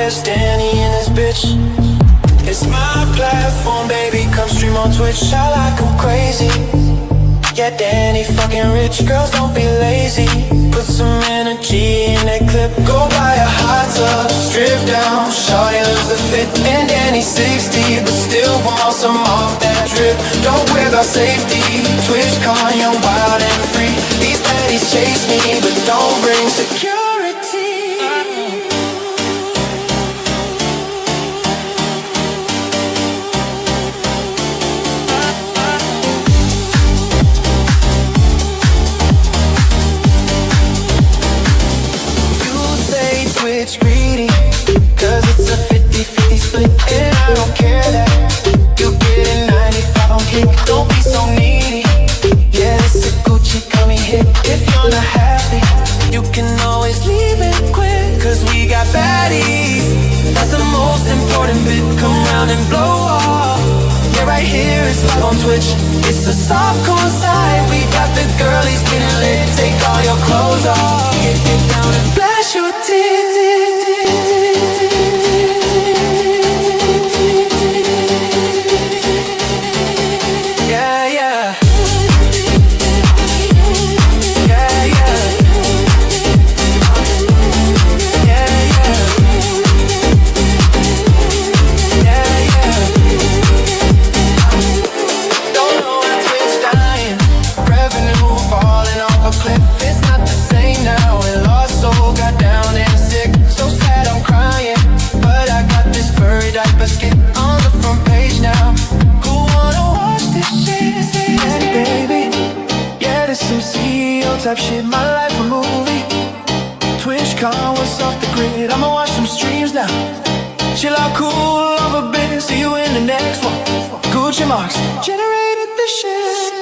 there's Danny in this bitch. It's my platform, baby, come stream on Twitch. I like 'em crazy. Yeah, Danny fucking rich, girls don't be lazy. Put some energy in that clip. Go buy a hot tub, strip down, shawty lose the fit. And Danny's 60, but still want some off that drip. Don't wear the safety, Twitch calling young, wild and free. These baddies chase me, but don't bring security. Greedy, cause it's a 50-50 split. And I don't care that you get a 95 on kick. Don't be so needy. Yeah, this is Gucci coming hit. If you're not happy, you can always leave it quick. Cause we got baddies, that's the most important bit. Come round and blow off. Yeah, right here it's live on Twitch. It's a soft core side. We got the girlies getting lit. Take all your clothes off, get down and flash your tits. Type shit, my life a movie. TwitchCon, what's off the grid? I'ma watch some streams now. Chill out, cool off a bit. See you in the next one. Gucci marks generated the shit.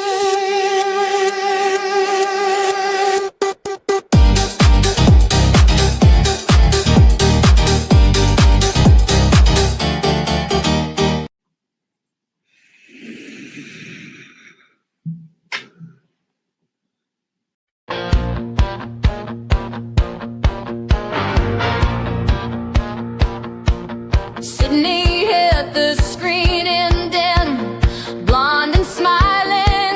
Sydney hit the screen and then blonde and smiling,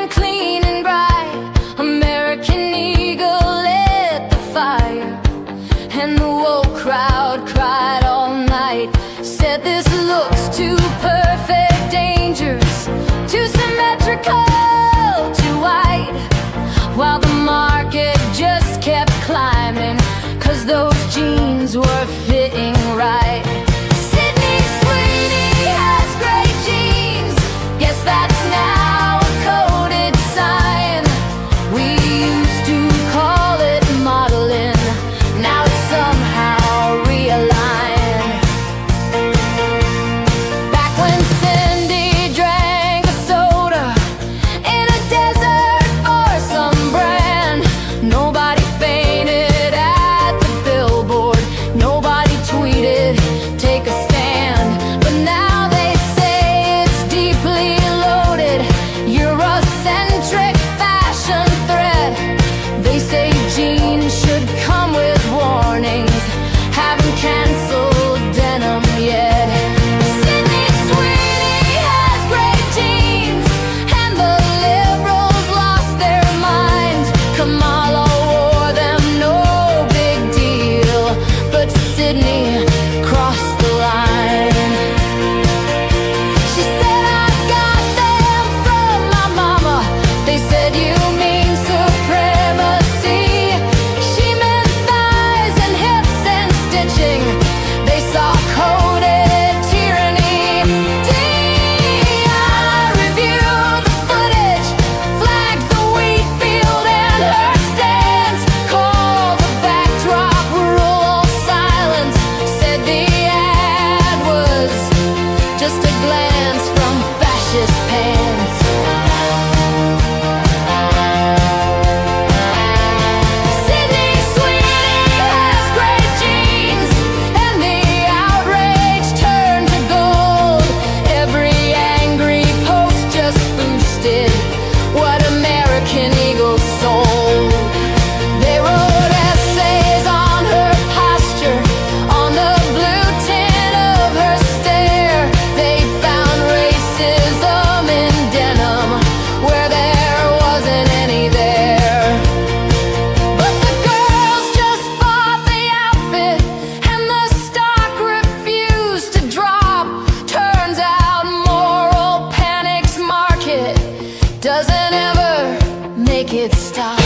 doesn't ever make it stop.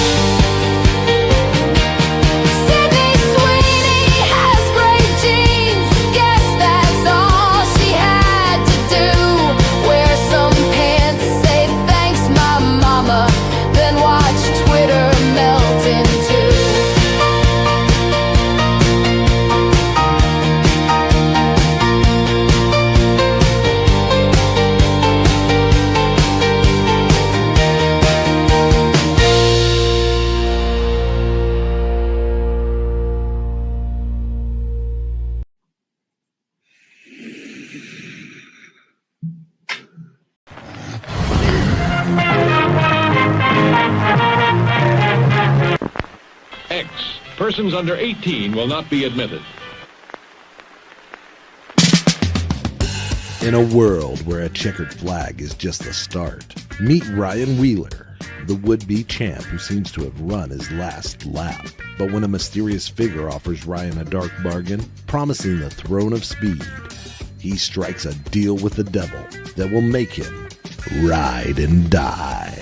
Sydney Sweeney has great genes. Guess that's all she had to do. Wear some pants, say thanks, my mama, then watch Twitter melt in two. X. Persons under 18 will not be admitted. In a world where a checkered flag is just the start, meet Ryan Wheeler, the would-be champ who seems to have run his last lap. But when a mysterious figure offers Ryan a dark bargain, promising the throne of speed, he strikes a deal with the devil that will make him ride and die.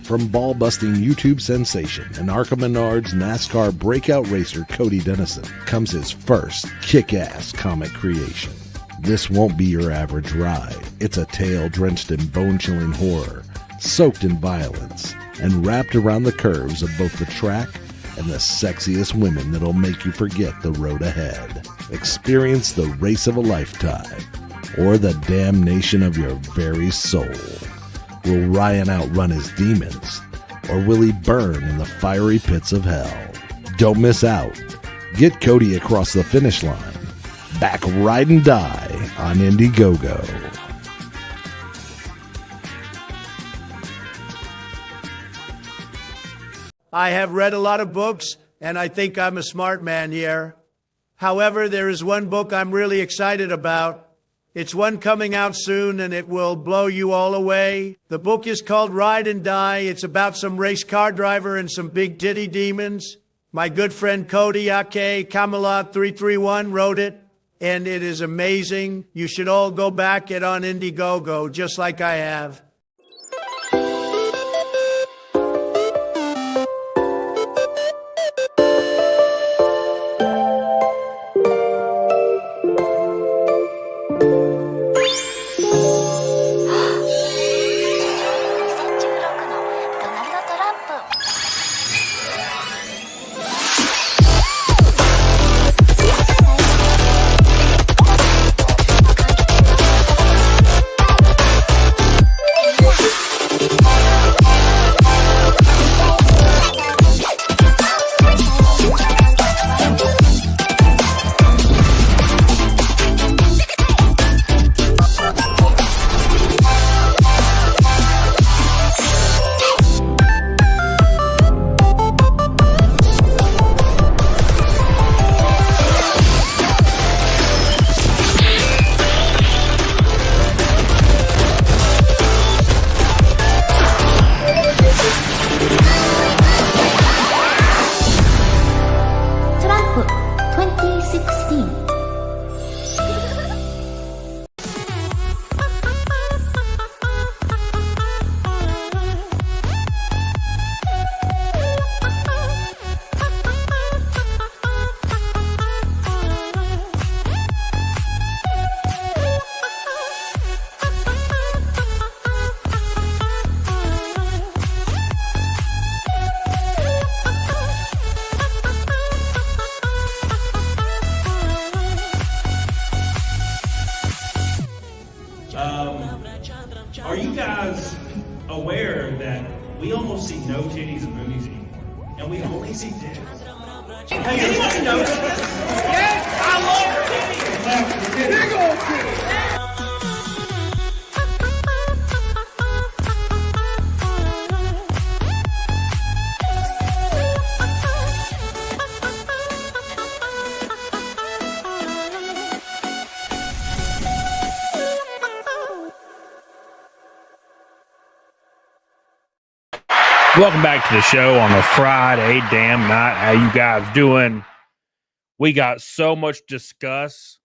From ball-busting YouTube sensation and Arca Menard's NASCAR breakout racer Cody Dennison comes his first kick-ass comic creation. This won't be your average ride. It's a tale drenched in bone-chilling horror, soaked in violence, and wrapped around the curves of both the track and the sexiest women that'll make you forget the road ahead. Experience the race of a lifetime, or the damnation of your very soul. Will Ryan outrun his demons, or will he burn in the fiery pits of hell? Don't miss out. Get Cody across the finish line. Back Ride and Die on Indiegogo. I have read a lot of books, and I think I'm a smart man here. However, there is one book I'm really excited about. It's one coming out soon, and it will blow you all away. The book is called Ride and Die. It's about some race car driver and some big titty demons. My good friend Cody, aka Camelot 331, wrote it, and it is amazing. You should all go back it on Indiegogo, just like I have. Are you guys aware that we almost see no titties in movies anymore? And we only see dicks? Has anybody noticed this? Yes, I love titties! Big old titties! Welcome back to the show on a Friday damn night. How you guys doing? We got so much to discuss,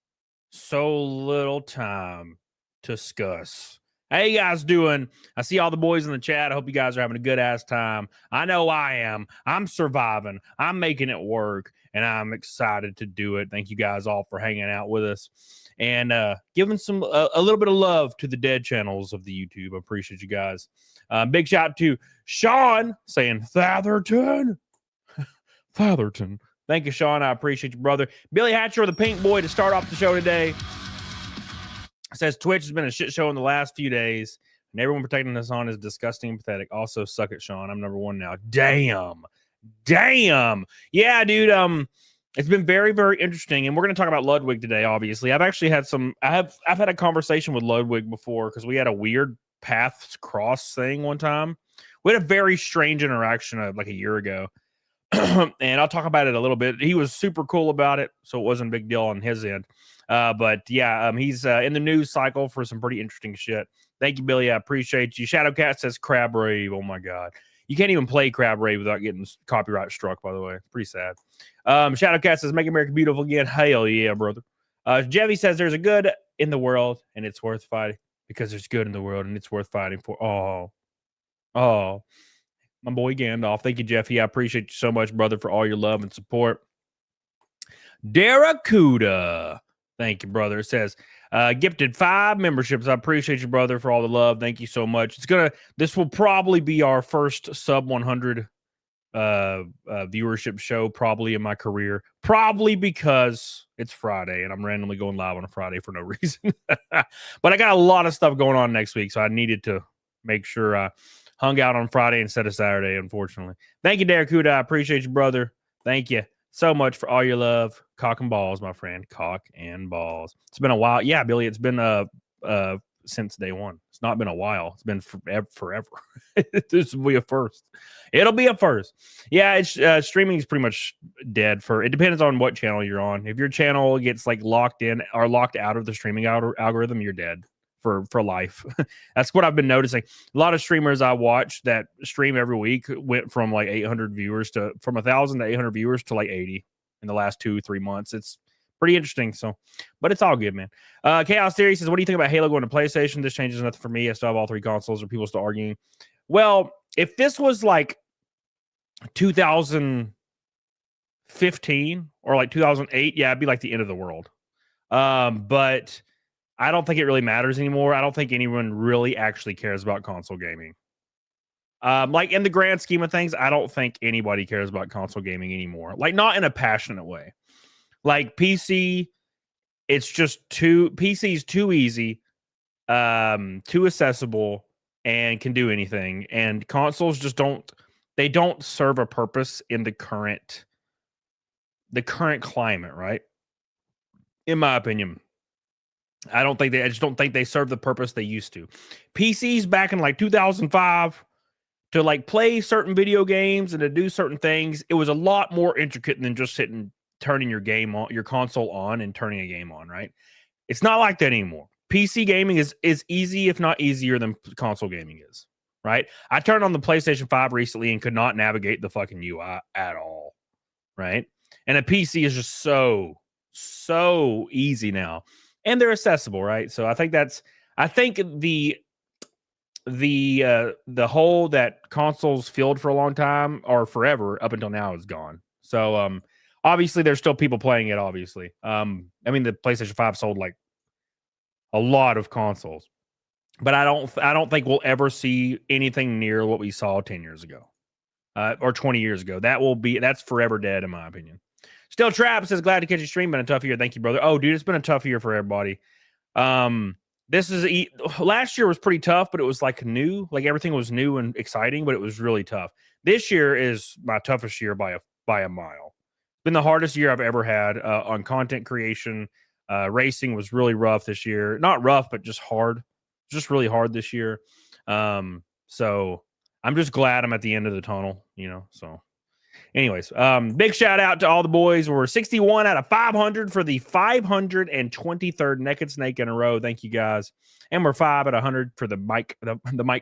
so little time to discuss. How you guys doing? I see all the boys in the chat. I hope you guys are having a good ass time. I know I am. I'm surviving. I'm making it work, and I'm excited to do it. Thank you guys all for hanging out with us and giving some a little bit of love to the dead channels of the YouTube. I appreciate you guys. Big shout out to Sean saying Fatherton. Fatherton. Thank you, Sean. I appreciate you, brother. Billy Hatcher, the pink boy, to start off the show today. Says Twitch has been a shit show in the last few days, and everyone protecting us on is disgusting and pathetic. Also, suck it, Sean. I'm number one now. Damn. Yeah, dude. It's been very, very interesting, and we're going to talk about Ludwig today. Obviously, I've actually had I've had a conversation with Ludwig before because we had a weird paths cross thing one time. We had a very strange interaction like a year ago, and I'll talk about it a little bit. He was super cool about it, so it wasn't a big deal on his end. But yeah, he's in the news cycle for some pretty interesting shit. Thank you, Billy. I appreciate you. Shadowcat says Crab Rave. Oh my God. You can't even play Crab Rave without getting copyright struck, by the way. It's pretty sad. Shadowcat says Make America Beautiful Again. Hell yeah, brother. Jevy says there's a good in the world and it's worth fighting because there's good in the world and it's worth fighting for. Oh, my boy Gandalf. Thank you, Jeffy. I appreciate you so much, brother, for all your love and support. Daracuda. Thank you, brother. It says, gifted 5 memberships. I appreciate you, brother, for all the love. Thank you so much. This will probably be our first sub 100 viewership show probably in my career. Probably because it's Friday and I'm randomly going live on a Friday for no reason. But I got a lot of stuff going on next week, so I needed to make sure I hung out on Friday instead of Saturday, unfortunately. Thank you, Daracuda. I appreciate you, brother. Thank you so much for all your love. Cock and balls, my friend. Cock and balls. It's been a while. Yeah, Billy, it's been since day one. It's not been a while. It's been forever. This will be a first. It'll be a first. Yeah, it's streaming is pretty much dead for. It depends on what channel you're on. If your channel gets like locked in or locked out of the streaming algorithm, you're dead for life. That's what I've been noticing. A lot of streamers I watch that stream every week went from like 800 viewers to from 1,000 to 800 viewers to like 80 in the last 2-3 months. It's pretty interesting. So, but it's all good, man. Chaos Theory says, what do you think about Halo going to PlayStation? This changes nothing for me. I still have all 3 consoles. Or people still arguing? Well, if this was like 2015 or like 2008, yeah, it'd be like the end of the world. But I don't think it really matters anymore. I don't think anyone really actually cares about console gaming. Like in the grand scheme of things, I don't think anybody cares about console gaming anymore. Like not in a passionate way. Like PC, it's just PC's too easy, too accessible, and can do anything. And consoles just don't serve a purpose in the current climate, right? In my opinion. I just don't think they serve the purpose they used to. PCs back in like 2005 to like play certain video games and to do certain things, it was a lot more intricate than just turning your console on and turning a game on, right? It's not like that anymore. PC gaming is easy, if not easier than console gaming is, right? I turned on the PlayStation 5 recently and could not navigate the fucking UI at all, right? And a PC is just so easy now. And they're accessible, right? So I think the hole that consoles filled for a long time or forever up until now is gone. So obviously there's still people playing it, obviously. I mean the PlayStation 5 sold like a lot of consoles. But I don't think we'll ever see anything near what we saw 10 years ago. Or 20 years ago. That's forever dead in my opinion. Still Trap says, glad to catch you stream. Been a tough year. Thank you, brother. Oh, dude, it's been a tough year for everybody. Last year was pretty tough, but it was like new. Like everything was new and exciting, but it was really tough. This year is my toughest year by a mile. It's been the hardest year I've ever had on content creation. Racing was really rough this year. Not rough, but just hard. Just really hard this year. So I'm just glad I'm at the end of the tunnel, so. Anyways, big shout out to all the boys. We're 61 out of 500 for the 523rd Naked Snake in a row. Thank you guys. And we're 5 out of 100 for the mic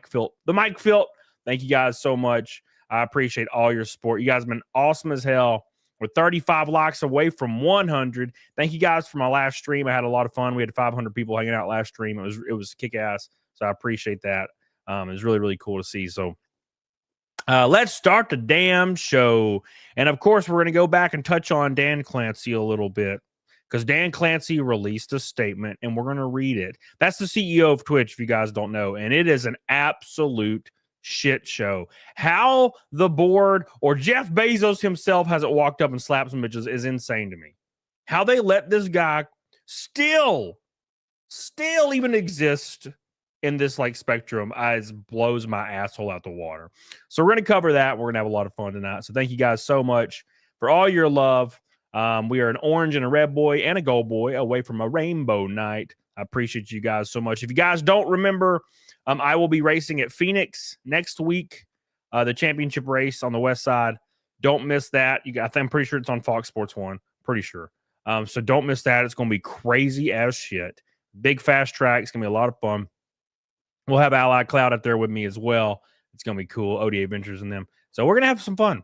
filt. The mic filt. Thank you guys so much. I appreciate all your support. You guys have been awesome as hell. We're 35 likes away from 100. Thank you guys for my last stream. I had a lot of fun. We had 500 people hanging out last stream. It was kick ass. So I appreciate that. It's really, really cool to see. So let's start the damn show. And of course, we're going to go back and touch on Dan Clancy a little bit because Dan Clancy released a statement and we're going to read it. That's the CEO of Twitch, if you guys don't know. And it is an absolute shit show. How the board or Jeff Bezos himself hasn't walked up and slapped some bitches is insane to me. How they let this guy still even exist in this like spectrum blows my asshole out the water. So we're going to cover that. We're going to have a lot of fun tonight. So thank you guys so much for all your love. We are an orange and a red boy and a gold boy away from a rainbow night. I appreciate you guys so much. If you guys don't remember, I will be racing at Phoenix next week, the championship race on the west side. Don't miss that. I'm pretty sure it's on Fox Sports 1. Pretty sure. So don't miss that. It's going to be crazy as shit. Big fast track. It's going to be a lot of fun. We'll have Ally Cloud up there with me as well. It's going to be cool. ODA Ventures and them. So we're going to have some fun.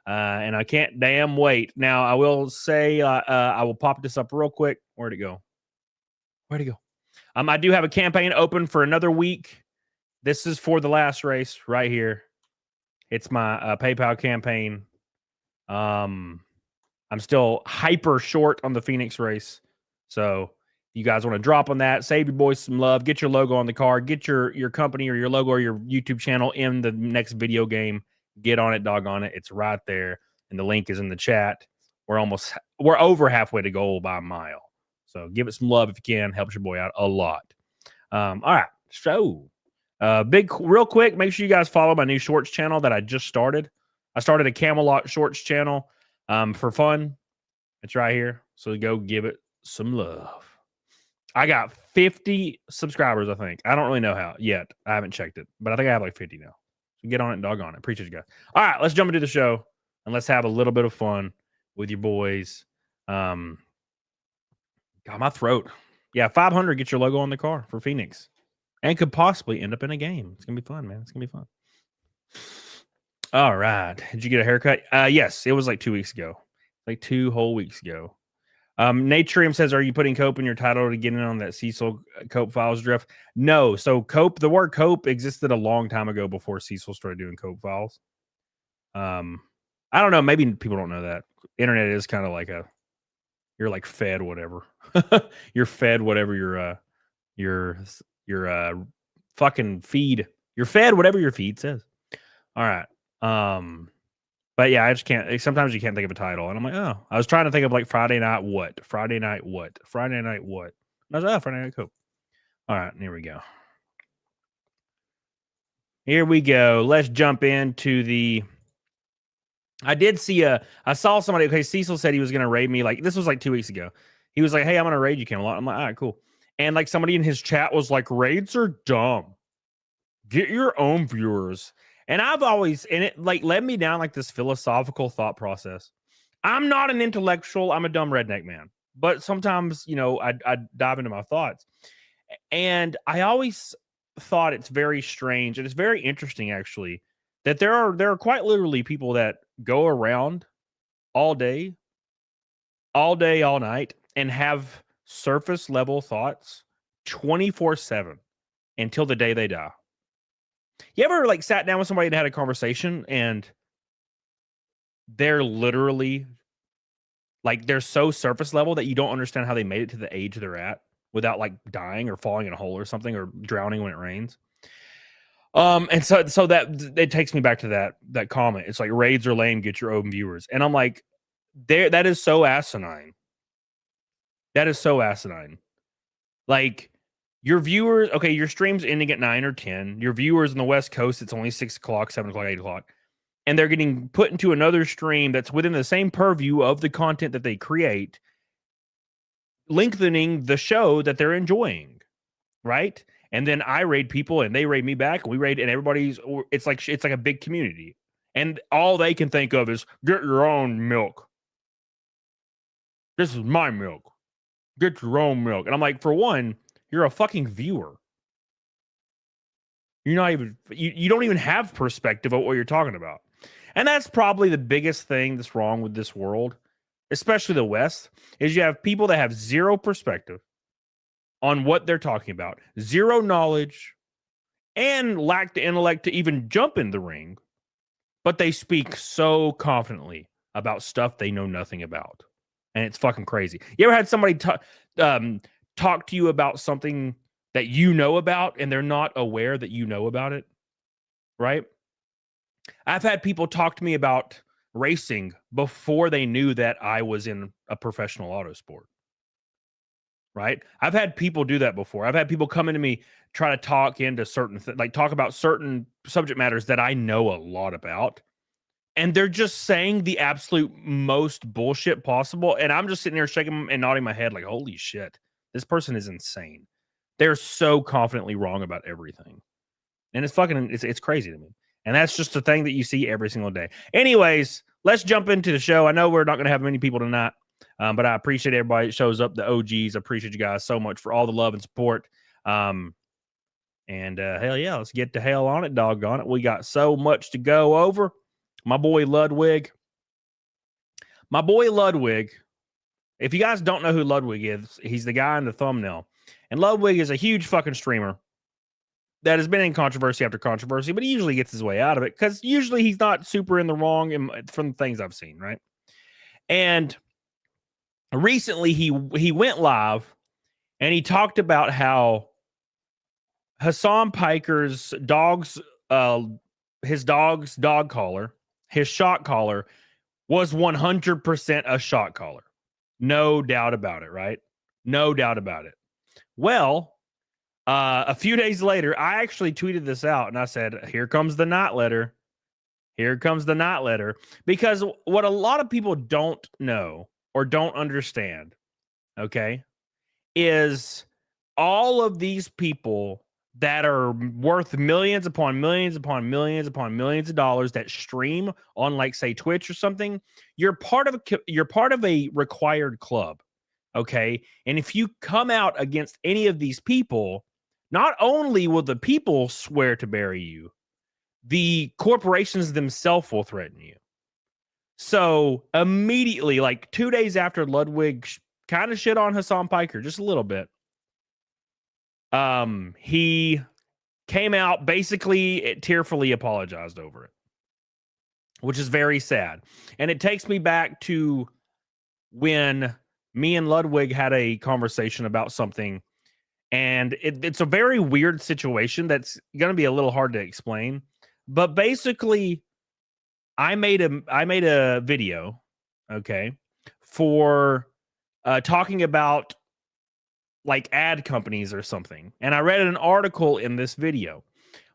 And I can't damn wait. Now, I will say, I will pop this up real quick. Where'd it go? I do have a campaign open for another week. This is for the last race right here. It's my PayPal campaign. I'm still hyper short on the Phoenix race. So you guys want to drop on that, save your boys some love, get your logo on the car, get your company or your logo or your YouTube channel in the next video game. Get on it, doggone it. It's right there. And the link is in the chat. We're over halfway to goal by a mile. So give it some love if you can. Helps your boy out a lot. All right. So real quick, make sure you guys follow my new shorts channel that I just started. I started a Camelot shorts channel for fun. It's right here. So go give it some love. I got 50 subscribers, I think. I don't really know how yet. I haven't checked it, but I think I have like 50 now. So get on it and doggone it. Appreciate you guys. All right, let's jump into the show and let's have a little bit of fun with your boys. Got my throat. Yeah, 500 get your logo on the car for Phoenix and could possibly end up in a game. It's going to be fun, man. It's going to be fun. All right. Did you get a haircut? Yes, it was like 2 weeks ago. Like 2 whole weeks ago. Natrium says, are you putting Cope in your title to get in on that Cecil Cope Files drift? No. So Cope, the word Cope existed a long time ago before Cecil started doing Cope Files. I don't know. Maybe people don't know that. Internet is kind of like you're like fed whatever. You're fed whatever your fucking feed. You're fed whatever your feed says. All right. But yeah, I just can't. Sometimes you can't think of a title, and I'm like, oh, I was trying to think of like Friday night what. And I was like, oh, Friday Night Cope. All right, here we go. Let's jump into the. I did see I saw somebody. Okay, Cecil said he was going to raid me. Like this was like 2 weeks ago. He was like, hey, I'm going to raid you, Camelot. I'm like, all right, cool. And like somebody in his chat was like, raids are dumb. Get your own viewers. And I've always, and it like led me down like this philosophical thought process. I'm not an intellectual. I'm a dumb redneck man. But sometimes, I dive into my thoughts. And I always thought it's very strange. And it's very interesting, actually, that there are quite literally people that go around all day, all night, and have surface level thoughts 24/7 until the day they die. You ever like sat down with somebody and had a conversation and they're literally like they're so surface level that you don't understand how they made it to the age they're at without like dying or falling in a hole or something or drowning when it rains. And so that it takes me back to that comment. It's like raids are lame, get your own viewers. And I'm like, that is so asinine. That is so asinine. Like your viewers, okay, your stream's ending at 9 or 10. Your viewers on the West Coast, it's only 6 o'clock, 7 o'clock, 8 o'clock. And they're getting put into another stream that's within the same purview of the content that they create, lengthening the show that they're enjoying, right? And then I raid people and they raid me back. We raid and it's like a big community. And all they can think of is get your own milk. This is my milk. Get your own milk. And I'm like, for one, you're a fucking viewer. You're not even, you don't even have perspective of what you're talking about. And that's probably the biggest thing that's wrong with this world, especially the West, is you have people that have zero perspective. on what they're talking about, zero knowledge, and lack the intellect to even jump in the ring, but they speak so confidently about stuff they know nothing about. And it's fucking crazy. You ever had somebody talk to you about something that you know about and they're not aware that you know about it? Right? I've had people talk to me about racing before they knew that I was in a professional auto sport. Right? I've had people do that before. I've had people come into me, try to talk into certain talk about certain subject matters that I know a lot about. And they're just saying the absolute most bullshit possible. And I'm just sitting there shaking and nodding my head like, holy shit, this person is insane. They're so confidently wrong about everything. And it's crazy to me. And that's just a thing that you see every single day. Anyways, let's jump into the show. I know we're not going to have many people tonight, but I appreciate everybody that shows up, the OGs. I appreciate you guys so much for all the love and support. Hell yeah, let's get to hell on it, doggone it. We got so much to go over. My boy Ludwig. If you guys don't know who Ludwig is, he's the guy in the thumbnail. And Ludwig is a huge fucking streamer that has been in controversy after controversy, but he usually gets his way out of it because usually he's not super in the wrong from the things I've seen, right? And recently he went live and he talked about how Hasan Piker's his dog's dog collar, his shot collar, was 100% a shot collar. No doubt about it, right? No doubt about it. Well, a few days later, I actually tweeted this out and I said, here comes the night letter. Here comes the night letter. Because what a lot of people don't know or don't understand, okay, is all of these people that are worth millions upon millions upon millions upon millions of dollars that stream on, like, say, Twitch or something, you're part of a required club, okay? And if you come out against any of these people, not only will the people swear to bury you, the corporations themselves will threaten you. So immediately, like 2 days after Ludwig kind of shit on Hasan Piker, just a little bit, he came out, basically tearfully apologized over it, which is very sad. And it takes me back to when me and Ludwig had a conversation about something, and it's a very weird situation that's going to be a little hard to explain. But basically, I made a video, okay, for talking about like ad companies or something. And I read an article in this video.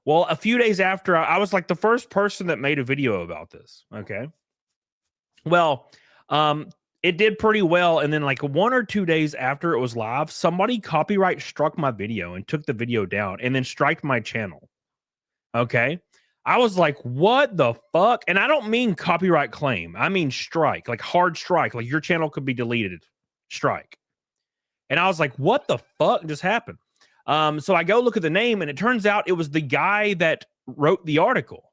Well, a few days after, I was like the first person that made a video about this. Okay. Well, it did pretty well. And then like 1 or 2 days after it was live, somebody copyright struck my video and took the video down and then striked my channel. Okay. I was like, what the fuck? And I don't mean copyright claim. I mean strike, like hard strike, like your channel could be deleted. Strike. And I was like, what the fuck just happened? So I go look at the name, and it turns out it was the guy that wrote the article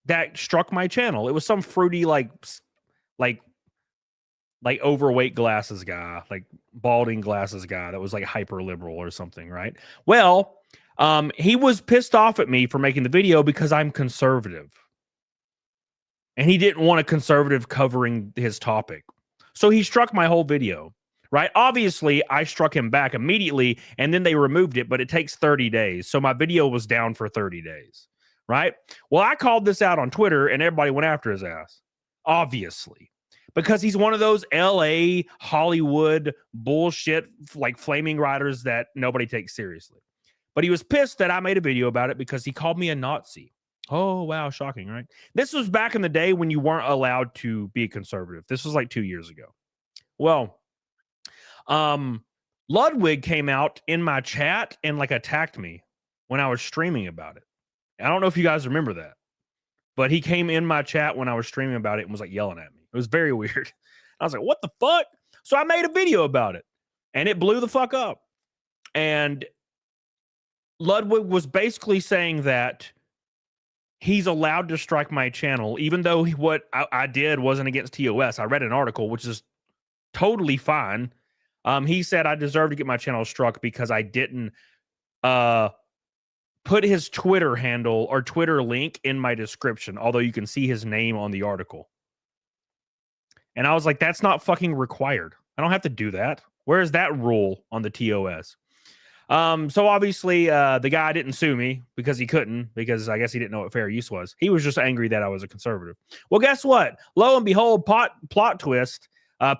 that struck my channel. It was some fruity, like overweight glasses guy, like balding glasses guy that was like hyper liberal or something, right? Well, he was pissed off at me for making the video because I'm conservative. And he didn't want a conservative covering his topic. So he struck my whole video, right? Obviously, I struck him back immediately, and then they removed it, but it takes 30 days. So my video was down for 30 days, right? Well, I called this out on Twitter, and everybody went after his ass, obviously, because he's one of those LA, Hollywood bullshit, like flaming writers that nobody takes seriously. But he was pissed that I made a video about it because he called me a Nazi. Oh, wow. Shocking, right? This was back in the day when you weren't allowed to be a conservative. This was like 2 years ago. Well, Ludwig came out in my chat and like attacked me when I was streaming about it. I don't know if you guys remember that, but he came in my chat when I was streaming about it and was like yelling at me. It was very weird. I was like, what the fuck? So I made a video about it and it blew the fuck up. And Ludwig was basically saying that he's allowed to strike my channel, even though what I did wasn't against TOS. I read an article, which is totally fine. He said I deserve to get my channel struck because I didn't put his Twitter handle or Twitter link in my description, although you can see his name on the article. And I was like, that's not fucking required. I don't have to do that. Where is that rule on the TOS? So obviously the guy didn't sue me because he couldn't, because I guess he didn't know what fair use was. He was just angry that I was a conservative. Well, guess what? Lo and behold, plot twist.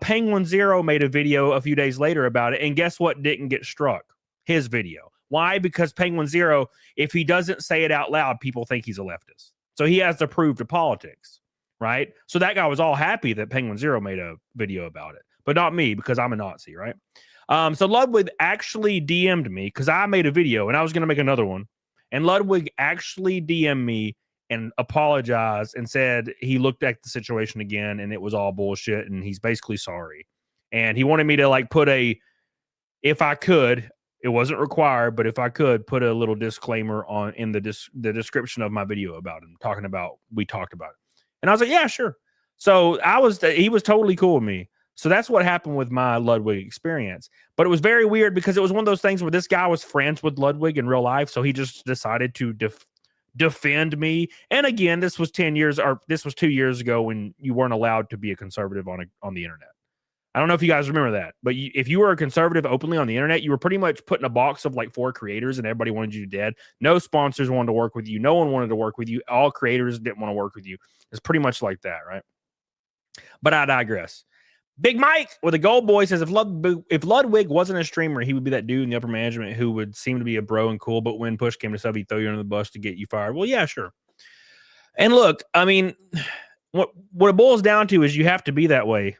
Penguin Zero made a video a few days later about it, and guess what didn't get struck? His video. Why? Because Penguin Zero, if he doesn't say it out loud, people think he's a leftist. So he has to prove to politics, right? So that guy was all happy that Penguin Zero made a video about it, but not me because I'm a Nazi, right? So Ludwig actually DM'd me because I made a video and I was going to make another one. And Ludwig actually DM'd me and apologized and said he looked at the situation again and it was all bullshit and he's basically sorry. And he wanted me to like put if I could, it wasn't required, but if I could put a little disclaimer in the description of my video about him, we talked about it. And I was like, yeah, sure. So he was totally cool with me. So that's what happened with my Ludwig experience. But it was very weird because it was one of those things where this guy was friends with Ludwig in real life. So he just decided to defend me. And again, this was 2 years ago when you weren't allowed to be a conservative on the internet. I don't know if you guys remember that, but if you were a conservative openly on the internet, you were pretty much put in a box of like 4 creators and everybody wanted you dead. No sponsors wanted to work with you. No one wanted to work with you. All creators didn't want to work with you. It's pretty much like that, right? But I digress. Big Mike with a gold boy says if Ludwig wasn't a streamer, he would be that dude in the upper management who would seem to be a bro and cool, but when push came to shove, he'd throw you under the bus to get you fired. Well, yeah, sure. And look, I mean, what it boils down to is you have to be that way.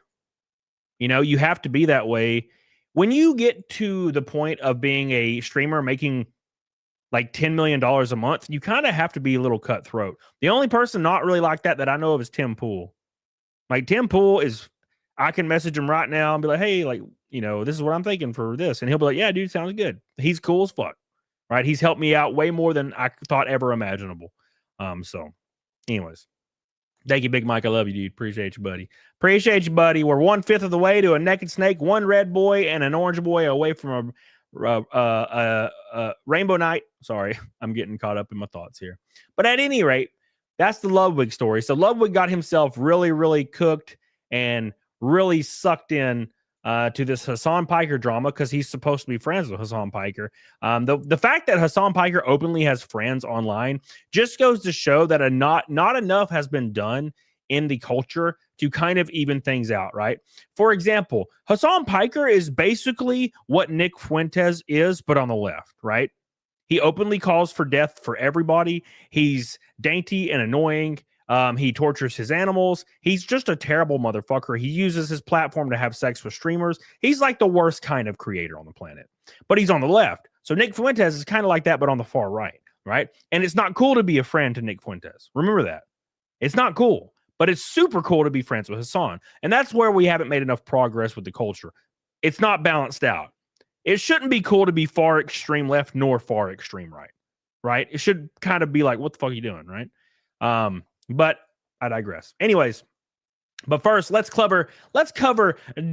You know, you have to be that way. When you get to the point of being a streamer making like $10 million a month, you kind of have to be a little cutthroat. The only person not really like that I know of is Tim Pool. Like Tim Pool I can message him right now and be like, hey, like, you know, this is what I'm thinking for this. And he'll be like, yeah, dude, sounds good. He's cool as fuck, right? He's helped me out way more than I thought ever imaginable. So anyways. Thank you, Big Mike. I love you, dude. Appreciate you, buddy. Appreciate you, buddy. We're 1/5 of the way to a naked snake, 1 red boy, and an orange boy away from a rainbow night. Sorry, I'm getting caught up in my thoughts here. But at any rate, that's the Ludwig story. So Ludwig got himself really, really cooked and really sucked in to this Hasan Piker drama because he's supposed to be friends with Hasan Piker. The fact that Hasan Piker openly has friends online just goes to show that not enough has been done in the culture to kind of even things out, right? For example, Hasan Piker is basically what Nick Fuentes is, but on the left, right? He openly calls for death for everybody. He's dainty and annoying. He tortures his animals. He's just a terrible motherfucker. He uses his platform to have sex with streamers. He's like the worst kind of creator on the planet, but he's on the left. So Nick Fuentes is kind of like that, but on the far right, right? And it's not cool to be a friend to Nick Fuentes. Remember that. It's not cool, but it's super cool to be friends with Hasan. And that's where we haven't made enough progress with the culture. It's not balanced out. It shouldn't be cool to be far extreme left nor far extreme right, right? It should kind of be like, what the fuck are you doing, right? But I digress. Anyways, but first, let's cover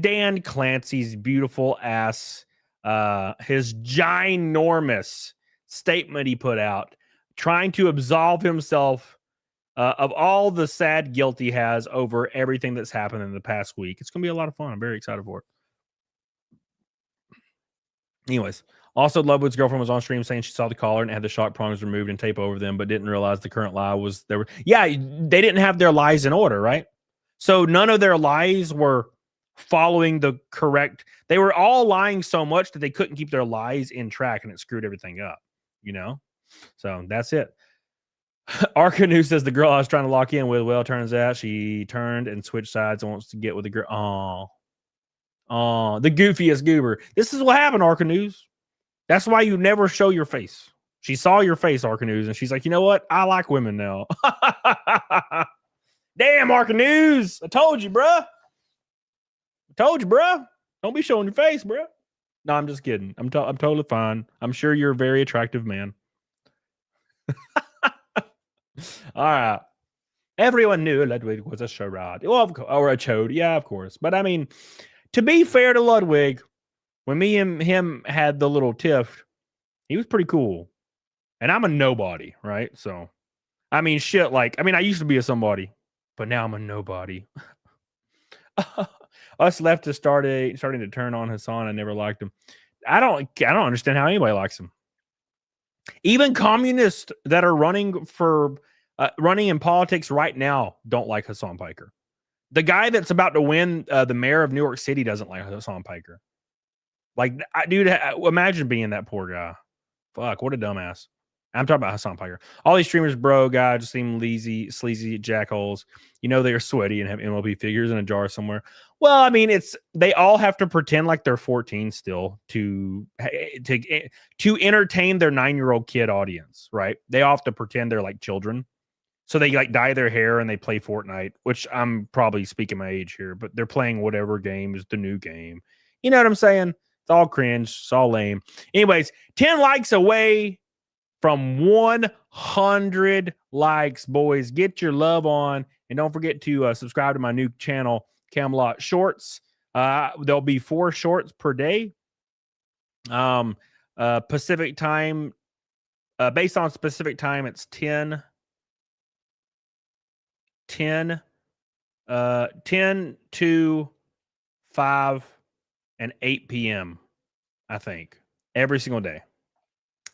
Dan Clancy's beautiful ass, his ginormous statement he put out, trying to absolve himself of all the sad guilt he has over everything that's happened in the past week. It's gonna be a lot of fun. I'm very excited for it. Anyways, also Ludwig's girlfriend was on stream saying she saw the collar and had the shock prongs removed and tape over them, but didn't realize the current lie was there. Yeah, they didn't have their lies in order, right? So none of their lies were following the correct. They were all lying so much that they couldn't keep their lies in track, and it screwed everything up, you know? So that's it. Arkanu says the girl I was trying to lock in with, well, turns out she turned and switched sides and wants to get with the girl. Oh, the goofiest goober. This is what happened, Arkanews. That's why you never show your face. She saw your face, Arkanews, and she's like, you know what? I like women now. Damn, Arkanews. I told you, bruh. Don't be showing your face, bruh. No, I'm just kidding. I'm totally fine. I'm sure you're a very attractive man. All right. Everyone knew Ludwig was a charade. Well, or a chode. Yeah, of course. But I mean, to be fair to Ludwig, When me and him had the little tiff, he was pretty cool. And I'm a nobody, right? So, I mean, shit, like, I used to be a somebody, but now I'm a nobody. Us leftists starting to turn on Hasan. I never liked him. I don't understand how anybody likes him. Even communists that are running in politics right now don't like Hasan Piker. The guy that's about to win the mayor of New York City doesn't like Hasan Piker. Like, dude, imagine being that poor guy. Fuck, what a dumbass. I'm talking about Hasan Piker. All these streamers, bro, God, just seem sleazy jackholes. You know they're sweaty and have MLB figures in a jar somewhere. Well, I mean, they all have to pretend like they're 14 still to entertain their 9-year-old kid audience, right? They all have to pretend they're like children. So they like dye their hair and they play Fortnite, which I'm probably speaking my age here, but they're playing whatever game is the new game. You know what I'm saying? It's all cringe. It's all lame. Anyways, 10 likes away from 100 likes, boys. Get your love on. And don't forget to subscribe to my new channel, Camelot Shorts. There'll be 4 shorts per day. Pacific time. Based on specific time, it's 10 to 5 and 8 p.m., I think, every single day.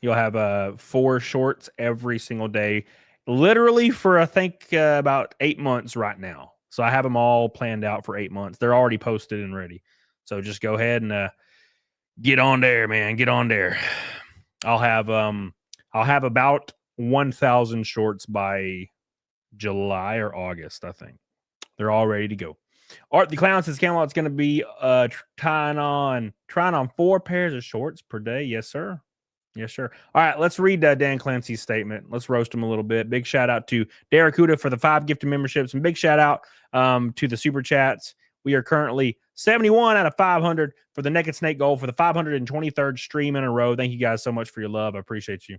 You'll have 4 shorts every single day, literally for, I think, about 8 months right now. So I have them all planned out for 8 months. They're already posted and ready. So just go ahead and get on there, man. Get on there. I'll have about 1,000 shorts by July or August, I think. They're all ready to go. Art the Clown says Camelot's going to be trying on 4 pairs of shorts per day. Yes, sir. Yes, sir. All right, let's read Dan Clancy's statement. Let's roast him a little bit. Big shout out to Derek Huda for the 5 gifted memberships, and big shout out to the super chats. We are currently 71 out of 500 for the Naked Snake goal for the 523rd stream in a row. Thank you guys so much for your love. I appreciate you.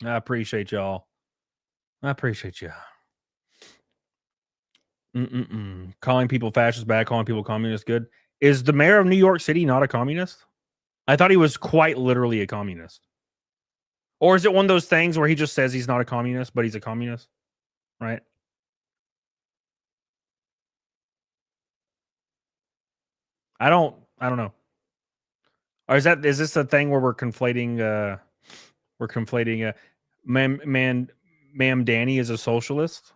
I appreciate y'all. I appreciate you. Calling people fascists bad, calling people communists good. Is the mayor of New York City not a communist? I thought he was quite literally a communist. Or is it one of those things where he just says he's not a communist, but he's a communist? Right? I don't know. Or is this a thing where we're conflating Ma'am Danny is a socialist?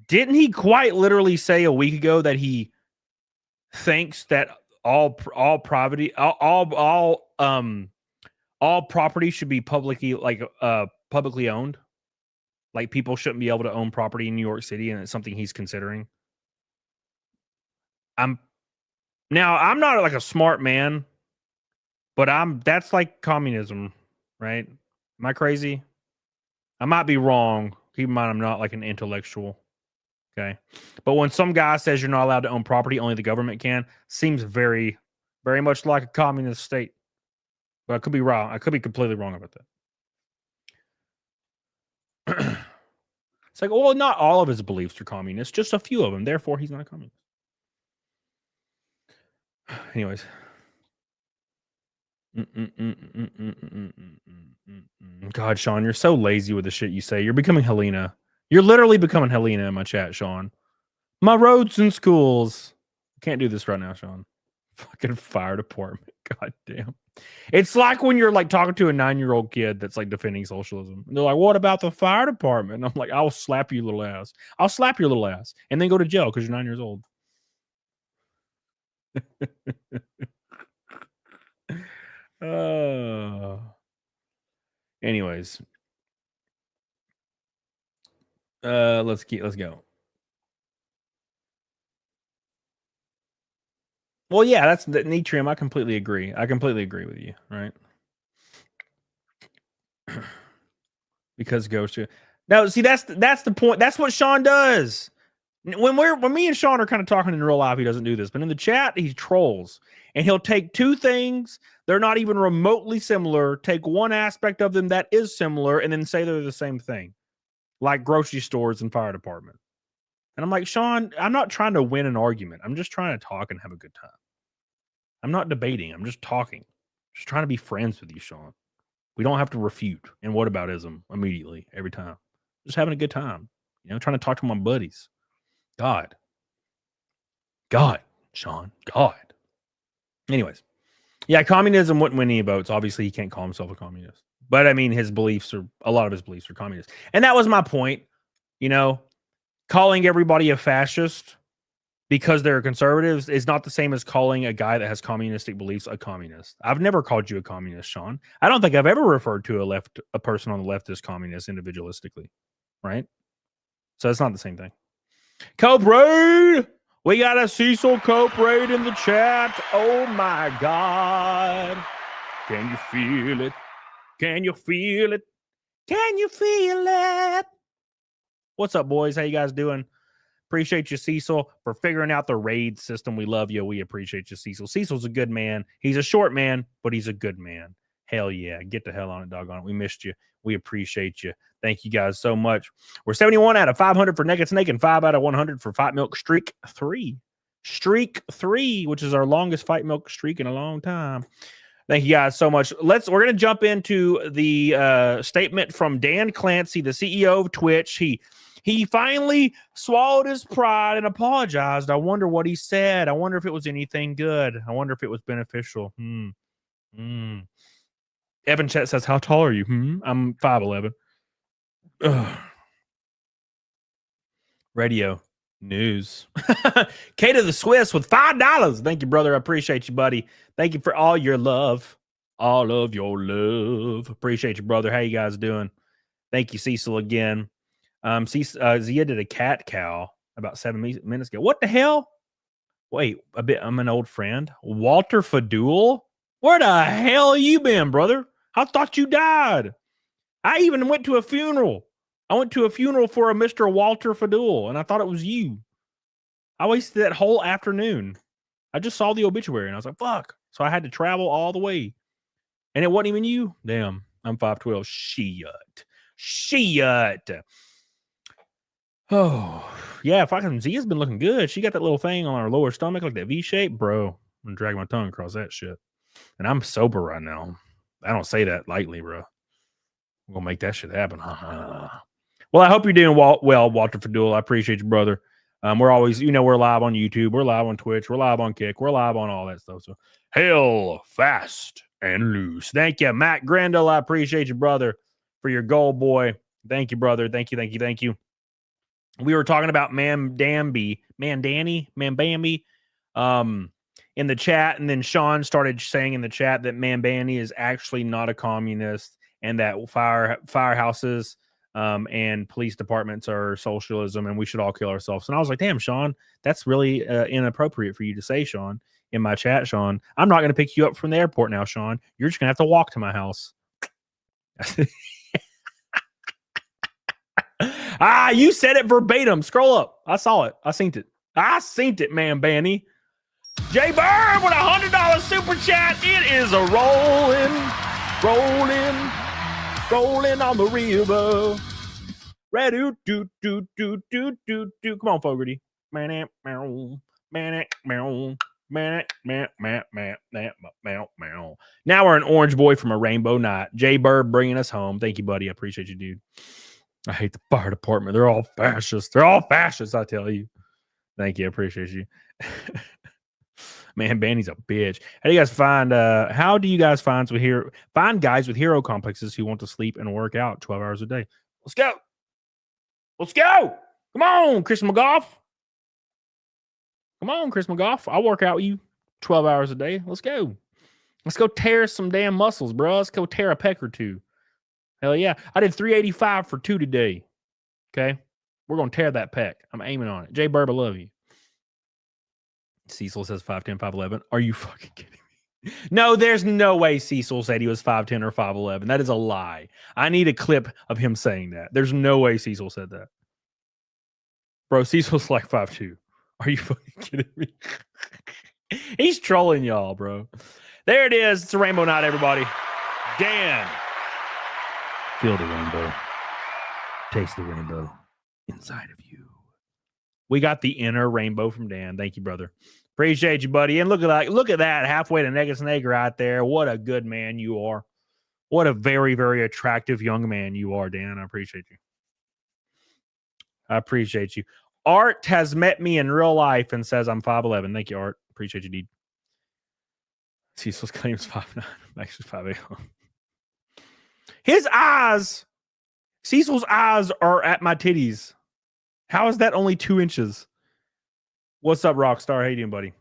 Didn't he quite literally say a week ago that he thinks that all property should be publicly owned? Like, people shouldn't be able to own property in New York City, and it's something he's considering. I'm not like a smart man, but that's like communism, right? Am I crazy? I might be wrong. Keep in mind, I'm not like an intellectual. Okay. But when some guy says you're not allowed to own property, only the government can, seems very, very much like a communist state. But I could be wrong. I could be completely wrong about that. It's like, well, not all of his beliefs are communist, just a few of them. Therefore, he's not a communist. Anyways. God, Sean, you're so lazy with the shit you say. You're becoming Helena. You're literally becoming Helena in my chat, Sean. My roads and schools. Can't do this right now, Sean. Fucking fire department. God damn. It's like when you're like talking to a 9-year-old kid that's like defending socialism. And they're like, what about the fire department? And I'm like, I'll slap you, little ass. I'll slap your little ass. And then go to jail because you're 9 years old. Anyways. Let's go. Well, yeah, that's the Nitrium. I completely agree. I completely agree with you, right? Because Ghost. No, see, that's the point. That's what Sean does. When me and Sean are kind of talking in real life, he doesn't do this, but in the chat, he trolls, and he'll take 2 things they're not even remotely similar, take one aspect of them that is similar, and then say they're the same thing, like grocery stores and fire department. And I'm like, Sean, I'm not trying to win an argument. I'm just trying to talk and have a good time. I'm not debating. I'm just talking. Just trying to be friends with you, Sean. We don't have to refute and whataboutism immediately every time. Just having a good time. You know, trying to talk to my buddies. God, Sean, God. Anyways, yeah, communism wouldn't win any votes. Obviously, he can't call himself a communist. But I mean, a lot of his beliefs are communist. And that was my point. You know, calling everybody a fascist because they're conservatives is not the same as calling a guy that has communistic beliefs a communist. I've never called you a communist, Sean. I don't think I've ever referred to a person on the left as communist individualistically, right? So it's not the same thing. Cope Raid! We got a Cecil Cope Raid in the chat. Oh my God. Can you feel it? Can you feel it? Can you feel it? What's up, boys? How you guys doing? Appreciate you, Cecil, for figuring out the raid system. We love you. We appreciate you, Cecil. Cecil's a good man. He's a short man, but he's a good man. Hell yeah. Get the hell on it, doggone it. We missed you. We appreciate you. Thank you guys so much. We're 71 out of 500 for Naked Snake and 5 out of 100 for Fight Milk Streak 3. Streak 3, which is our longest Fight Milk streak in a long time. Thank you guys so much. We're going to jump into the statement from Dan Clancy, the CEO of Twitch. He finally swallowed his pride and apologized. I wonder what he said. I wonder if it was anything good. I wonder if it was beneficial. Evan Chet says, how tall are you? I'm 5'11". Radio news. K to the Swiss with $5. Thank you, brother. I appreciate you, buddy. Thank you for all your love. All of your love. Appreciate you, brother. How you guys doing? Thank you, Cecil, again. Zia did a cat cow about 7 minutes ago. What the hell? Wait, I'm an old friend. Walter Fadul? Where the hell you been, brother? I thought you died. I even went to a funeral. I went to a funeral for a Mr. Walter Fadul, and I thought it was you. I wasted that whole afternoon. I just saw the obituary, and I was like, fuck. So I had to travel all the way. And it wasn't even you. Damn, I'm 5'12". Shit. Oh, yeah, fucking Zia's been looking good. She got that little thing on her lower stomach, like that V shape. Bro, I'm gonna drag my tongue across that shit. And I'm sober right now. I don't say that lightly, bro. We're gonna make that shit happen. Well, I hope you're doing well, Walter Fadul. I appreciate you, brother. We're always, we're live on YouTube. We're live on Twitch. We're live on Kick. We're live on all that stuff. So, hell, fast and loose. Thank you, Matt Grendel. I appreciate you, brother, for your goal, boy. Thank you, brother. Thank you. We were talking about Mandambi in the chat, and then Sean started saying in the chat that Mambani is actually not a communist, and that firehouses and police departments are socialism, and we should all kill ourselves. And I was like, damn, Sean, that's really inappropriate for you to say, Sean, in my chat, Sean. I'm not going to pick you up from the airport now, Sean. You're just going to have to walk to my house. You said it verbatim. Scroll up. I saw it. I seen it, man, Banny. Jay Bird with $100 super chat. It is a rolling on the river. Ready, do. Come on, Fogarty. Now we're an orange boy from a rainbow night. Jay Bird bringing us home. Thank you, buddy. I appreciate you, dude. I hate the fire department. They're all fascists. I tell you. Thank you. I appreciate you. Man, Banny's a bitch. How do you guys find guys with hero complexes who want to sleep and work out 12 hours a day? Let's go. Come on, Chris McGough. I'll work out with you 12 hours a day. Let's go. Let's go tear some damn muscles, bro. Let's go tear a pec or two. Hell yeah. I did 385 for 2 today. Okay. We're going to tear that pec. I'm aiming on it. Jay Burb, I love you. Cecil says 5'10", 5'11". Are you fucking kidding me? No, there's no way Cecil said he was 5'10" or 5'11". That is a lie. I need a clip of him saying that. There's no way Cecil said that. Bro, Cecil's like 5'2". Are you fucking kidding me? He's trolling y'all, bro. There it is. It's a rainbow night, everybody. Dan. Feel the rainbow. Taste the rainbow inside of you. We got the inner rainbow from Dan. Thank you, brother. Appreciate you, buddy. And look at that halfway to Naked Snake right there. What a good man you are. What a very, very attractive young man you are, Dan. I appreciate you. I appreciate you. Art has met me in real life and says I'm 5'11". Thank you, Art. Appreciate you, dude. Cecil's claims 5'9". Actually 5'8". His eyes, Cecil's eyes are at my titties. How is that only 2 inches? What's up, Rockstar? How you doing, buddy?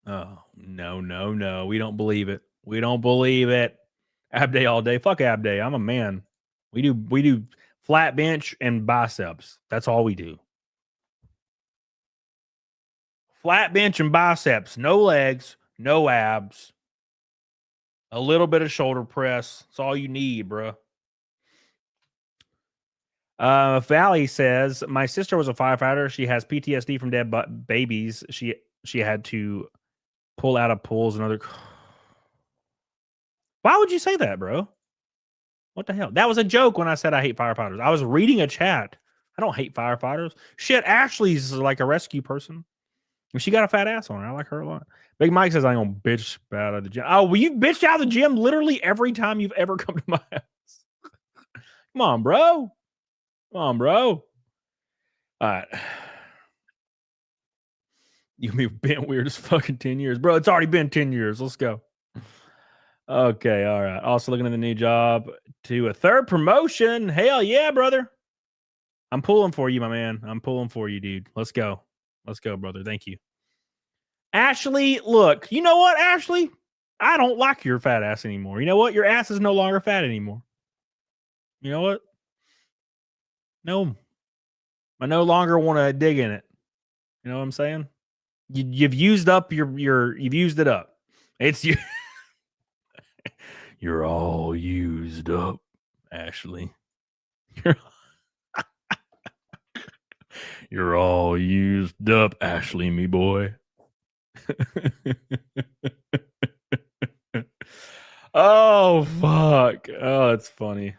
Oh, no. We don't believe it. We don't believe it. Ab day all day. Fuck ab day. I'm a man. We do flat bench and biceps. That's all we do. Flat bench and biceps. No legs, no abs. A little bit of shoulder press. That's all you need, bro. Valley says, my sister was a firefighter. She has PTSD from dead babies. She had to pull out of pools and other. Why would you say that, bro? What the hell? That was a joke when I said I hate firefighters. I was reading a chat. I don't hate firefighters. Shit, Ashley's like a rescue person. And she got a fat ass on her. I like her a lot. Big Mike says I ain't gonna bitch out of the gym. Oh, well, you bitched out of the gym literally every time you've ever come to my house. Come on, bro. Come on, bro. All right. You mean been weird as fucking 10 years. Bro, it's already been 10 years. Let's go. Okay, all right. Also looking at the new job to a 3rd promotion. Hell yeah, brother. I'm pulling for you, my man. I'm pulling for you, dude. Let's go. Let's go, brother. Thank you. Ashley, look. You know what, Ashley? I don't like your fat ass anymore. You know what? Your ass is no longer fat anymore. You know what? No. I no longer want to dig in it. You know what I'm saying? You've used up you've used it up. It's you. You're all used up, Ashley. You're all used up, Ashley, me boy. Oh, fuck. Oh, it's funny.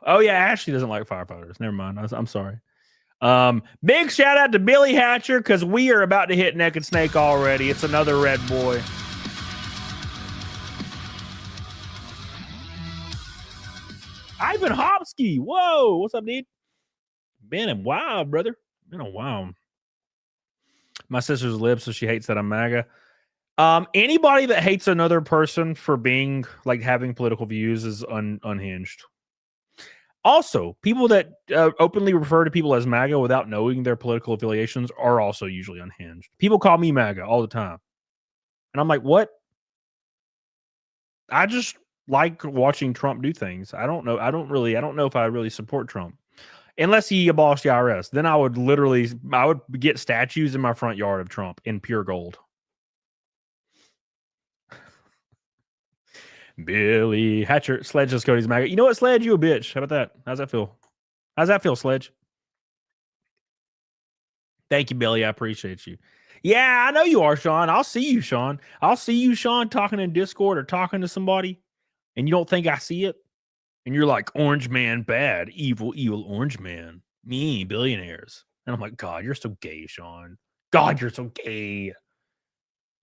Oh yeah, Ashley doesn't like firefighters. Never mind. I'm sorry. Big shout out to Billy Hatcher because we are about to hit Naked Snake already. It's another red boy. Ivan Hopsky. Whoa, what's up, dude? Been a while, brother. Been a while. My sister's lives, so she hates that I'm MAGA. Anybody that hates another person for being like having political views is unhinged. Also, people that openly refer to people as MAGA without knowing their political affiliations are also usually unhinged. People call me MAGA all the time. And I'm like, what? I just like watching Trump do things. I don't know if I really support Trump. Unless he abolished the IRS. Then I would get statues in my front yard of Trump in pure gold. Billy Hatcher, Sledge just Cody's MAGA. You know what, Sledge? You a bitch. How about that? How's that feel? How's that feel, Sledge? Thank you, Billy. I appreciate you. Yeah, I know you are, Sean. I'll see you, Sean. I'll see you, Sean, talking in Discord or talking to somebody, and you don't think I see it? And you're like, Orange Man bad, evil Orange Man. Me, billionaires. And I'm like, God, you're so gay, Sean. God, you're so gay.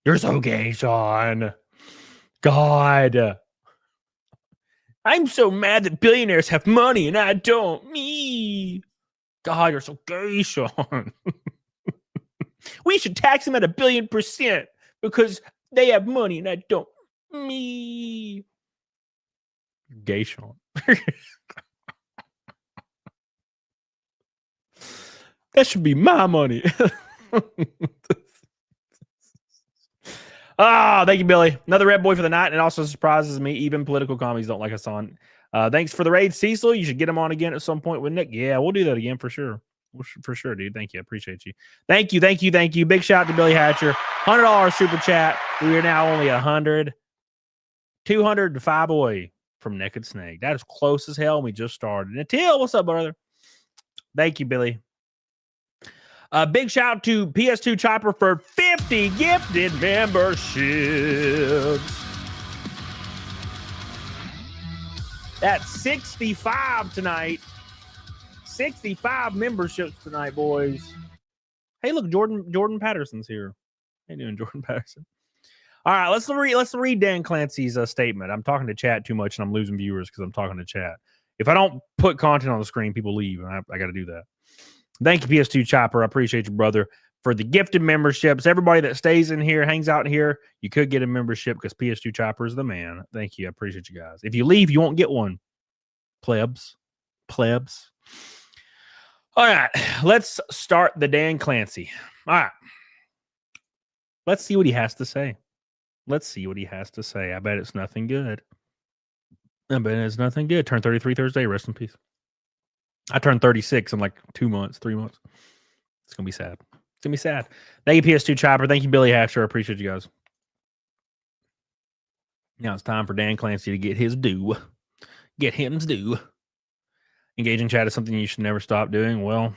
You're so gay, Sean. God. I'm so mad that billionaires have money and I don't. Me. God, you're so gay, Sean. We should tax them at 1,000,000,000% because they have money and I don't. Me. Gay, Sean. That should be my money. Thank you, Billy. Another red boy for the night. And it also surprises me. Even political comedies don't like Hasan. Thanks for the raid, Cecil. You should get him on again at some point with Nick. Yeah, we'll do that again for sure. For sure, dude. Thank you. I appreciate you. Thank you. Big shout out to Billy Hatcher. $100 super chat. We are now only 100. 200 to 5 away from Naked Snake. That is close as hell. We just started. Until, what's up, brother? Thank you, Billy. Big shout out to PS2 Chopper for 50 gifted memberships. That's 65 tonight. 65 memberships tonight, boys. Hey, look, Jordan Patterson's here. How you doing, Jordan Patterson? All right, let's read Dan Clancy's statement. I'm talking to chat too much, and I'm losing viewers because I'm talking to chat. If I don't put content on the screen, people leave, and I got to do that. Thank you, PS2 Chopper. I appreciate you, brother, for the gifted memberships. Everybody that stays in here, hangs out here, you could get a membership because PS2 Chopper is the man. Thank you. I appreciate you guys. If you leave, you won't get one. Plebs. All right, let's start the Dan Clancy. All right. Let's see what he has to say. I bet it's nothing good. Turned 33 Thursday. Rest in peace. I turned 36 in like 3 months. It's going to be sad. Thank you, PS2 Chopper. Thank you, Billy Hasher. I appreciate you guys. Now it's time for Dan Clancy to get his due. Get him's due. Engaging chat is something you should never stop doing. Well,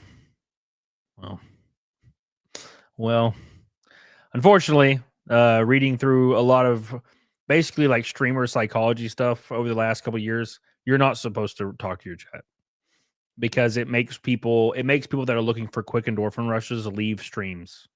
unfortunately, reading through a lot of basically like streamer psychology stuff over the last couple of years, you're not supposed to talk to your chat because it makes people that are looking for quick endorphin rushes leave streams.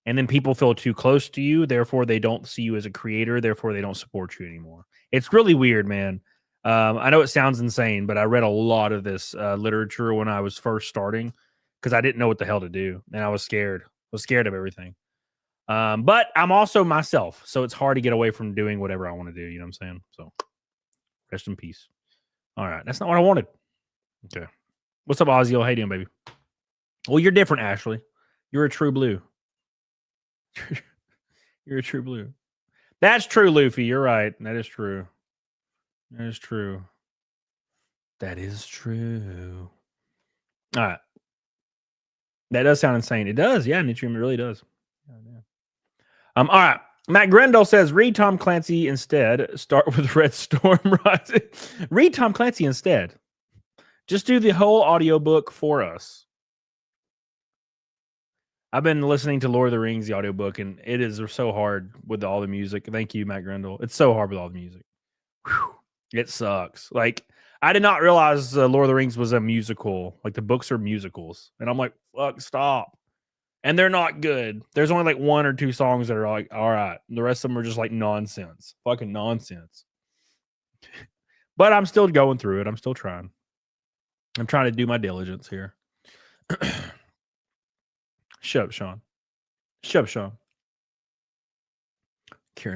And then people feel too close to you, therefore they don't see you as a creator, therefore they don't support you anymore. It's really weird, man. I know it sounds insane, but I read a lot of this literature when I was first starting because I didn't know what the hell to do. And I was scared. I was scared of everything. But I'm also myself. So it's hard to get away from doing whatever I want to do. You know what I'm saying? So rest in peace. All right. That's not what I wanted. Okay. What's up, Ozzy? How you doing, baby? Well, you're different, Ashley. You're a true blue. You're a true blue. That's true, Luffy. You're right. That is true. That is true. All right. That does sound insane. It does. Yeah, Nitrium, it really does. All right. Matt Grendel says, read Tom Clancy instead. Start with Red Storm Rising. Read Tom Clancy instead. Just do the whole audiobook for us. I've been listening to Lord of the Rings, the audiobook, and it is so hard with all the music. Thank you, Matt Grendel. It's so hard with all the music. Whew. It sucks. Like, I did not realize Lord of the Rings was a musical. Like, the books are musicals. And I'm like, fuck, stop. And they're not good. There's only like 1 or 2 songs that are like, all right. The rest of them are just like nonsense. Fucking nonsense. But I'm still going through it. I'm still trying. I'm trying to do my diligence here. Shut up, Sean. Keira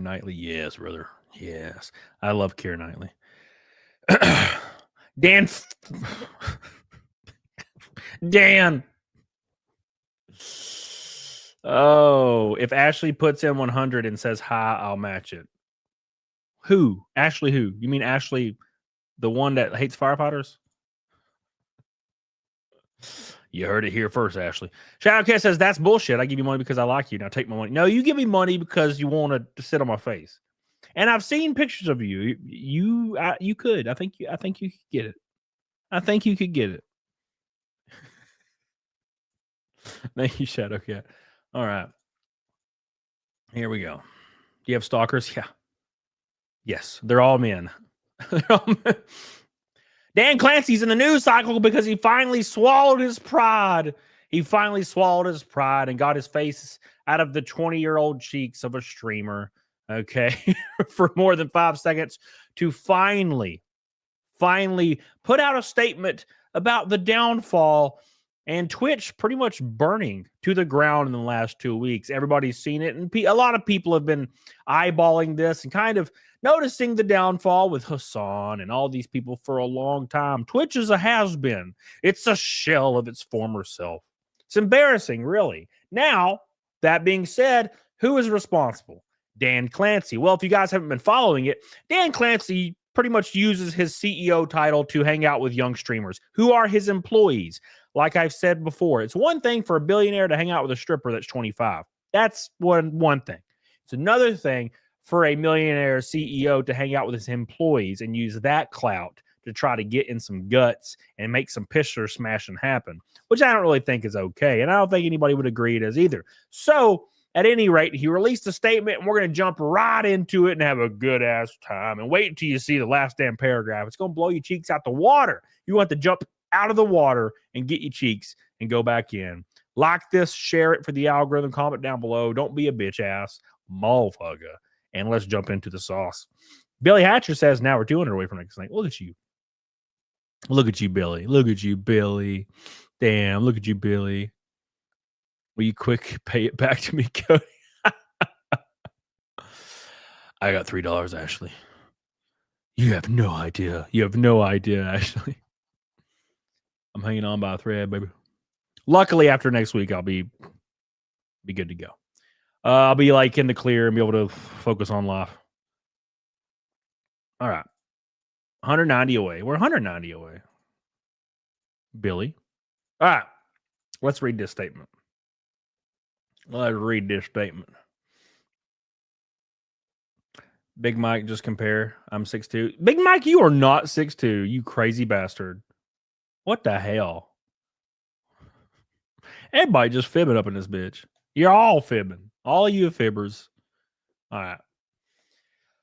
Knightley. Yes, brother. Yes. I love Keira Knightley. Dan. Oh, if Ashley puts in 100 and says hi, I'll match it. Who? Ashley who? You mean Ashley, the one that hates firefighters? You heard it here first, Ashley. Shadowcat says, that's bullshit. I give you money because I like you. Now take my money. No, you give me money because you want to sit on my face. And I've seen pictures of you. You could. I think you could get it. Thank you, Shadowcat. All right. Here we go. Do you have stalkers? Yeah. Yes. They're all men. Dan Clancy's in the news cycle because he finally swallowed his pride. And got his face out of the 20-year-old cheeks of a streamer. Okay. For more than 5 seconds to finally put out a statement about the downfall and Twitch pretty much burning to the ground in the last 2 weeks. Everybody's seen it. And a lot of people have been eyeballing this and kind of noticing the downfall with Hasan and all these people for a long time. Twitch is a has-been. It's a shell of its former self. It's embarrassing, really. Now, that being said, who is responsible? Dan Clancy. Well, if you guys haven't been following it, Dan Clancy pretty much uses his CEO title to hang out with young streamers who are his employees. Like I've said before, it's one thing for a billionaire to hang out with a stripper that's 25. That's one thing. It's another thing for a millionaire CEO to hang out with his employees and use that clout to try to get in some guts and make some picture smashing happen, which I don't really think is okay. And I don't think anybody would agree it is either. So at any rate, he released a statement and we're going to jump right into it and have a good ass time and wait until you see the last damn paragraph. It's going to blow your cheeks out the water. You want to jump out of the water and get your cheeks and go back in. Like this, share it for the algorithm, comment down below. Don't be a bitch ass motherfucker. And let's jump into the sauce. Billy Hatcher says, now we're 200 away from next thing. Look at you. Look at you, Billy. Look at you, Billy. Damn, look at you, Billy. Will you quick pay it back to me, Cody? I got $3, Ashley. You have no idea. You have no idea, Ashley. I'm hanging on by a thread, baby. Luckily, after next week, I'll be good to go. I'll be like in the clear and be able to focus on life. All right. 190 away. We're 190 away. Billy. All right. Let's read this statement. Let's read this statement. Big Mike, just compare. I'm 6'2". Big Mike, you are not 6'2", you crazy bastard. What the hell? Everybody just fibbing up in this bitch. You're all fibbing. All you fibbers. All right.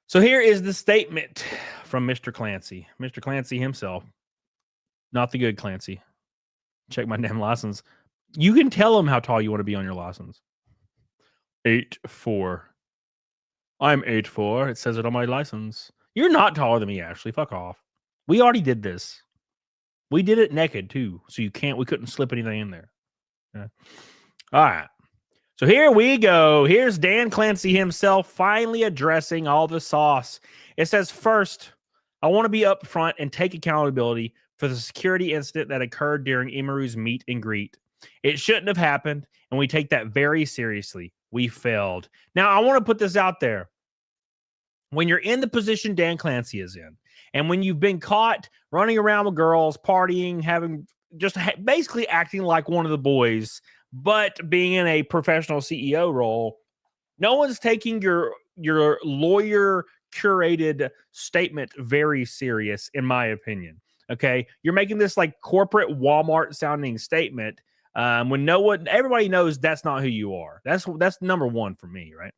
So here is the statement from Mr. Clancy. Mr. Clancy himself. Not the good Clancy. Check my damn license. You can tell him how tall you want to be on your license. 8'4". I'm 8'4". It says it on my license. You're not taller than me, Ashley. Fuck off. We already did this. We did it naked too. So we couldn't slip anything in there. Yeah. All right. So here we go. Here's Dan Clancy himself finally addressing all the sauce. It says, first, I want to be upfront and take accountability for the security incident that occurred during Imaru's meet and greet. It shouldn't have happened, and we take that very seriously. We failed. Now, I want to put this out there. When you're in the position Dan Clancy is in, and when you've been caught running around with girls, partying, basically acting like one of the boys, but being in a professional CEO role, no one's taking your lawyer curated statement very serious, in my opinion. Okay, you're making this like corporate Walmart sounding statement when everybody knows that's not who you are. That's number one for me, right?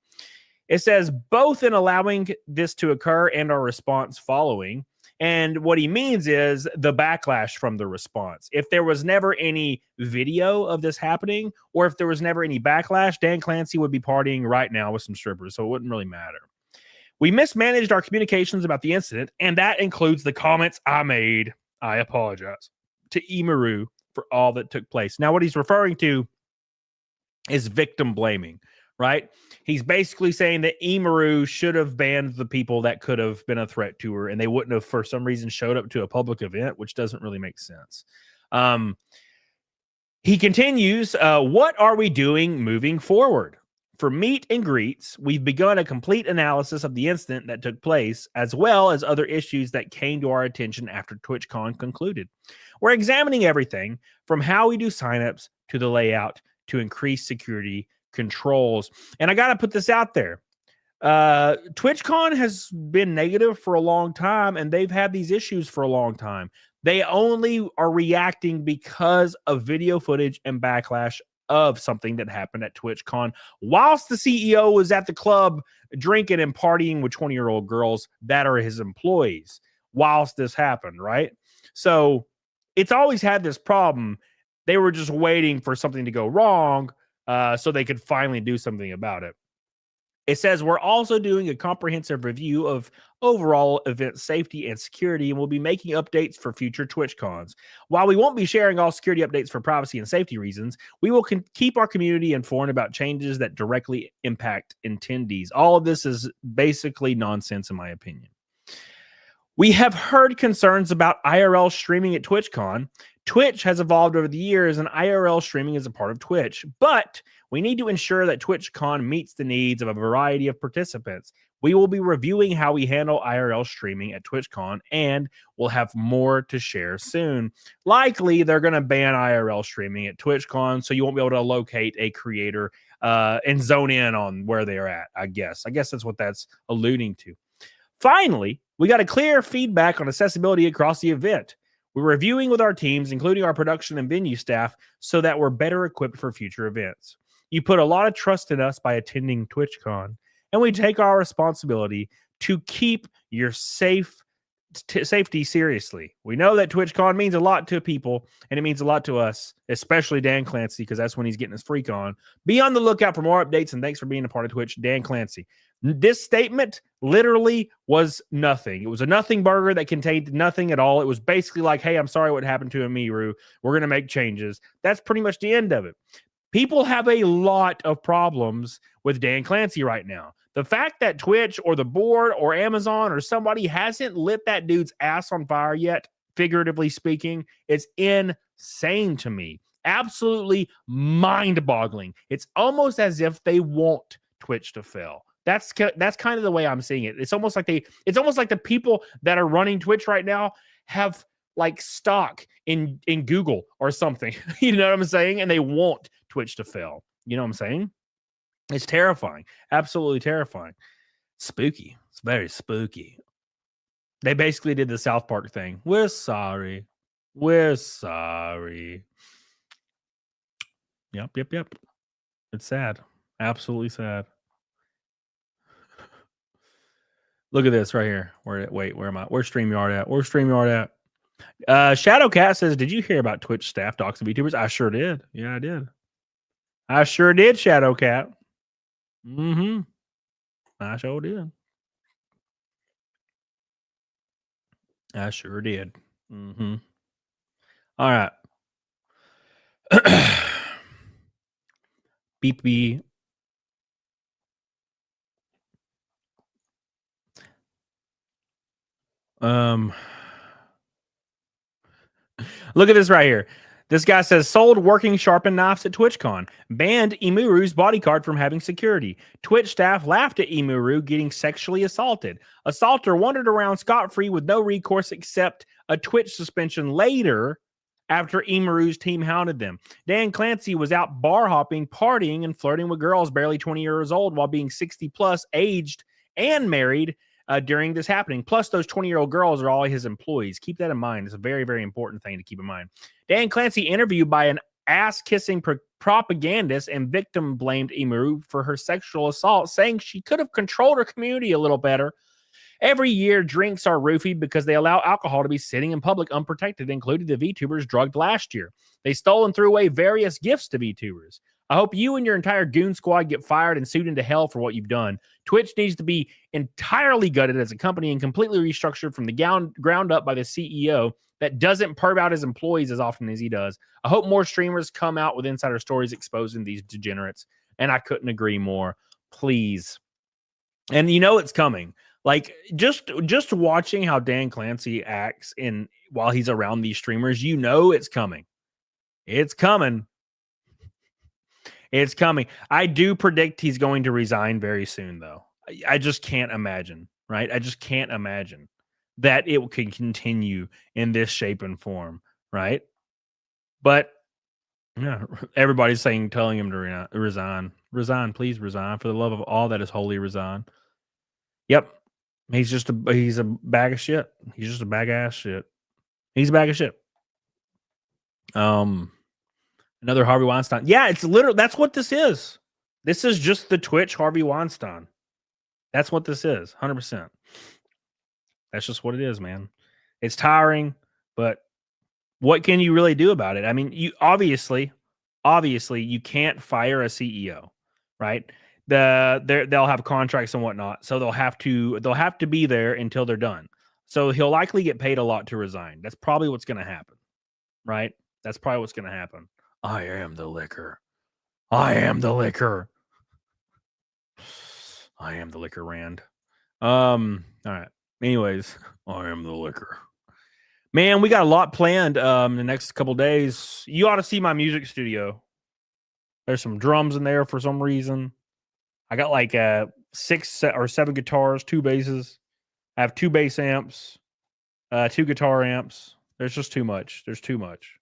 It says both in allowing this to occur and our response following. And what he means is the backlash from the response. If there was never any video of this happening, or if there was never any backlash, Dan Clancy would be partying right now with some strippers, so it wouldn't really matter. We mismanaged our communications about the incident, and that includes the comments I made. I apologize to Imaru for all that took place. Now, what he's referring to is victim blaming, right? He's basically saying that Imaru should have banned the people that could have been a threat to her, and they wouldn't have, for some reason, showed up to a public event, which doesn't really make sense. He continues, what are we doing moving forward? For meet and greets, we've begun a complete analysis of the incident that took place, as well as other issues that came to our attention after TwitchCon concluded. We're examining everything from how we do signups to the layout to increase security controls. And I got to put this out there. TwitchCon has been negative for a long time, and they've had these issues for a long time. They only are reacting because of video footage and backlash of something that happened at TwitchCon whilst the CEO was at the club drinking and partying with 20-year-old girls that are his employees whilst this happened, right? So it's always had this problem. They were just waiting for something to go wrong so they could finally do something about it. It says we're also doing a comprehensive review of overall event safety and security, and we'll be making updates for future TwitchCons. While we won't be sharing all security updates for privacy and safety reasons, we will keep our community informed about changes that directly impact attendees. All of this is basically nonsense, in my opinion. We have heard concerns about IRL streaming at TwitchCon. Twitch has evolved over the years, and IRL streaming is a part of Twitch. But we need to ensure that TwitchCon meets the needs of a variety of participants. We will be reviewing how we handle IRL streaming at TwitchCon, and we'll have more to share soon. Likely, they're going to ban IRL streaming at TwitchCon, so you won't be able to locate a creator and zone in on where they are at, I guess. I guess that's what that's alluding to. Finally, we got a clear feedback on accessibility across the event. We're reviewing with our teams, including our production and venue staff, so that we're better equipped for future events. You put a lot of trust in us by attending TwitchCon, and we take our responsibility to keep you safe safety seriously. We know that TwitchCon means a lot to people, and it means a lot to us, especially Dan Clancy, because that's when he's getting his freak on. Be on the lookout for more updates, and thanks for being a part of Twitch, Dan Clancy. This statement literally was nothing. It was a nothing burger that contained nothing at all. It was basically like, hey, I'm sorry what happened to Amiru. We're going to make changes. That's pretty much the end of it. People have a lot of problems with Dan Clancy right now. The fact that Twitch or the board or Amazon or somebody hasn't lit that dude's ass on fire yet, figuratively speaking, is insane to me. Absolutely mind-boggling. It's almost as if they want Twitch to fail. That's kind of the way I'm seeing it. It's almost like the people that are running Twitch right now have like stock in Google or something. You know what I'm saying? And they want Twitch to fail. You know what I'm saying? It's terrifying. Absolutely terrifying. Spooky. It's very spooky. They basically did the South Park thing. We're sorry. We're sorry. Yep. It's sad. Absolutely sad. Look at this right here. Where am I? Where's StreamYard at? Where's StreamYard at? Shadowcat says, did you hear about Twitch staff docs of VTubers? I sure did. Yeah, I did. I sure did, Shadowcat. Mm-hmm. I sure did. I sure did. Mm-hmm. All right. Beep beep. Look at this right here. This guy says, sold working sharpened knives at TwitchCon. Banned Emuru's bodyguard from having security. Twitch staff laughed at Emuru getting sexually assaulted. Assaulter wandered around scot-free with no recourse except a Twitch suspension later after Emuru's team hounded them. Dan Clancy was out bar hopping, partying, and flirting with girls barely 20 years old while being 60 plus, aged, and married during this happening. Plus, those 20-year-old girls are all his employees. Keep that in mind. It's a very, very important thing to keep in mind. Dan Clancy interviewed by an ass-kissing propagandist and victim blamed Emuru for her sexual assault, saying she could have controlled her community a little better. Every year, drinks are roofied because they allow alcohol to be sitting in public unprotected, including the VTubers drugged last year. They stole and threw away various gifts to VTubers. I hope you and your entire goon squad get fired and sued into hell for what you've done. Twitch needs to be entirely gutted as a company and completely restructured from the ground up by the CEO that doesn't perv out his employees as often as he does. I hope more streamers come out with insider stories exposing these degenerates. And I couldn't agree more. Please. And you know it's coming. Like just watching how Dan Clancy acts while he's around these streamers, you know it's coming. It's coming. It's coming. I do predict he's going to resign very soon, though. I just can't imagine, right? I just can't imagine that it can continue in this shape and form, right? But yeah, everybody's telling him to resign. Resign, please resign. For the love of all that is holy, resign. Yep. He's a bag of shit. He's just a bag of ass shit. He's a bag of shit. Another Harvey Weinstein. Yeah, it's literally, that's what this is. This is just the Twitch Harvey Weinstein. That's what this is. 100%. That's just what it is, man. It's tiring, but what can you really do about it? I mean, you obviously you can't fire a CEO, right? They'll have contracts and whatnot, so they'll have to be there until they're done. So he'll likely get paid a lot to resign. That's probably what's going to happen, right? That's probably what's going to happen. I am the liquor. I am the liquor. I am the liquor, Rand. All right. Anyways, I am the liquor. Man, we got a lot planned in the next couple days. You ought to see my music studio. There's some drums in there for some reason. I got like 6 or 7 guitars, 2 basses. I have 2 bass amps, 2 guitar amps. There's just too much. There's too much.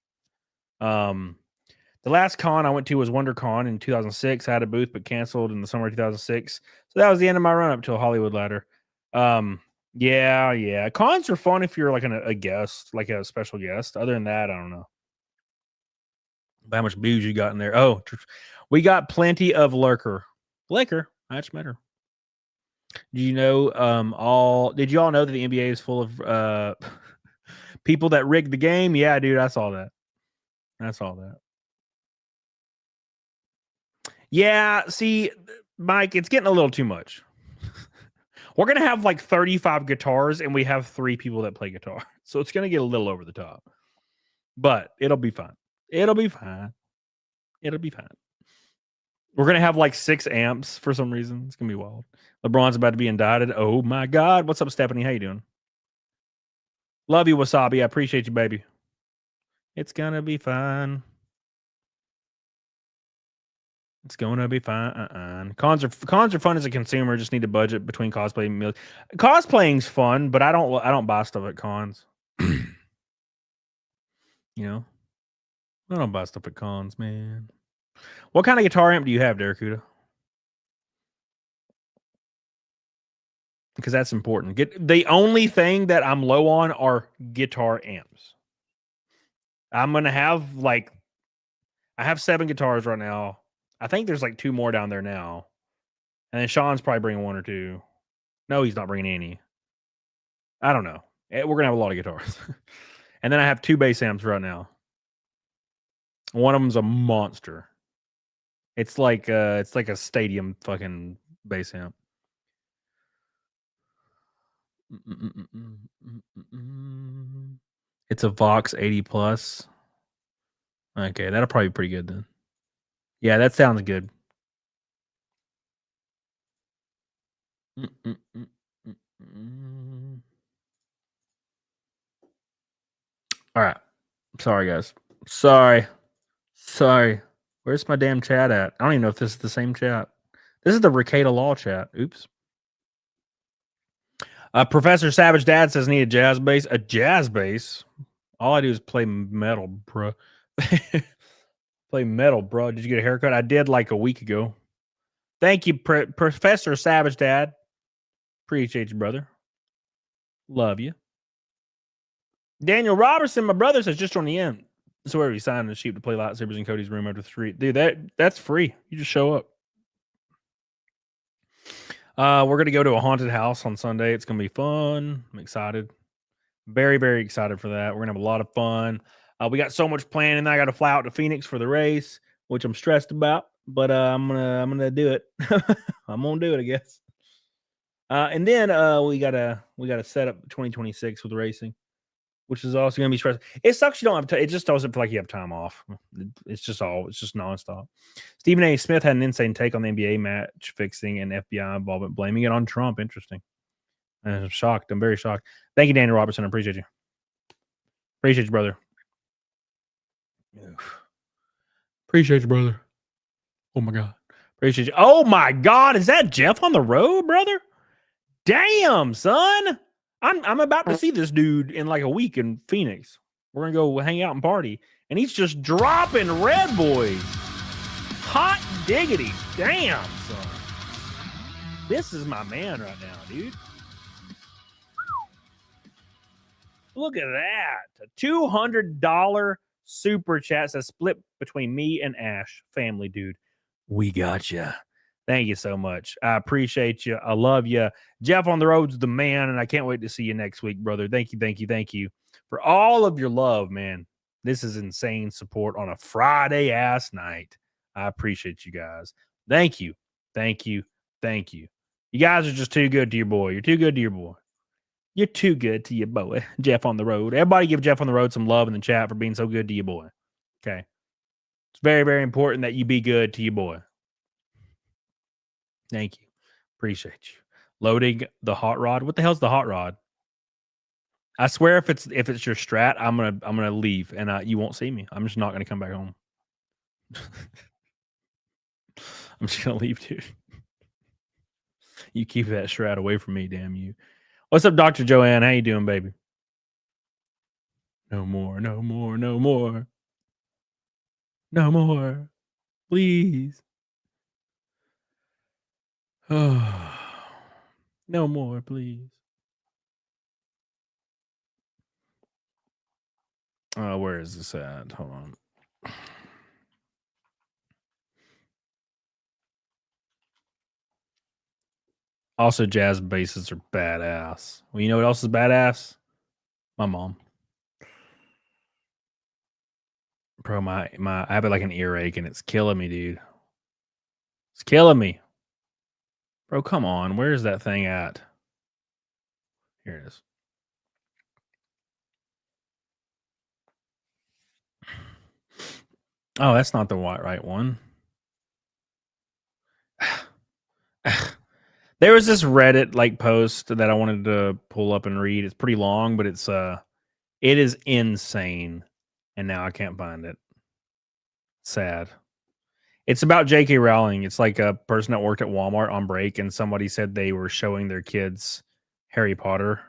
The last con I went to was WonderCon in 2006. I had a booth, but canceled in the summer of 2006. So that was the end of my run up to a Hollywood ladder. Yeah. Cons are fun if you're like a guest, like a special guest. Other than that, I don't know. How much booze you got in there? Oh, we got plenty of liquor. Liquor, that's better. Do you know did you all know that the NBA is full of people that rigged the game? Yeah, dude, I saw that. I saw that. Yeah, see, Mike, it's getting a little too much. We're gonna have like 35 guitars, and we have 3 people that play guitar, so it's gonna get a little over the top. But it'll be fine. It'll be fine. It'll be fine. We're gonna have like 6 amps for some reason. It's gonna be wild. LeBron's about to be indicted. Oh my God! What's up, Stephanie? How you doing? Love you, Wasabi. I appreciate you, baby. It's gonna be fine. It's gonna be fine. Cons are fun as a consumer. Just need to budget between cosplay and meals. Cosplaying's fun, but I don't buy stuff at cons. You know, I don't buy stuff at cons, man. What kind of guitar amp do you have, Darakuda? Because that's important. The only thing that I'm low on are guitar amps. I'm gonna have I have 7 guitars right now. I think there's like 2 more down there now, and then Sean's probably bringing 1 or 2. No, he's not bringing any. I don't know. We're gonna have a lot of guitars, and then I have 2 bass amps right now. One of them's a monster. It's like a stadium fucking bass amp. It's a Vox 80 plus. Okay, that'll probably be pretty good then. Yeah, that sounds good. All right. Sorry, guys. Sorry. Where's my damn chat at? I don't even know if this is the same chat. This is the Ricada Law chat. Oops. Professor Savage Dad says need a jazz bass. A jazz bass? All I do is play metal, bro. Play metal, bro. Did you get a haircut? I did like a week ago. Thank you, Professor Savage Dad. Appreciate you, brother. Love you. Daniel Robertson, my brother, says just on the end. So where he signed the sheep to play lightsabers in Cody's room over the street. Dude, that's free. You just show up. We're gonna go to a haunted house on Sunday. It's gonna be fun. I'm excited. Very, very excited for that. We're gonna have a lot of fun. We got so much planned, and I got to fly out to Phoenix for the race, which I'm stressed about. But I'm gonna do it. I'm gonna do it, I guess. And then we gotta set up 2026 with racing, which is also gonna be stressful. It sucks you don't have it just doesn't feel like you have time off. It's just nonstop. Stephen A. Smith had an insane take on the NBA match fixing and FBI involvement, blaming it on Trump. Interesting. I'm shocked. I'm very shocked. Thank you, Daniel Robertson. I appreciate you. Appreciate you, brother. Appreciate you, brother. Oh my God. Appreciate you. Oh my God. Is that Jeff on the road, brother? Damn, son. I'm about to see this dude in like a week in Phoenix. We're gonna go hang out and party. And he's just dropping Red Boys. Hot diggity. Damn, son. This is my man right now, dude. Look at that. A $200 super chat says split between me and Ash. Family, dude. We got you. Thank you so much. I appreciate you. I love you. Jeff on the road's the man, and I can't wait to see you next week, brother. Thank you for all of your love, man. This is insane support on a Friday ass night. I appreciate you guys. Thank you. You guys are just too good to your boy. You're too good to your boy. You're too good to your boy, Jeff on the road. Everybody give Jeff on the road some love in the chat for being so good to your boy. Okay. It's very, very important that you be good to your boy. Thank you. Appreciate you. Loading the hot rod. What the hell's the hot rod? I swear if it's your strat, I'm gonna leave and you won't see me. I'm just not gonna come back home. I'm just gonna leave, dude. You keep that strat away from me, damn you. What's up, Dr. Joanne? How you doing, baby? No more. Please. Oh, no more, please. Where is this at? Hold on. Also, jazz basses are badass. Well, you know what else is badass? My mom. Bro, I have like an earache and it's killing me, dude. It's killing me. Bro, come on. Where's that thing at? Here it is. Oh, that's not the right one. There was this Reddit like post that I wanted to pull up and read. It's pretty long, but it is insane. And now I can't find it. Sad. It's about J.K. Rowling. It's like a person that worked at Walmart on break, and somebody said they were showing their kids Harry Potter,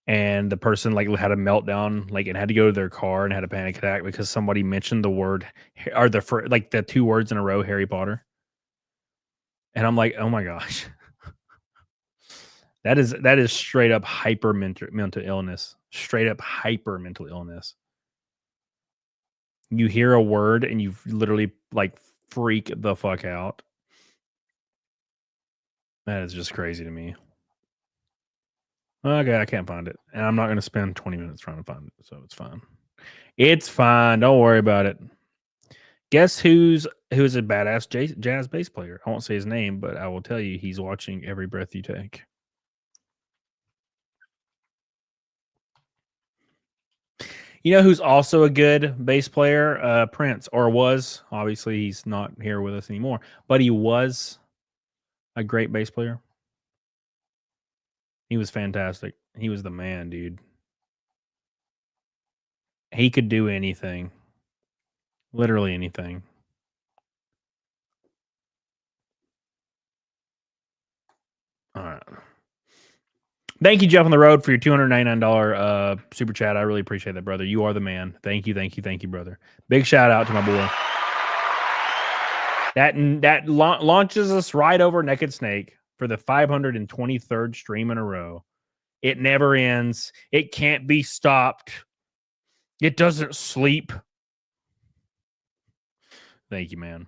and the person like had a meltdown, like, and had to go to their car and had a panic attack because somebody mentioned the word or the two words in a row, Harry Potter. And I'm like, oh my gosh, that is straight up hyper mental illness. Straight up hyper mental illness. You hear a word and you literally like freak the fuck out. That is just crazy to me. Okay, I can't find it. And I'm not going to spend 20 minutes trying to find it. So it's fine. It's fine. Don't worry about it. Guess who's a badass jazz bass player? I won't say his name, but I will tell you he's watching every breath you take. You know who's also a good bass player? Prince, or was. Obviously, he's not here with us anymore, but he was a great bass player. He was fantastic. He was the man, dude. He could do anything. Literally anything. All right. Thank you, Jeff on the road, for your $299 super chat. I really appreciate that, brother. You are the man. Thank you, brother. Big shout out to my boy. That launches us right over Naked Snake for the 523rd stream in a row. It never ends. It can't be stopped. It doesn't sleep. Thank you, man.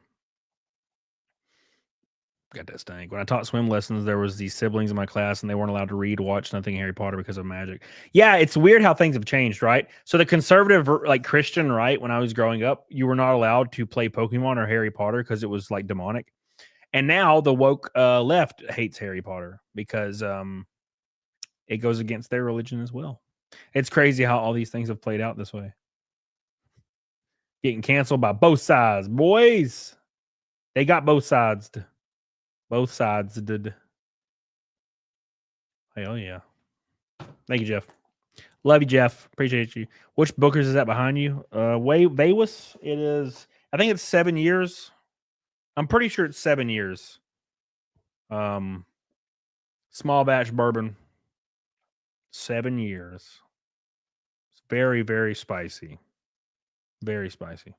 Got that stank. When I taught swim lessons, there was these siblings in my class, and they weren't allowed to read, watch nothing Harry Potter because of magic. Yeah, it's weird how things have changed, right? So the conservative, like Christian, right, when I was growing up, you were not allowed to play Pokemon or Harry Potter because it was like demonic. And now the woke left hates Harry Potter because it goes against their religion as well. It's crazy how all these things have played out this way. Getting canceled by both sides, boys. They got both sides. Both sides did. Hell yeah. Thank you, Jeff. Love you, Jeff. Appreciate you. Which Bookers is that behind you? Waywis. It is. I think it's 7 years. I'm pretty sure it's 7 years. Small batch bourbon. 7 years. It's very, very spicy. Very spicy.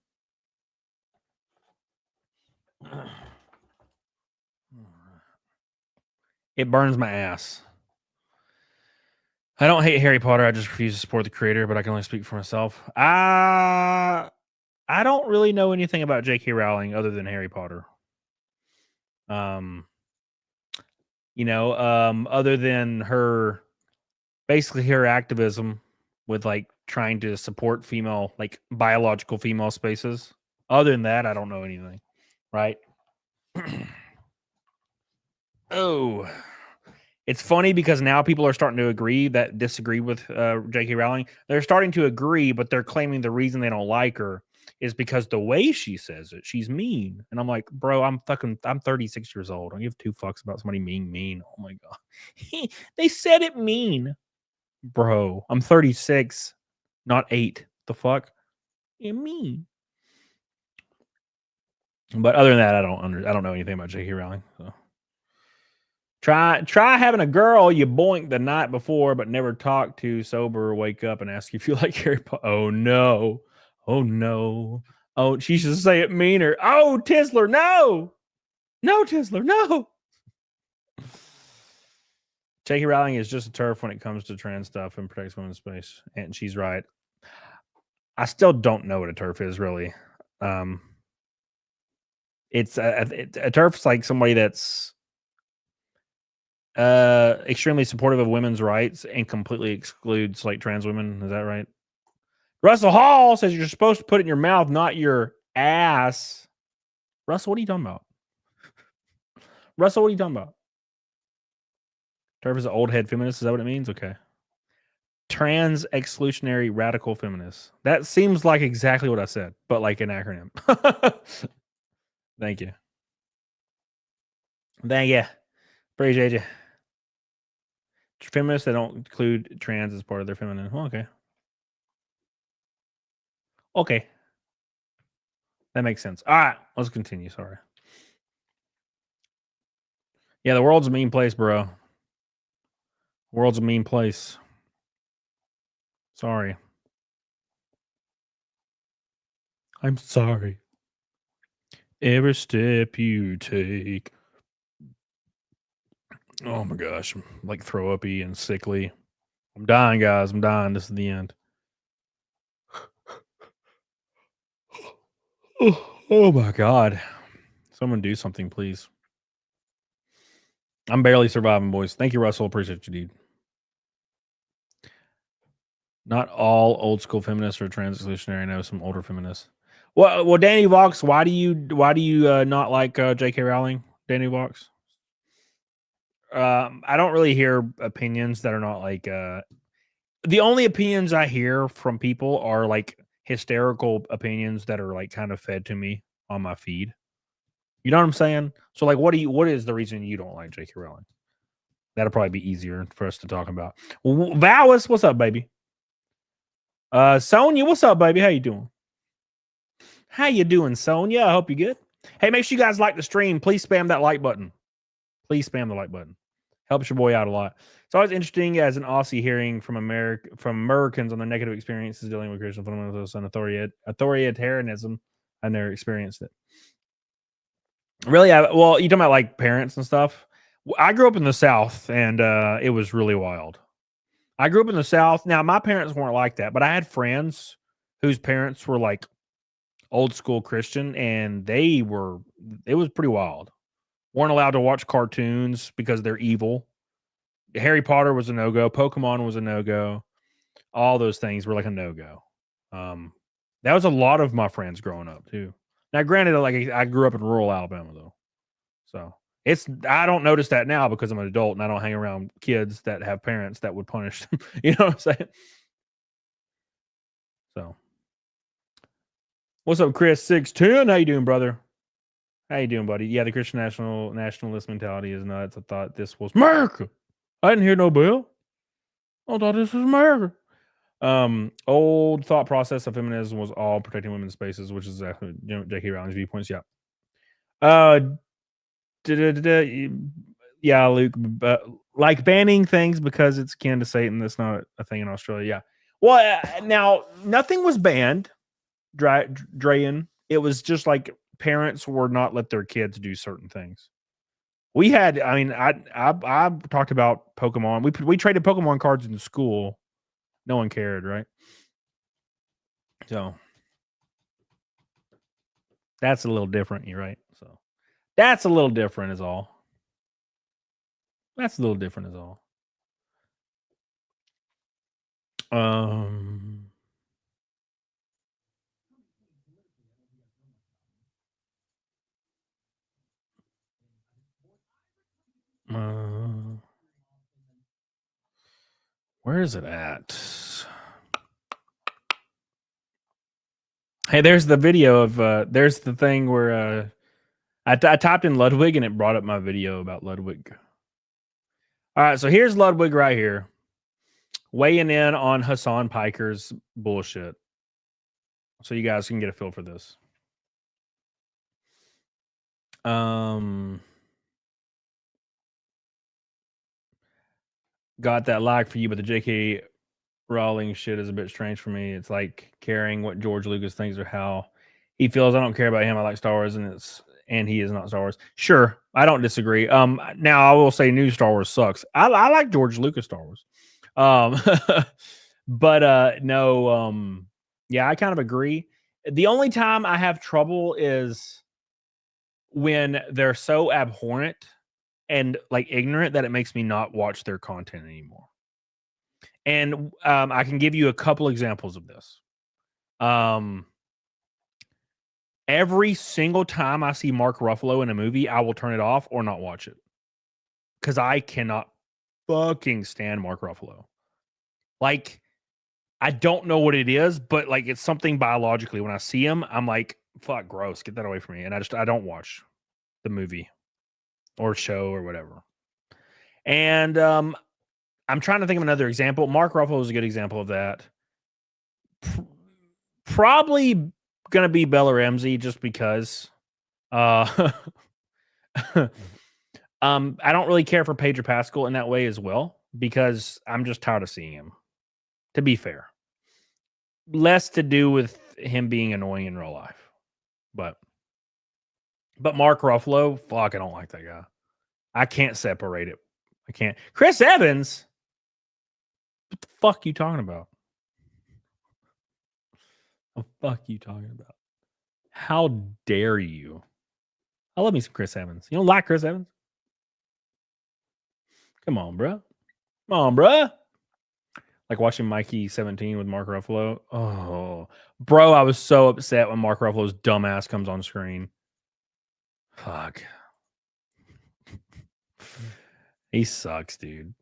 It burns my ass. I don't hate Harry Potter. I just refuse to support the creator, but I can only speak for myself. I don't really know anything about J.K. Rowling other than Harry Potter. Other than her, basically her activism with like trying to support female, like biological female spaces. Other than that, I don't know anything. Right? Oh, it's funny because now people are starting to agree that disagree with J.K. Rowling. They're starting to agree, but they're claiming the reason they don't like her is because the way she says it, she's mean. And I'm like, bro, I'm 36 years old. I don't give two fucks about somebody being mean. Oh my God. They said it mean. Bro, I'm 36, not 8. The fuck? You mean. But other than that, I don't know anything about J.K. Rowling. So. Try having a girl you boinked the night before but never talked to sober, wake up and ask if you like Harry Potter. Oh no. Oh no. Oh, she should say it meaner. Oh, Tisler, no. No, Tisler, no. J.K. Rowling is just a turf when it comes to trans stuff and protects women's space. And she's right. I still don't know what a turf is, really. It's a turf's like somebody that's Extremely supportive of women's rights and completely excludes like trans women. Is that right? Russell Hall says you're supposed to put it in your mouth, not your ass. Russell, what are you talking about? Russell, what are you talking about? Turf is an old head feminist. Is that what it means? Okay. Trans exclusionary radical feminist. That seems like exactly what I said, but like an acronym. Thank you. Thank you. Appreciate you. Feminists that don't include trans as part of their feminine. Well, okay. Okay. That makes sense. All right. Let's continue. Sorry. Yeah, the world's a mean place, bro. World's a mean place. Sorry. I'm sorry. Every step you take. Oh my gosh. I'm like throw uppy and sickly. I'm dying, guys. I'm dying. This is the end. Oh my God. Someone do something, please. I'm barely surviving, boys. Thank you, Russell. Appreciate you, dude. Not all old school feminists are trans-exclusionary. I know some older feminists. Well, Danny Vox, why do you not like J.K. Rowling, Danny Vox? I don't really hear opinions that are not like the only opinions I hear from people are like hysterical opinions that are like kind of fed to me on my feed. You know what I'm saying? So like what is the reason you don't like J.K. Rowling? That'll probably be easier for us to talk about. Well, Valis, what's up, baby? Sonia, what's up, baby? How you doing? How you doing, Sonia? I hope you're good. Hey, make sure you guys like the stream. Please spam that like button. Please spam the like button. Helps your boy out a lot. It's always interesting as an Aussie hearing from Americans on their negative experiences dealing with Christian fundamentalism and authoritarianism, and never experienced it. Really, well, you talking about like parents and stuff. I grew up in the South, and it was really wild. I grew up in the South. Now, my parents weren't like that, but I had friends whose parents were like old school Christian, and it was pretty wild. Weren't allowed to watch cartoons because they're evil. Harry Potter was a no-go. Pokemon was a no-go. All those things were like a no-go. That was a lot of my friends growing up too. Now, granted, like I grew up in rural Alabama though, so I don't notice that now because I'm an adult and I don't hang around kids that have parents that would punish them. You know what I'm saying? So, what's up, Chris 610? How you doing, brother? How you doing, buddy? Yeah, the Christian nationalist mentality is nuts. I thought this was America. I didn't hear no bell. I thought this was America. Old thought process of feminism was all protecting women's spaces, which is exactly J.K. Rowling's viewpoints. Yeah. Yeah, Luke. Like banning things because it's akin to Satan. That's not a thing in Australia. Yeah. Well, now nothing was banned. Drayan. It was just like parents were not let their kids do certain things. We had, I mean, I talked about Pokemon. We traded Pokemon cards in school. No one cared, right? So that's a little different, you're right. So that's a little different is all. That's a little different is all. Where is it at? Hey, there's the video of there's the thing where I typed in Ludwig and it brought up my video about Ludwig. All right, so here's Ludwig right here, weighing in on Hasan Piker's bullshit. So you guys can get a feel for this. Got that like for you, but the J.K. Rowling shit is a bit strange for me. It's like caring what George Lucas thinks or how he feels. I don't care about him. I like Star Wars, and he is not Star Wars. Sure, I don't disagree. Now I will say new Star Wars sucks. I like George Lucas Star Wars. But no, yeah, I kind of agree. The only time I have trouble is when they're so abhorrent and like ignorant that it makes me not watch their content anymore. And I can give you a couple examples of this. Every single time I see Mark Ruffalo in a movie, I will turn it off or not watch it because I cannot fucking stand Mark Ruffalo. Like, I don't know what it is, but like it's something biologically. When I see him, I'm like, fuck, gross, get that away from me. And I don't watch the movie or show or whatever. And I'm trying to think of another example. Mark Ruffalo is a good example of that. Probably gonna be Bella Ramsey just because. I don't really care for Pedro Pascal in that way as well because I'm just tired of seeing him. To be fair, less to do with him being annoying in real life, but Mark Ruffalo, fuck, I don't like that guy. I can't separate it. I can't. Chris Evans, what the fuck you talking about? What the fuck you talking about? How dare you? I love me some Chris Evans. You don't like Chris Evans? Come on, bro. Come on, bro. Like watching Mikey 17 with Mark Ruffalo. Oh, bro, I was so upset when Mark Ruffalo's dumbass comes on screen. Fuck. He sucks, dude.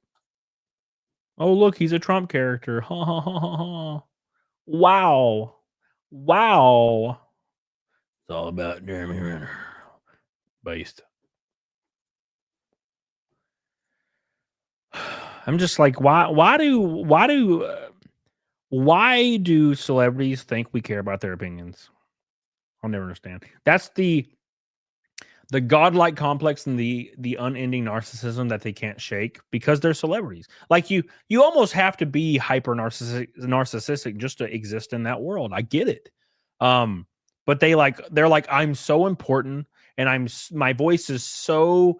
Oh, look, he's a Trump character. Ha ha ha ha ha. Wow. Wow. It's all about Jeremy Renner. Based. I'm just like, why do celebrities think we care about their opinions? I'll never understand. That's the godlike complex and the unending narcissism that they can't shake because they're celebrities. Like you almost have to be hyper narcissistic just to exist in that world. I get it. But they're like, I'm so important and my voice is so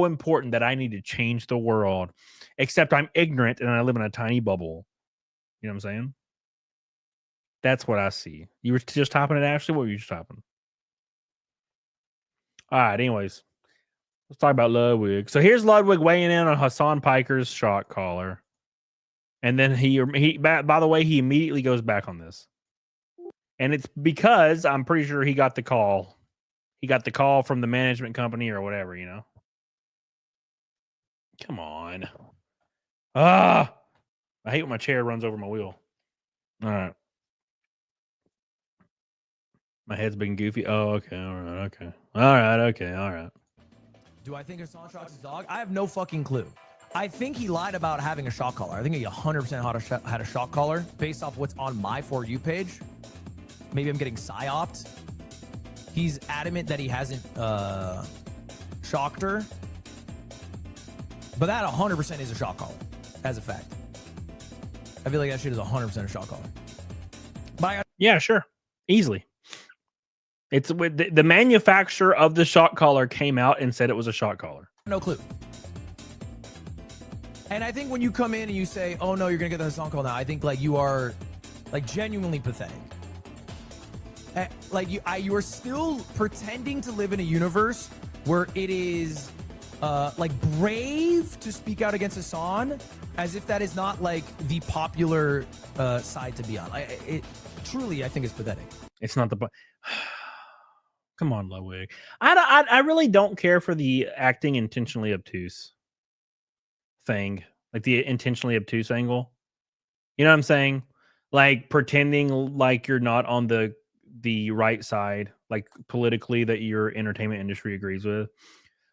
important that I need to change the world. Except I'm ignorant and I live in a tiny bubble. You know what I'm saying? That's what I see. You were just typing it, Ashley? What were you just typing? All right, anyways. Let's talk about Ludwig. So here's Ludwig weighing in on Hasan Piker's shot caller. And then he by the way, he immediately goes back on this. And it's because I'm pretty sure he got the call. He got the call from the management company or whatever, you know? Come on. I hate when my chair runs over my wheel. All right. My head's been goofy. Oh, okay. All right. Okay. All right. Okay. All right. Do I think Hasan shocks his dog? I have no fucking clue. I think he lied about having a shock collar. I think he 100% had a shock collar based off what's on my For You page. Maybe I'm getting psyoped. He's adamant that he hasn't shocked her. But that 100% is a shock collar, as a fact. I feel like that shit is 100% a shock collar. But yeah, sure. Easily. It's with the manufacturer of the shock collar came out and said it was a shock collar. No clue. And I think when you come in and you say, oh no, you're going to get the Hasan call now, I think like you are like genuinely pathetic. Like you are still pretending to live in a universe where it is like brave to speak out against Hasan, as if that is not like the popular side to be on. It truly, I think, is pathetic. It's not the. Come on, Ludwig. I really don't care for the acting intentionally obtuse thing, like the intentionally obtuse angle. You know what I'm saying? Like pretending like you're not on the right side, like politically, that your entertainment industry agrees with.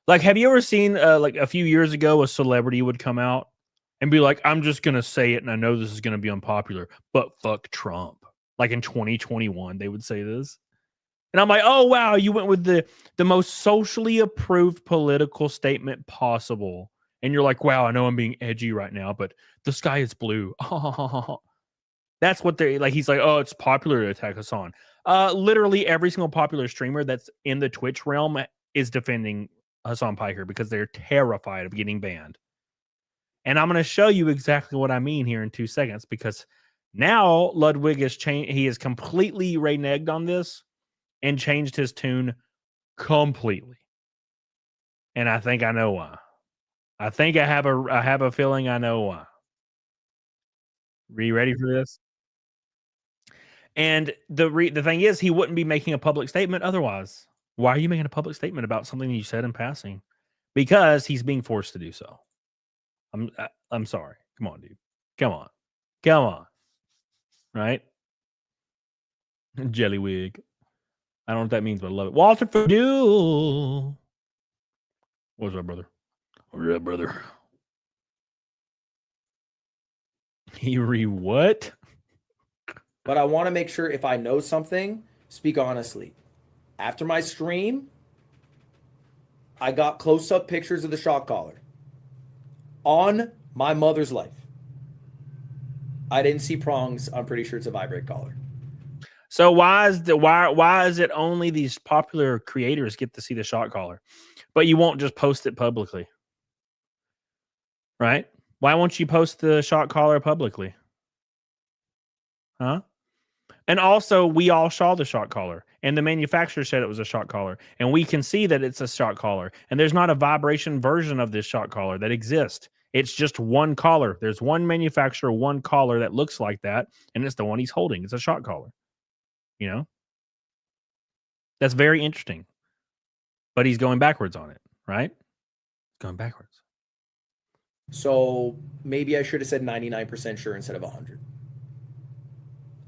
Like, have you ever seen like a few years ago, a celebrity would come out and be like, I'm just going to say it. And I know this is going to be unpopular, but fuck Trump. Like in 2021, they would say this. And I'm like, oh, wow, you went with the most socially approved political statement possible. And you're like, wow, I know I'm being edgy right now, but the sky is blue. That's what they're like. He's like, oh, it's popular to attack Hasan. Literally every single popular streamer that's in the Twitch realm is defending Hasan Piker because they're terrified of getting banned. And I'm going to show you exactly what I mean here in 2 seconds, because now Ludwig has changed. He has completely reneged on this and changed his tune completely. And I think I know why. I think I have a feeling I know why. Are you ready for this? And the thing is, he wouldn't be making a public statement otherwise. Why are you making a public statement about something you said in passing? Because he's being forced to do so. I'm sorry. Come on, dude. Come on. Right? Jellywig. I don't know what that means, but I love it. Walter Purdue. What's up, brother? What's up, brother? He what? But I want to make sure if I know something, speak honestly. After my stream, I got close-up pictures of the shock collar on my mother's life. I didn't see prongs. I'm pretty sure it's a vibrate collar. So why is it only these popular creators get to see the shock collar, but you won't just post it publicly? Right? Why won't you post the shock collar publicly? Huh? And also, we all saw the shock collar, and the manufacturer said it was a shock collar, and we can see that it's a shock collar, and there's not a vibration version of this shock collar that exists. It's just one collar. There's one manufacturer, one collar that looks like that, and it's the one he's holding. It's a shock collar. You know? That's very interesting. But he's going backwards on it, right? Going backwards. So maybe I should have said 99% sure instead of 100.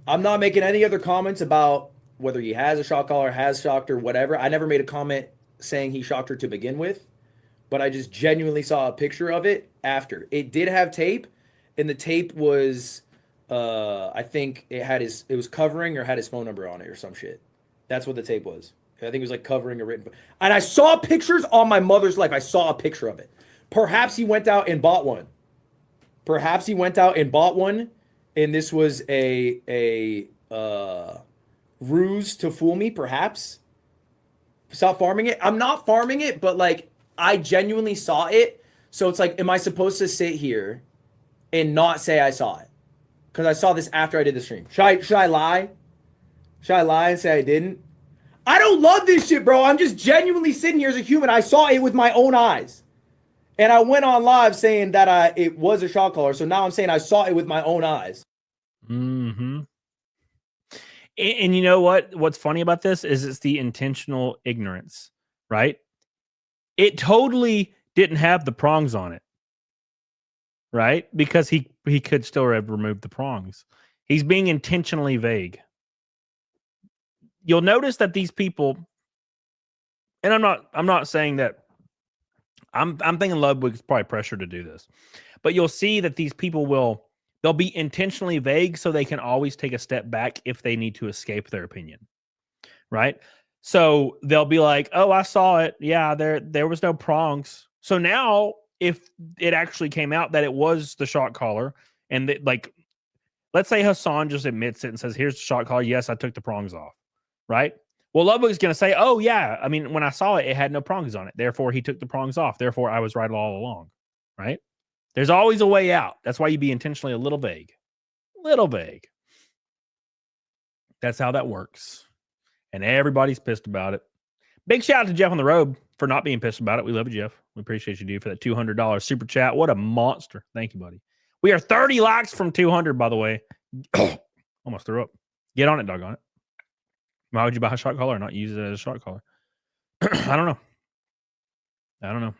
I'm not making any other comments about whether he has a shock collar, has shocked her, whatever. I never made a comment saying he shocked her to begin with, but I just genuinely saw a picture of it after. It did have tape, and the tape was, I think it was covering or had his phone number on it or some shit. That's what the tape was. I think it was like covering a written. And I saw pictures on my mother's life. I saw a picture of it. Perhaps he went out and bought one. And this was a ruse to fool me, perhaps. Stop farming it. I'm not farming it, but like I genuinely saw it. So it's like, am I supposed to sit here and not say I saw it? Because I saw this after I did the stream. Should I lie? Should I lie and say I didn't? I don't love this shit, bro. I'm just genuinely sitting here as a human. I saw it with my own eyes. And I went on live saying that it was a shock collar. So now I'm saying I saw it with my own eyes. Mm-hmm. And you know what? What's funny about this is it's the intentional ignorance, right? It totally didn't have the prongs on it, right? Because he could still have removed the prongs. He's being intentionally vague. You'll notice that these people, and I'm not saying that. I'm thinking Ludwig's probably pressured to do this, but you'll see that these people they'll be intentionally vague so they can always take a step back if they need to escape their opinion, right? So they'll be like, "Oh, I saw it. Yeah, there was no prongs." So now, if it actually came out that it was the shock collar, and that, like, let's say Hasan just admits it and says, "Here's the shock collar. Yes, I took the prongs off," right? Well, Ludwig's going to say, "Oh, yeah. I mean, when I saw it, it had no prongs on it. Therefore, he took the prongs off. Therefore, I was right all along." Right? There's always a way out. That's why you be intentionally a little vague. Little vague. That's how that works. And everybody's pissed about it. Big shout out to Jeff on the road for not being pissed about it. We love you, Jeff. We appreciate you, dude, for that $200 super chat. What a monster. Thank you, buddy. We are 30 likes from 200, by the way. Almost threw up. Get on it, doggone it. Why would you buy a shock collar or not use it as a shock collar? I don't know.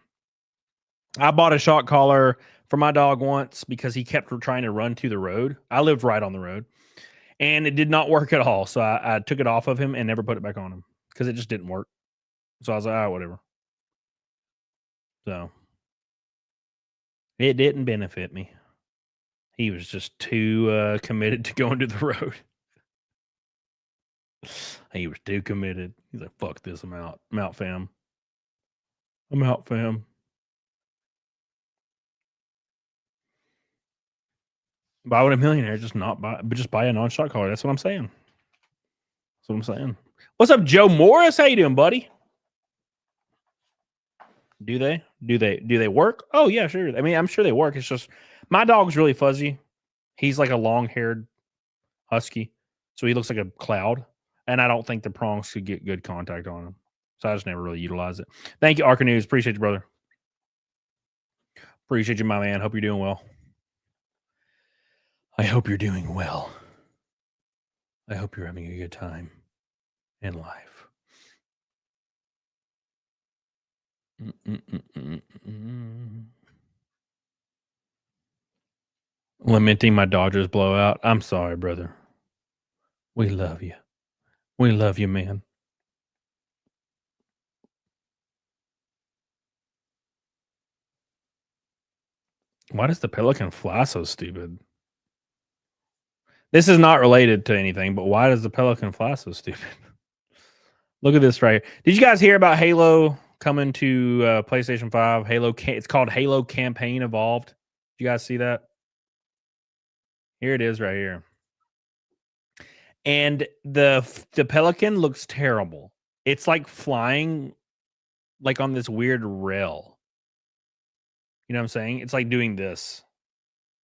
I bought a shock collar for my dog once because he kept trying to run to the road. I lived right on the road, and it did not work at all. So I took it off of him and never put it back on him because it just didn't work. So I was like, whatever. So it didn't benefit me. He was just too committed to going to the road. He was too committed. He's like, "Fuck this, I'm out. I'm out, fam. I'm out, fam." Why would a millionaire just buy a non-shock collar? That's what I'm saying. What's up, Joe Morris? How you doing, buddy? Do they work? Oh yeah, sure. I mean, I'm sure they work. It's just my dog's really fuzzy. He's like a long-haired husky, so he looks like a cloud. And I don't think the prongs could get good contact on him. So I just never really utilize it. Thank you, Arca News. Appreciate you, brother. Appreciate you, my man. Hope you're doing well. I hope you're doing well. I hope you're having a good time in life. Lamenting my Dodgers blowout. I'm sorry, brother. We love you. We love you, man. Why does the pelican fly so stupid? This is not related to anything, but why does the pelican fly so stupid? Look at this right here. Did you guys hear about Halo coming to PlayStation 5? It's called Halo Campaign Evolved. Did you guys see that? Here it is right here. And the pelican looks terrible. It's like flying like on this weird rail. You know what I'm saying? It's like doing this.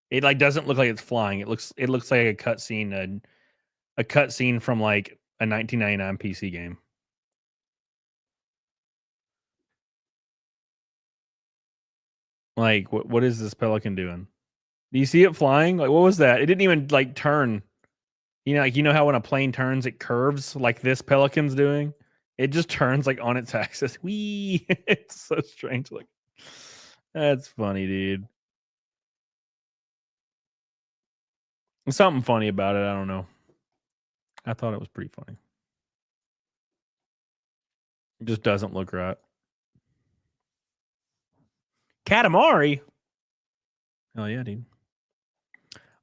It like doesn't look like it's flying. It looks like a cutscene, a cutscene from like a 1999 PC game. Like what is this pelican doing? Do you see it flying? Like what was that? It didn't even like turn. You know how when a plane turns it curves like this pelican's doing? It just turns like on its axis. Wee. It's so strange. Like that's funny, dude. There's something funny about it. I don't know. I thought it was pretty funny. It just doesn't look right. Katamari? Hell yeah, dude.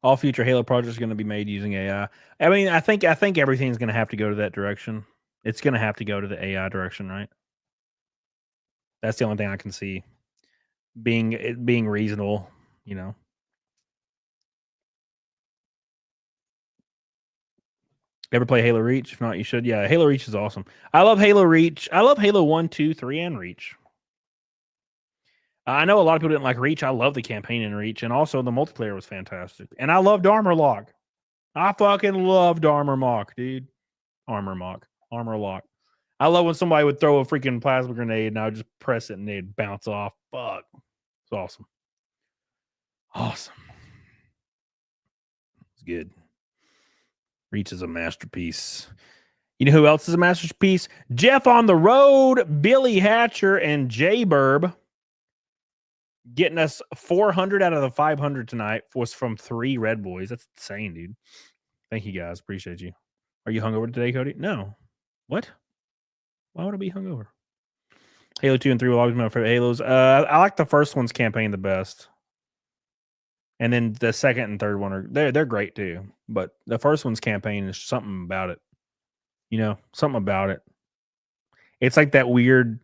All future Halo projects are going to be made using AI. I mean, I think everything's going to have to go to that direction. It's going to have to go to the AI direction, right? That's the only thing I can see being reasonable, you know. Ever play Halo Reach? If not, you should. Yeah, Halo Reach is awesome. I love Halo Reach. I love Halo 1, 2, 3, and Reach. I know a lot of people didn't like Reach. I love the campaign in Reach, and also the multiplayer was fantastic. And I loved Armor Lock. I fucking loved Armor Lock, dude. Armor Lock. I love when somebody would throw a freaking plasma grenade and I would just press it and they'd bounce off. Fuck. It's awesome. Awesome. It's good. Reach is a masterpiece. You know who else is a masterpiece? Jeff on the Road, Billy Hatcher, and Jay Burb. Getting us 400 out of the 500 tonight was from 3 Red Boys. That's insane, dude. Thank you, guys. Appreciate you. Are you hungover today, Cody? No. What? Why would I be hungover? Halo 2 and 3 will always be my favorite Halos. I like the first one's campaign the best. And then the second and third one are they're great too. But the first one's campaign is something about it. You know, something about it. It's like that weird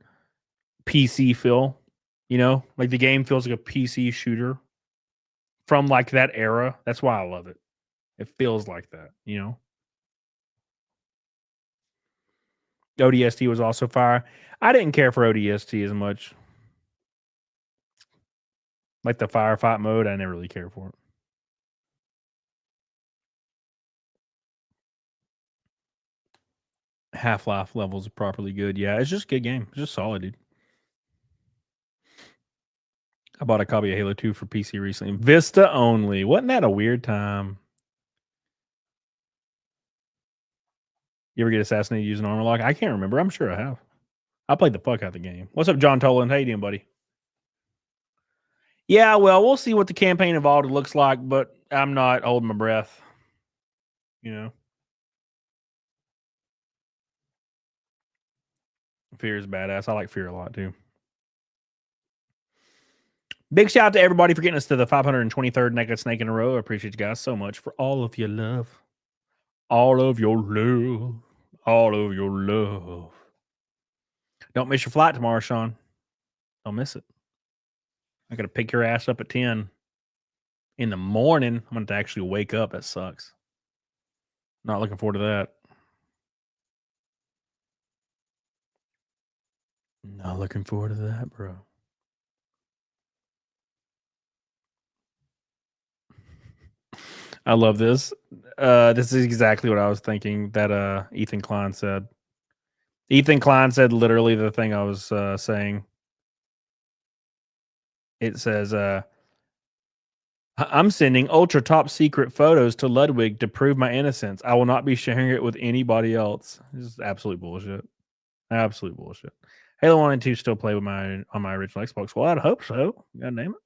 PC feel. You know, like the game feels like a PC shooter from like that era. That's why I love it. It feels like that, you know. ODST was also fire. I didn't care for ODST as much. Like the firefight mode, I never really cared for it. Half-Life levels are properly good. Yeah, it's just a good game. It's just solid, dude. I bought a copy of Halo 2 for PC recently. Vista only. Wasn't that a weird time? You ever get assassinated using armor lock? I can't remember. I'm sure I have. I played the fuck out of the game. What's up, John Toland? How you doing, buddy? Yeah, well, we'll see what the campaign evolved looks like, but I'm not holding my breath. You know? Fear is badass. I like Fear a lot, too. Big shout out to everybody for getting us to the 523rd Naked Snake in a row. I appreciate you guys so much for all of your love. All of your love. All of your love. Don't miss your flight tomorrow, Sean. Don't miss it. I got to pick your ass up at 10 in the morning. I'm going to actually wake up. That sucks. Not looking forward to that. Not looking forward to that, bro. I love this. This is exactly what I was thinking that Ethan Klein said. Ethan Klein said literally the thing I was saying. It says, I'm sending ultra top secret photos to Ludwig to prove my innocence. I will not be sharing it with anybody else. This is absolute bullshit. Absolute bullshit. Halo 1 and 2 still play with on my original Xbox. Well, I'd hope so. God damn it.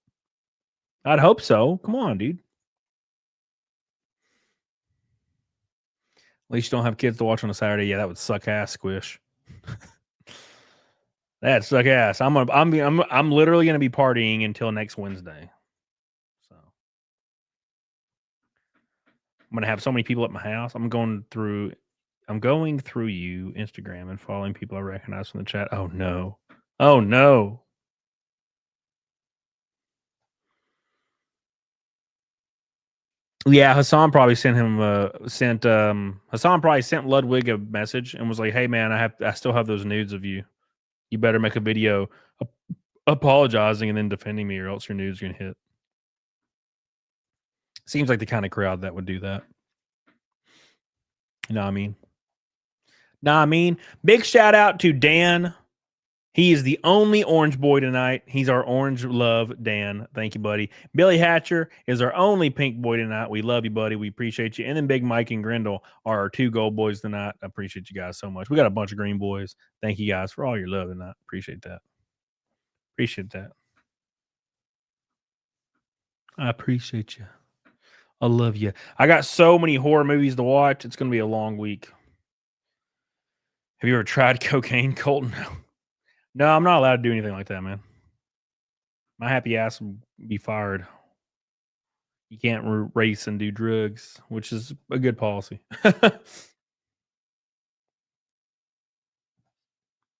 I'd hope so. Come on, dude. At least you don't have kids to watch on a Saturday. Yeah, that would suck ass, Squish. That'd suck ass. I'm literally gonna be partying until next Wednesday. So I'm gonna have so many people at my house. I'm going through you Instagram and following people I recognize from the chat. Oh no. Oh no. Yeah, Hasan probably sent Ludwig a message and was like, "Hey man, I still have those nudes of you. You better make a video apologizing and then defending me, or else your nudes are gonna hit." Seems like the kind of crowd that would do that. You know what I mean? Big shout out to Dan. He is the only orange boy tonight. He's our orange love, Dan. Thank you, buddy. Billy Hatcher is our only pink boy tonight. We love you, buddy. We appreciate you. And then Big Mike and Grindle are our 2 gold boys tonight. I appreciate you guys so much. We got a bunch of green boys. Thank you guys for all your love tonight. Appreciate that. Appreciate that. I appreciate you. I love you. I got so many horror movies to watch. It's going to be a long week. Have you ever tried cocaine, Colton? No, I'm not allowed to do anything like that, man. My happy ass will be fired. You can't race and do drugs, which is a good policy.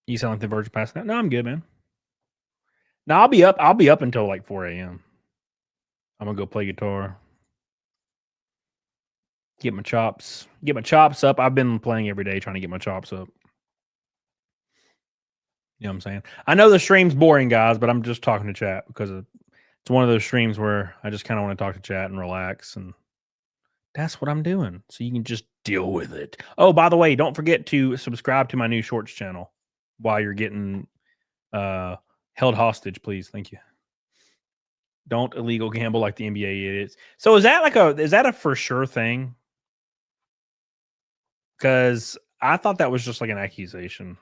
You sound like the Virgin passing out. No, I'm good, man. No, I'll be up until like 4 a.m. I'm gonna go play guitar. Get my chops up. I've been playing every day trying to get my chops up. You know what I'm saying? I know the stream's boring, guys, but I'm just talking to chat because it's one of those streams where I just kind of want to talk to chat and relax, and that's what I'm doing. So you can just deal with it. Oh, by the way, don't forget to subscribe to my new shorts channel while you're getting held hostage, please. Thank you. Don't illegal gamble like the NBA idiots. So is that a for sure thing? Because I thought that was just like an accusation.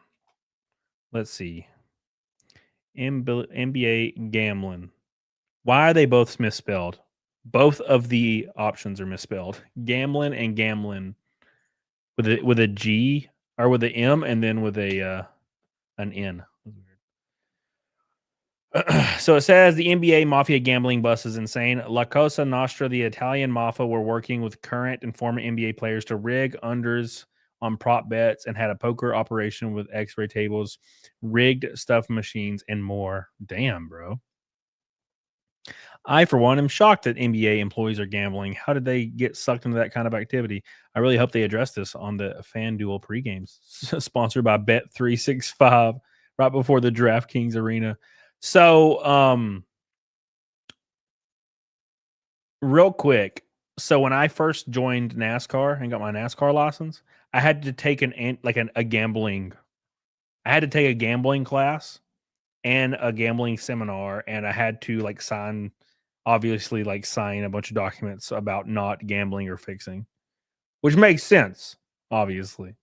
Let's see. NBA gambling. Why are they both misspelled? Both of the options are misspelled. Gambling and gambling with a G or with an M and then with an N. So it says the NBA mafia gambling bust is insane. La Cosa Nostra, the Italian mafia, were working with current and former NBA players to rig unders on prop bets and had a poker operation with x-ray tables, rigged stuff machines, and more. Damn, bro. I, for one, am shocked that NBA employees are gambling. How did they get sucked into that kind of activity? I really hope they address this on the FanDuel pregames, sponsored by Bet365, right before the DraftKings arena. So, real quick. So when I first joined NASCAR and got my NASCAR license, I had to take a gambling. I had to take a gambling class and a gambling seminar, and I had to sign a bunch of documents about not gambling or fixing, which makes sense, obviously.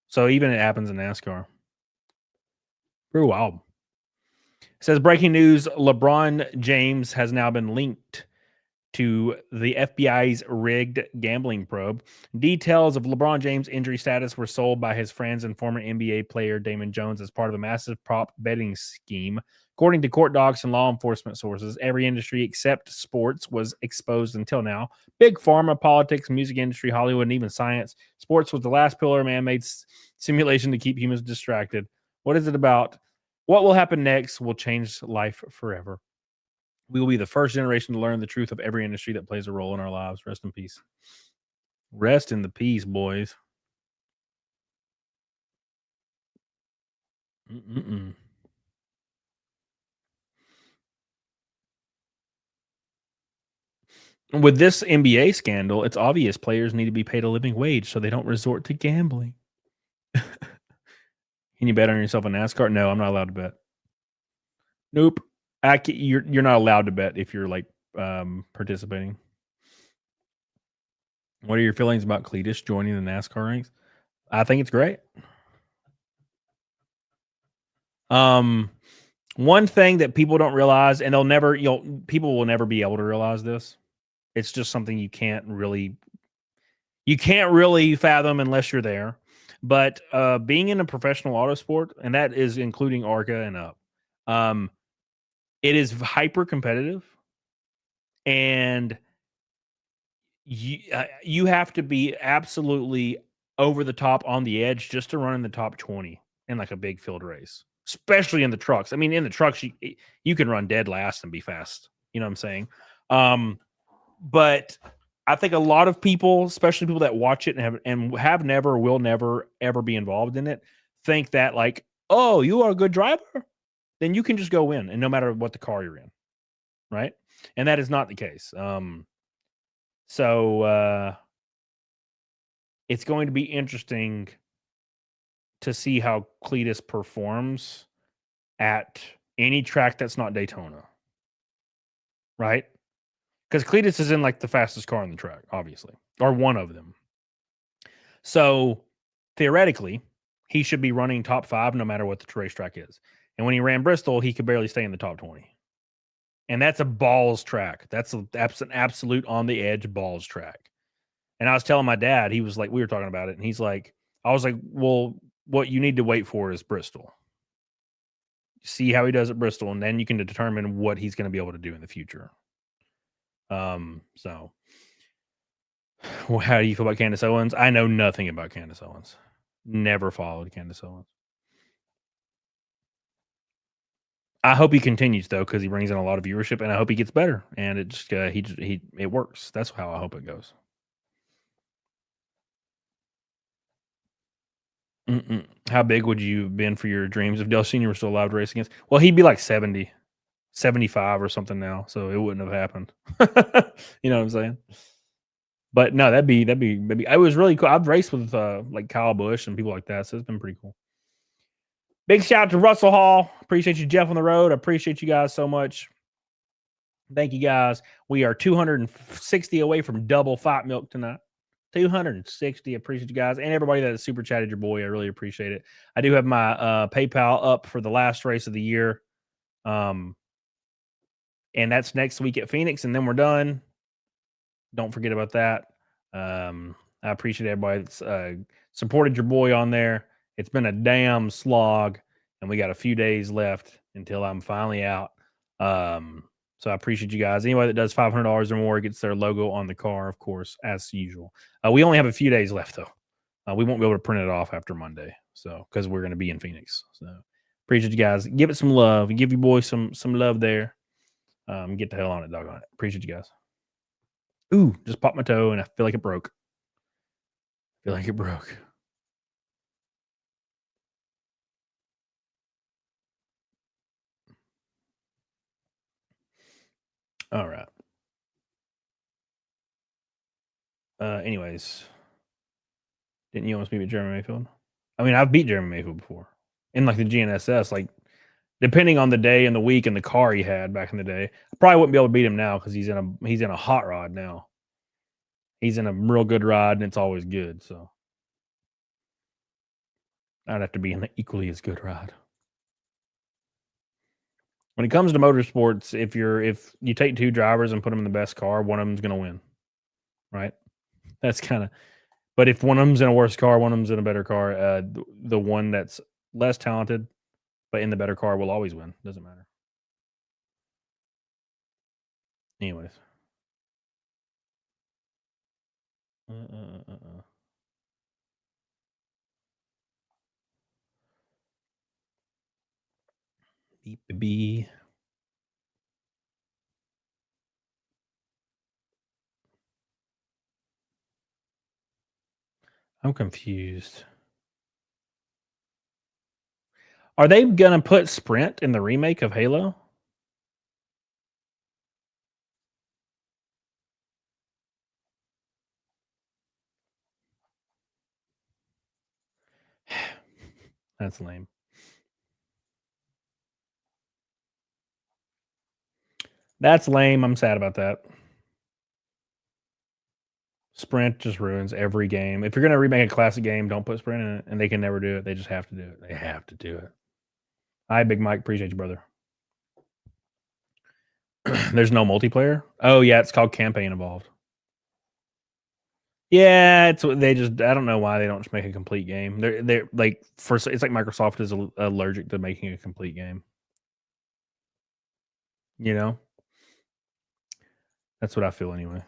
So even it happens in NASCAR. Pretty wild. It says breaking news: LeBron James has now been linked to the FBI's rigged gambling probe. Details of LeBron James' injury status were sold by his friends and former NBA player Damon Jones as part of a massive prop betting scheme. According to court docs and law enforcement sources, every industry except sports was exposed until now. Big pharma, politics, music industry, Hollywood, and even science. Sports was the last pillar of man-made simulation to keep humans distracted. What is it about? What will happen next will change life forever. We will be the first generation to learn the truth of every industry that plays a role in our lives. Rest in peace. Rest in the peace, boys. With this NBA scandal, it's obvious players need to be paid a living wage so they don't resort to gambling. Can you bet on yourself in NASCAR? No, I'm not allowed to bet. Nope. You're not allowed to bet if you're like participating. What are your feelings about Cletus joining the NASCAR ranks? I think it's great. One thing that people don't realize, and people will never be able to realize this. It's just something you can't really fathom unless you're there. But being in a professional auto sport, and that is including ARCA and up, it is hyper competitive, and you have to be absolutely over the top on the edge just to run in the top 20 in like a big field race, especially in the trucks. I mean, in the trucks, you can run dead last and be fast. You know what I'm saying? But I think a lot of people, especially people that watch it and have never, will never, ever be involved in it, think that like, oh, you are a good driver, then you can just go in, and no matter what the car you're in, right? And that is not the case. So it's going to be interesting to see how Cletus performs at any track that's not Daytona, right? Because Cletus is in like the fastest car on the track, obviously, or one of them. So theoretically, he should be running top 5 no matter what the racetrack is. And when he ran Bristol, he could barely stay in the top 20. And that's a balls track. That's an absolute on the edge balls track. And I was telling my dad, he was like, we were talking about it, and he's like, I was like, well, what you need to wait for is Bristol. See how he does at Bristol, and then you can determine what he's going to be able to do in the future. So well, how do you feel about Candace Owens? I know nothing about Candace Owens. Never followed Candace Owens. I hope he continues though, because he brings in a lot of viewership, and I hope he gets better. And it just it works. That's how I hope it goes. How big would you have been for your dreams if Dale Sr. was still alive to race against? Well, he'd be like 70, 75 or something now, so it wouldn't have happened. You know what I'm saying? But no, that'd be. It was really cool. I've raced with like Kyle Busch and people like that, so it's been pretty cool. Big shout out to Russell Hall. Appreciate you, Jeff, on the road. I appreciate you guys so much. Thank you, guys. We are 260 away from double Fight Milk tonight. 260. Appreciate you guys and everybody that has super chatted your boy. I really appreciate it. I do have my PayPal up for the last race of the year. And that's next week at Phoenix, and then we're done. Don't forget about that. I appreciate everybody that's supported your boy on there. It's been a damn slog, and we got a few days left until I'm finally out. So I appreciate you guys. Anybody that does $500 or more gets their logo on the car, of course, as usual. We only have a few days left, though. We won't be able to print it off after Monday, so because we're going to be in Phoenix. So appreciate you guys. Give it some love. Give your boy some love there. Get the hell on it, doggone it. Appreciate you guys. Ooh, just popped my toe, and I feel like it broke. All right. Anyways, didn't you almost beat Jeremy Mayfield? I mean, I've beat Jeremy Mayfield before in like the GNSS. Like, depending on the day and the week and the car he had back in the day, I probably wouldn't be able to beat him now because he's in a hot rod now. He's in a real good rod, and it's always good. So I'd have to be in the equally as good rod. When it comes to motorsports, if you take 2 drivers and put them in the best car, one of them's going to win, right? That's kind of. But if one of them's in a worse car, one of them's in a better car, the one that's less talented but in the better car will always win. Doesn't matter. Anyways. Beep, beep. I'm confused. Are they gonna put Sprint in the remake of Halo? That's lame. That's lame. I'm sad about that. Sprint just ruins every game. If you're going to remake a classic game, don't put Sprint in it. And they can never do it. They just have to do it. They have to do it. Hi, Big Mike. Appreciate you, brother. There's no multiplayer? Oh, yeah. It's called Campaign Evolved. Yeah, it's they just. I don't know why they don't just make a complete game. They're like it's like Microsoft is allergic to making a complete game. You know, that's what I feel anyway.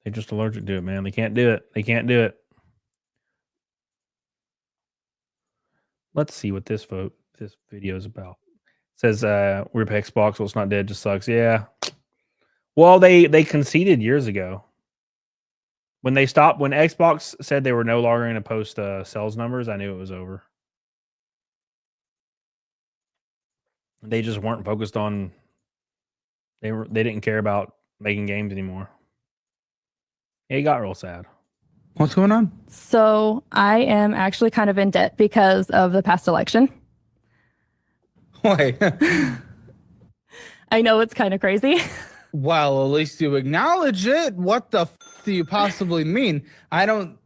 They're just allergic to it, man. They can't do it. They can't do it. Let's see what this video is about. It says we're Xbox, well, it's not dead, just sucks. Yeah. Well, they conceded years ago. When Xbox said they were no longer going to post sales numbers, I knew it was over. They just weren't focused on. They didn't care about making games anymore. It got real sad. What's going on? So I am actually kind of in debt because of the past election. Wait. I know it's kind of crazy. Well, at least you acknowledge it. What the do you possibly mean? I don't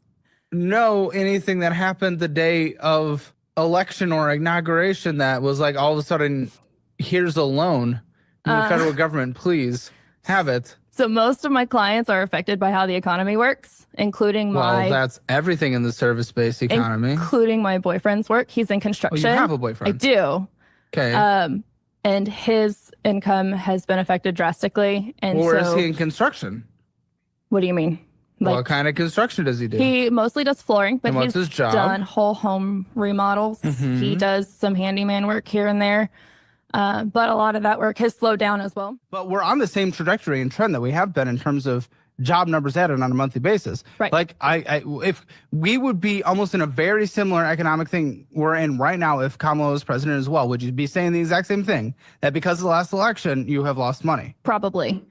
know anything that happened the day of election or inauguration that was like all of a sudden, here's a loan from the federal government. Please have it. So most of my clients are affected by how the economy works, incling Well, that's everything in the service-based economy. including my boyfriend's work. He's in Oh, construction. you have a boyfriend. I do. Okay. And his income has been affected drastically. And Where so, is he in construction? What do you mean? What kind of construction does he do? He mostly does flooring, but And what's he's his job? done whole home remodels. Mhm. He does some handyman work here and there. But a lot of that work has slowed down as well. But we're on the same trajectory and trend that we have been in terms of job numbers added on a monthly basis. Right. Like if we would be almost in a very similar economic thing we're in right now if Kamala was president as well, would you be saying the exact same thing? That because of the last election, you have lost money? Probably.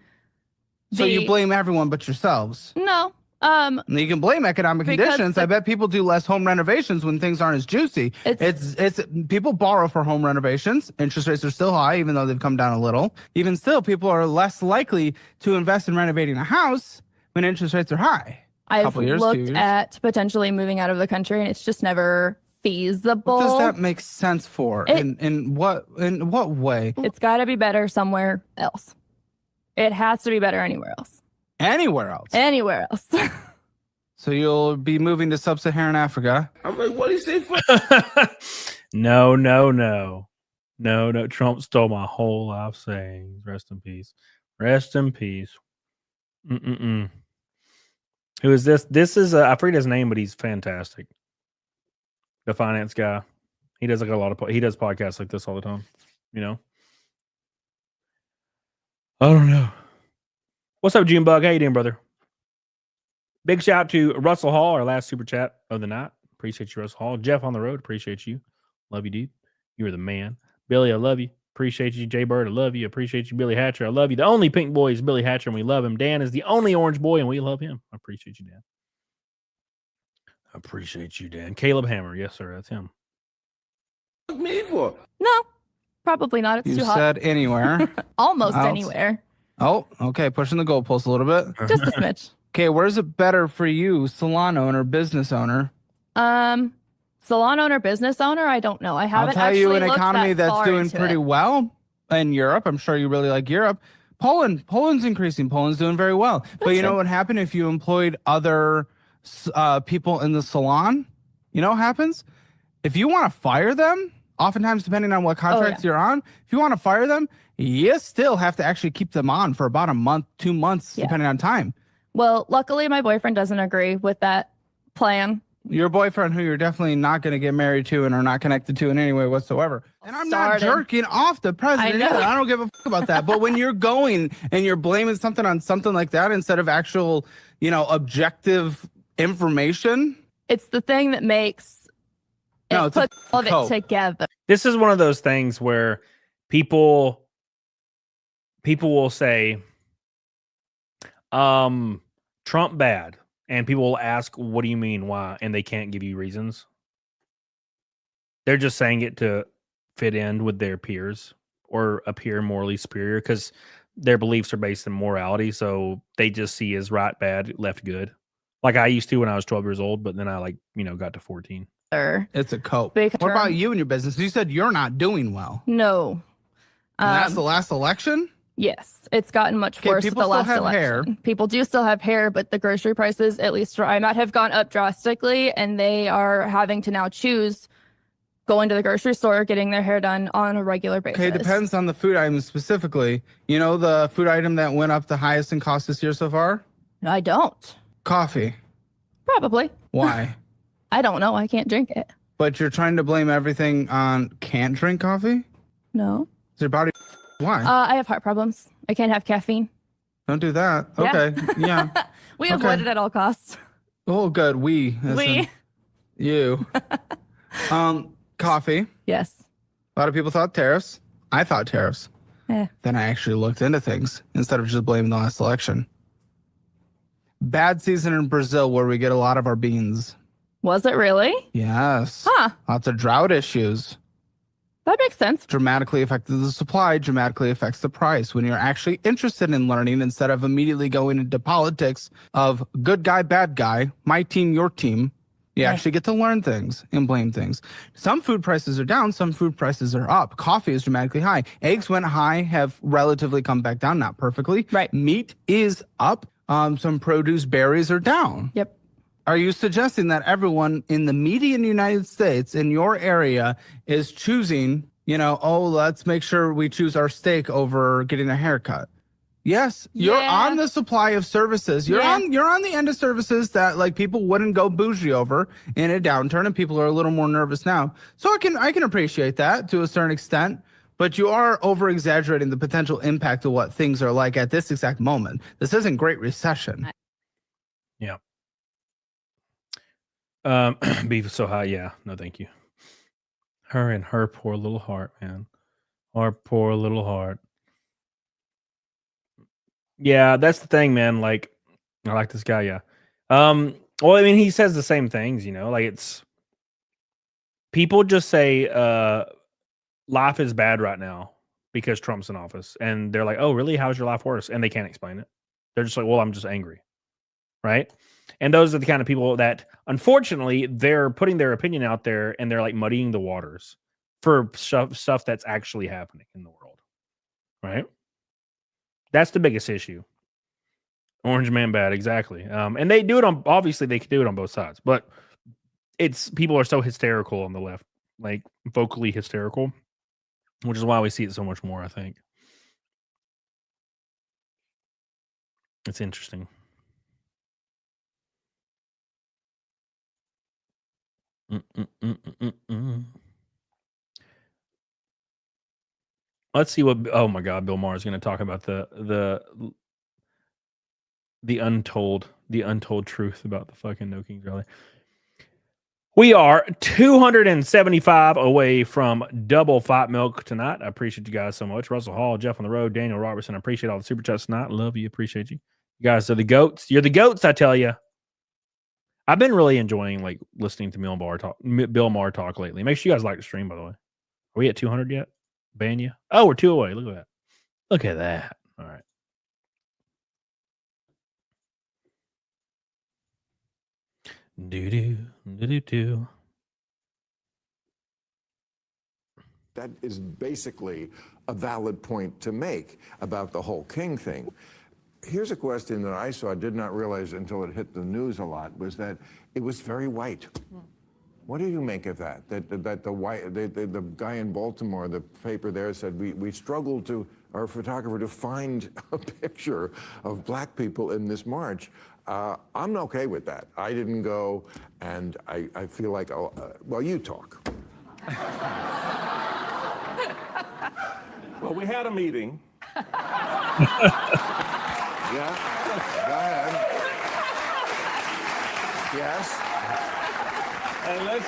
So you blame everyone but yourselves. No. And you can blame economic Because conditions. I bet people do less home renovations when things aren't as juicy. It's people borrow for home renovations. Interest rates are still high, even though they've come down a little. Even still, people are less likely to invest in renovating a house when interest rates are high. I've looked at potentially moving out of the country, and it's just never feasible. What does that make sense for? In what way? It's got to be better somewhere else. It has to be better anywhere else. Anywhere else. Anywhere else. So you'll be moving to sub-Saharan Africa. I'm like, what do you say? No. Trump stole my whole life sayings. Rest in peace. Rest in peace. Who is this? This is I forget his name, but he's fantastic. The finance guy. He does like a lot of he does podcasts like this all the time. You know. I don't know. What's up, June Bug? How you doing, brother? Big shout out to Russell Hall, our last super chat of the night. Appreciate you, Russell Hall. Jeff on the road. Appreciate you. Love you, dude. You are the man. Billy, I love you. Appreciate you. Jay Bird, I love you. Appreciate you. Billy Hatcher, I love you. The only pink boy is Billy Hatcher, and we love him. Dan is the only orange boy, and we love him. I appreciate you, Dan. I appreciate you, Dan. Caleb Hammer. Yes, sir. That's him. What me for? No, probably not. It's You too hot. said anywhere. Almost Else? anywhere. Oh, okay. Pushing the goalpost a little bit. Just a smidge. Okay, where's it better for you, salon owner, business owner? Salon owner, business owner, I don't know. I I'll haven't tell you an actually looked economy that that's far doing into pretty it. well in Europe. I'm sure you really like Europe. Poland's increasing. Poland's doing very well. But you know what would happen if you employed other people in the salon? You know what happens? If you want to fire them, oftentimes depending on what contracts you're on, if you want to fire them, you still have to actually keep them on for about a month, 2 months, depending on time. Well, luckily my boyfriend doesn't agree with that plan. Your boyfriend, who you're definitely not going to get married to and are not connected to in any way whatsoever. And I'm not jerking off the president either. I don't give a fuck about that. But when you're going and you're blaming something on something like that instead of actual, objective information. It's the thing that makes it put all of it together. This is one of those things where people will say, Trump bad. And people will ask, what do you mean? Why? And they can't give you reasons. They're just saying it to fit in with their peers or appear morally superior because their beliefs are based in morality. So they just see as right, bad, left, good. Like I used to when I was 12 years old, but then I got to 14. It's a cope. Big What about term. you and your business? You said you're not doing well. No. And that's the last election? Yes, it's gotten much worse with people the still last have election. hair. People do still have hair, but the grocery prices, at least where I'm at, have gone up drastically, and they are having to now choose going to the grocery store, getting their hair done on a regular basis. Okay, it depends on the food item specifically. You know the food item that went up the highest in cost this year so far? I don't. Coffee. Probably. Why? I don't know. I can't drink it. But you're trying to blame everything on can't drink coffee? No. Is your body... Why? I have heart problems. I can't have caffeine. Don't do that. Yeah. Okay, yeah. We Okay. avoid it at all costs. Oh, good. We. as in We. You. Coffee. Yes. A lot of people thought tariffs. I thought tariffs. Eh. Then I actually looked into things instead of just blaming the last election. Bad season in Brazil where we get a lot of our beans. Was it really? Yes. Huh. Lots of drought issues. That makes sense. Dramatically affected the supply, dramatically affects the price. When you're actually interested in learning instead of immediately going into politics of good guy, bad guy, my team, your team, you actually get to learn things and blame things. Some food prices are down, some food prices are up. Coffee is dramatically high. Eggs went high, have relatively come back down, not perfectly. Right. Meat is up. Some produce, berries are down. Yep. Are you suggesting that everyone in the median United States in your area is choosing, let's make sure we choose our steak over getting a haircut? Yes, you're Yeah. on the supply of services. You're on the end of services that like people wouldn't go bougie over in a downturn, and people are a little more nervous now. So I can appreciate that to a certain extent. But you are over exaggerating the potential impact of what things are like at this exact moment. This isn't Great Recession. Yeah. Beef is so high. Yeah. No, thank you. Her and her poor little heart, man. Our poor little heart. Yeah, that's the thing, man. Like, I like this guy. Yeah. Well, I mean, he says the same things, like it's people just say, life is bad right now because Trump's in office. And they're like, oh, really? How's your life worse? And they can't explain it. They're just like, well, I'm just angry. Right. And those are the kind of people that, unfortunately, they're putting their opinion out there and they're like muddying the waters for stuff that's actually happening in the world. Right. That's the biggest issue. Orange man bad. Exactly. And they do it obviously they can do it on both sides, but people are so hysterical on the left, like vocally hysterical, which is why we see it so much more, I think. It's interesting. Let's see what. Oh my God, Bill Maher is going to talk about the untold truth about the fucking No Kings rally. We are 275 away from double Fight Milk tonight. I appreciate you guys so much. Russell Hall, Jeff on the road, Daniel Robertson. I appreciate all the super chats tonight. Love you. Appreciate you. You guys are the goats. You're the goats, I tell you. I've been really enjoying like listening to Bill Maher talk lately. Make sure you guys like the stream, by the way. Are we at 200 yet? Ban you? Oh, we're 2 away. Look at that. Look at that. All right. Do. That is basically a valid point to make about the whole King thing. Here's a question that I saw, did not realize until it hit the news a lot, was that it was very white. What do you make of that? That the guy in Baltimore, the paper there said, we struggled our photographer to find a picture of black people in this march. I'm okay with that. I didn't go, and I feel like, well, you talk. Well, we had a meeting. Yeah, go ahead. Yes. And let's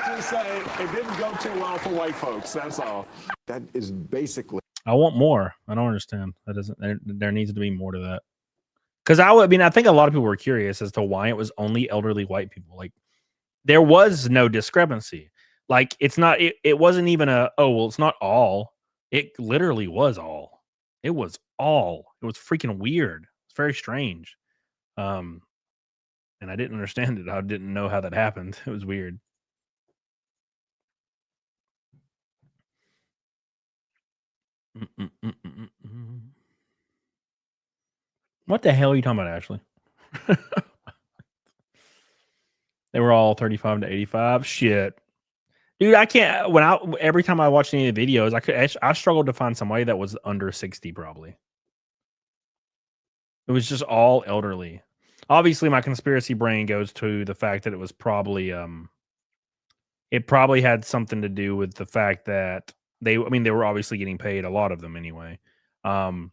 just say it didn't go too well for white folks. That's all. That is basically. I want more. I don't understand. That doesn't. There needs to be more to that. Because I think a lot of people were curious as to why it was only elderly white people. Like, there was no discrepancy. Like it's not. It wasn't even a. Oh well, it's not all. It literally was all. It was all. It was freaking weird. It's very strange. And I didn't understand it. I didn't know how that happened. It was weird. What the hell are you talking about, Ashley? They were all 35 to 85. Shit. Dude, I can't. Every time I watch any of the videos, I struggled to find somebody that was under 60. Probably it was just all elderly. Obviously, my conspiracy brain goes to the fact that it was probably it probably had something to do with the fact that they were obviously getting paid, a lot of them anyway, and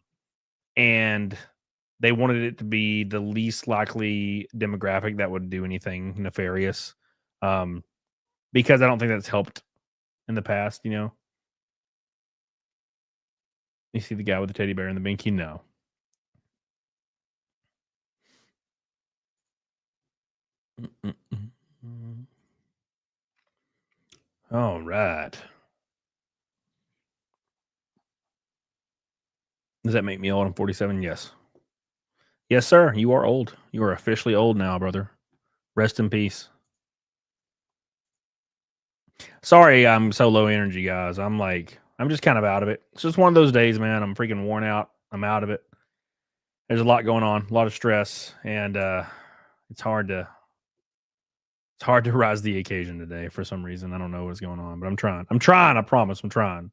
they wanted it to be the least likely demographic that would do anything nefarious, because I don't think that's helped in the past. You see the guy with the teddy bear in the binky? No. All right. Does that make me old? I'm 47. Yes. Yes, sir. You are old. You are officially old now, brother. Rest in peace. Sorry, I'm so low energy, guys. I'm just kind of out of it. It's just one of those days, man. I'm freaking worn out. I'm out of it. There's a lot going on, a lot of stress, and it's hard to rise to the occasion today for some reason. I don't know what's going on, but I'm trying. I promise. I'm trying.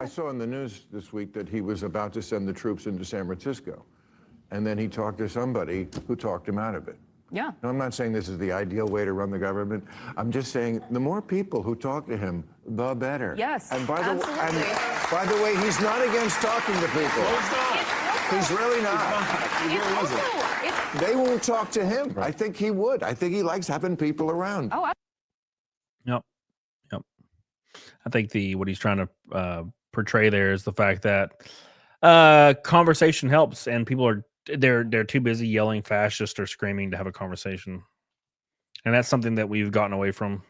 I saw in the news this week that he was about to send the troops into San Francisco, and then he talked to somebody who talked him out of it. Yeah. Now, I'm not saying this is the ideal way to run the government. I'm just saying the more people who talk to him, the better. Yes, and by absolutely. By the way, he's not against talking to people. He's really not. They won't talk to him. I think he would. I think he likes having people around. Oh, Yep. I think what he's trying to portray there is the fact that conversation helps, and people are they're too busy yelling fascist or screaming to have a conversation, and that's something that we've gotten away from.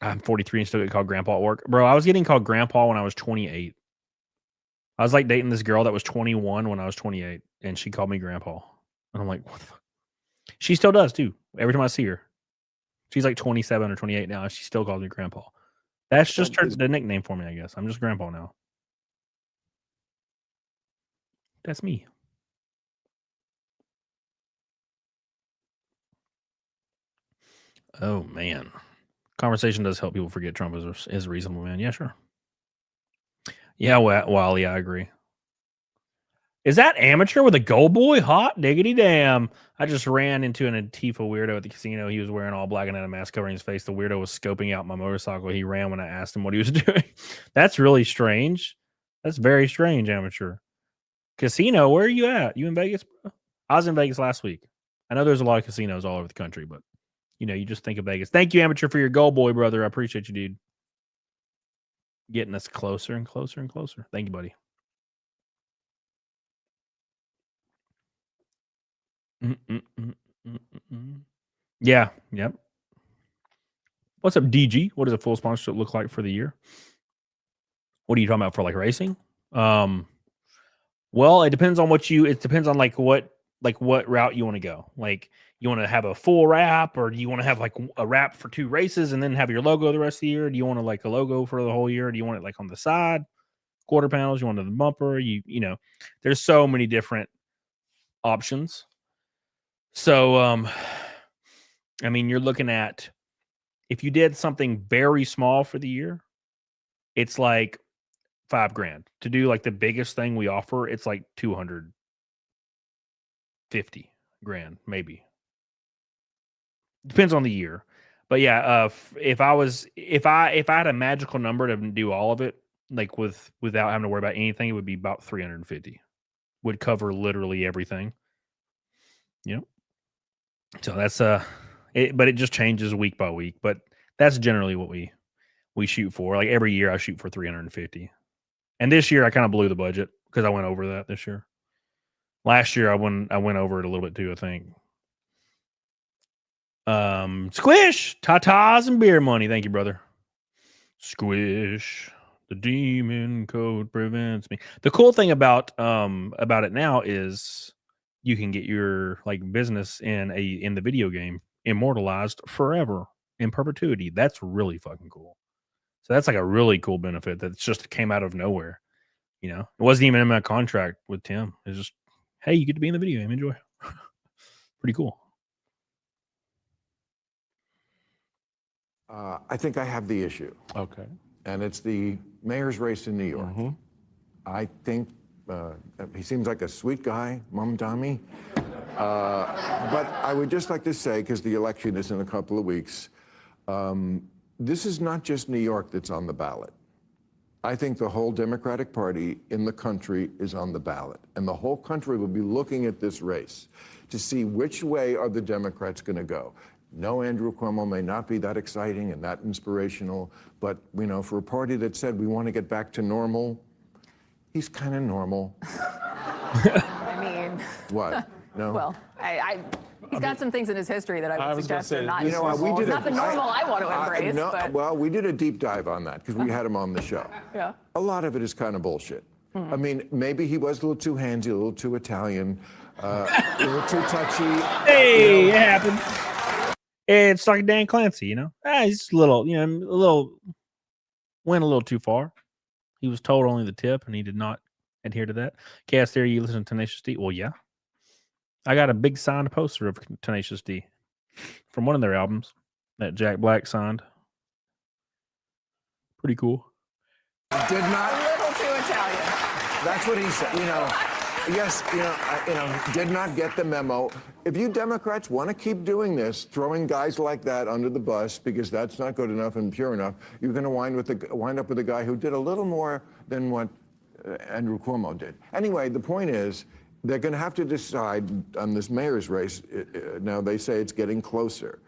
I'm 43 and still get called grandpa at work, bro. I was getting called grandpa when I was 28. I was like dating this girl that was 21 when I was 28, and she called me grandpa, and I'm like, what the fuck? She still does too. Every time I see her, she's like 27 or 28 now, and she still calls me grandpa. That's just the nickname for me, I guess. I'm just grandpa now. That's me. Oh man, conversation does help people forget Trump is a reasonable man. Yeah, sure. Yeah, well, yeah, I agree. Is that amateur with a gold boy? Hot diggity damn. I just ran into an Antifa weirdo at the casino. He was wearing all black and had a mask covering his face. The weirdo was scoping out my motorcycle. He ran when I asked him what he was doing. That's really strange. That's very strange, amateur. Casino, where are you at? You in Vegas, bro? I was in Vegas last week. I know there's a lot of casinos all over the country, but you just think of Vegas. Thank you, amateur, for your gold boy, brother. I appreciate you, dude. Getting us closer and closer and closer. Thank you, buddy. Yeah. Yep. What's up, DG? What does a full sponsorship look like for the year? What are you talking about for like racing? Well, it depends on it depends on what route you want to go. Like, you want to have a full wrap, or do you want to have like a wrap for 2 races and then have your logo the rest of the year? Do you want to like a logo for the whole year? Do you want it like on the side, quarter panels? You want it the bumper? There's so many different options. So, you're looking at, if you did something very small for the year, it's like $5,000. To do like the biggest thing we offer, it's like $250,000, maybe. Depends on the year. But yeah, if I had a magical number to do all of it, like without having to worry about anything, it would be about 350. Would cover literally everything. So that's but it just changes week by week. But that's generally what we shoot for. Like every year I shoot for 350. And this year I kind of blew the budget because I went over that this year. Last year I went over it a little bit too, I think. Squish, tatas, and beer money. Thank you, brother. Squish. The demon code prevents me. The cool thing about it now is you can get your like business in the video game immortalized forever in perpetuity. That's really fucking cool. So that's like a really cool benefit that just came out of nowhere. You know, it wasn't even in my contract with Tim. It's just, hey, you get to be in the video game. Enjoy. Pretty cool. I think I have the issue. Okay. And it's the mayor's race in New York. I think he seems like a sweet guy, Mum Tommy. But I would just like to say, because the election is in a couple of weeks, this is not just New York that's on the ballot. I think the whole Democratic Party in the country is on the ballot. And the whole country will be looking at this race to see which way are the Democrats going to go. No, Andrew Cuomo may not be that exciting and that inspirational, but you know, for a party that said we want to get back to normal, he's kind of normal. I mean, What? No. well, he's got some things in his history that I would suggest are not you know, normal. It's not the normal I want to embrace. no, but well, we did a deep dive on that because we had him on the show. yeah. A lot of it is kind of bullshit. I mean, maybe he was a little too handsy, a little too Italian, a little too touchy. Hey, it happened. It's like Dan Clancy, you know. He's a little, went a little too far. He was told only the tip, and he did not adhere to that. Chaos Theory, you listen to Tenacious D? Well, yeah. I got a big signed poster of Tenacious D from one of their albums that Jack Black signed. Pretty cool. Did not. A little too Italian. That's what he said. You know, yes, did not get the memo. If you Democrats want to keep doing this, throwing guys like that under the bus because that's not good enough and pure enough, you're going to wind up with a guy who did a little more than what Andrew Cuomo did. Anyway, the point is, they're going to have to decide on this mayor's race. Now, they say it's getting closer.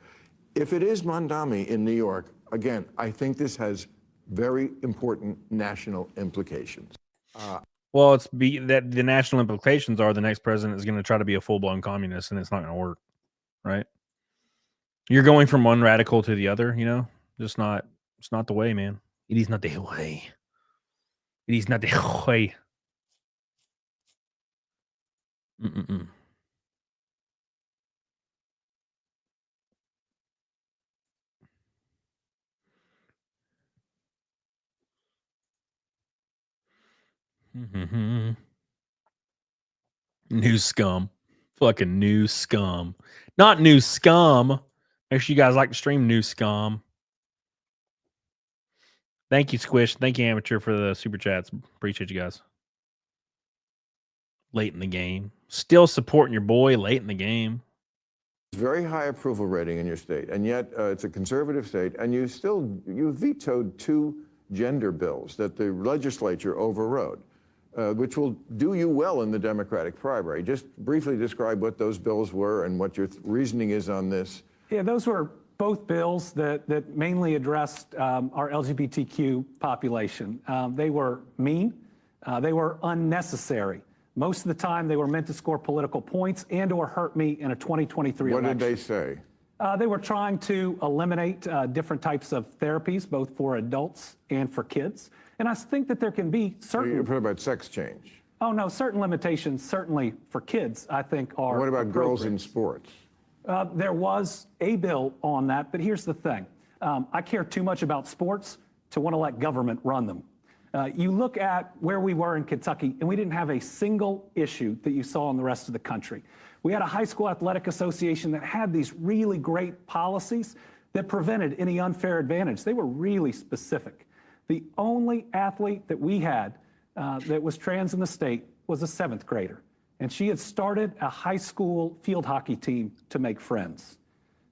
If it is Mondami in New York, again, I think this has very important national implications. Well, that the national implications are the next president is going to try to be a full-blown communist, and it's not going to work, right? You're going from one radical to the other, you know? It's not the way, man. It is not the way. It is not the way. Mm-mm-mm. Mm-hmm. New scum. Fucking new scum. Not new scum. Make sure you guys like to stream new scum. Thank you, Squish. Thank you, Amateur, for the super chats. Appreciate you guys. Late in the game. Still supporting your boy late in the game. Very high approval rating in your state, and yet it's a conservative state, and you vetoed 2 gender bills that the legislature overrode, which will do you well in the Democratic primary. Just briefly describe what those bills were and what your reasoning is on this. Yeah, those were both bills that mainly addressed our LGBTQ population. They were mean. They were unnecessary. Most of the time, they were meant to score political points and or hurt me in a 2023 election. What did they say? They were trying to eliminate different types of therapies, both for adults and for kids. And I think that there can be certain... You're talking about sex change. Oh, no, certain limitations, certainly for kids, I think are... What about girls in sports? There was a bill on that, but here's the thing. I care too much about sports to want to let government run them. You look at where we were in Kentucky, and we didn't have a single issue that you saw in the rest of the country. We had a high school athletic association that had these really great policies that prevented any unfair advantage. They were really specific. The only athlete that we had that was trans in the state was a 7th grader, and she had started a high school field hockey team to make friends.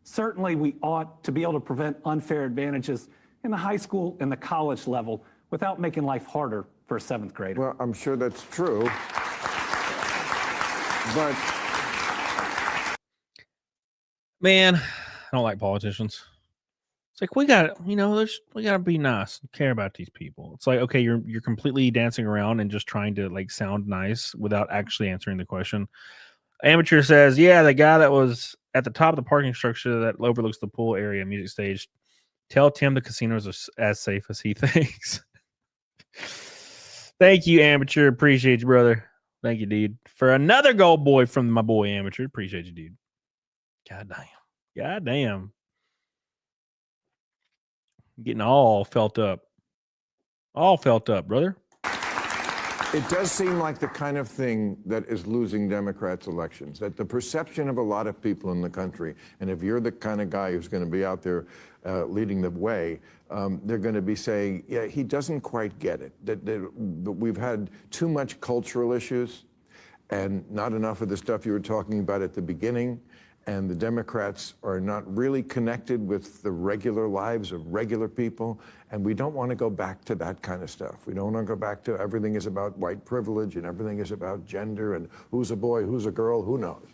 Certainly, we ought to be able to prevent unfair advantages in the high school and the college level without making life harder for a 7th grader. Well, I'm sure that's true. But man, I don't like politicians. It's like we got to be nice and care about these people. It's like, okay, you're completely dancing around and just trying to like sound nice without actually answering the question. Amateur says, yeah, the guy that was at the top of the parking structure that overlooks the pool area music stage. Tell Tim the casinos are as safe as he thinks. Thank you, Amateur. Appreciate you, brother. Thank you, dude. For another gold boy from my boy Amateur. Appreciate you, dude. God damn. God damn. Getting all felt up. All felt up, brother. It does seem like the kind of thing that is losing Democrats' elections, that the perception of a lot of people in the country, and if you're the kind of guy who's going to be out there leading the way, they're going to be saying, yeah, he doesn't quite get it. That we've had too much cultural issues and not enough of the stuff you were talking about at the beginning. And the Democrats are not really connected with the regular lives of regular people. And we don't want to go back to that kind of stuff. We don't want to go back to everything is about white privilege and everything is about gender and who's a boy, who's a girl, who knows.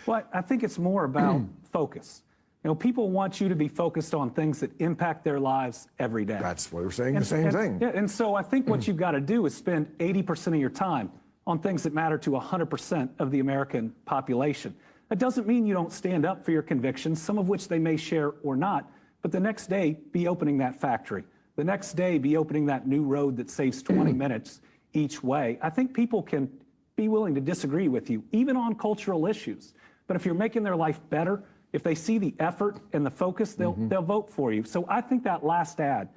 Well, I think it's more about focus. You know, people want you to be focused on things that impact their lives every day. That's what we're saying, the same thing. Yeah, and so I think what you've got to do is spend 80% of your time on things that matter to 100% of the American population. That doesn't mean you don't stand up for your convictions, some of which they may share or not, but the next day be opening that factory. The next day be opening that new road that saves 20 minutes each way. I think people can be willing to disagree with you, even on cultural issues. But if you're making their life better, if they see the effort and the focus, they'll vote for you. So I think that last ad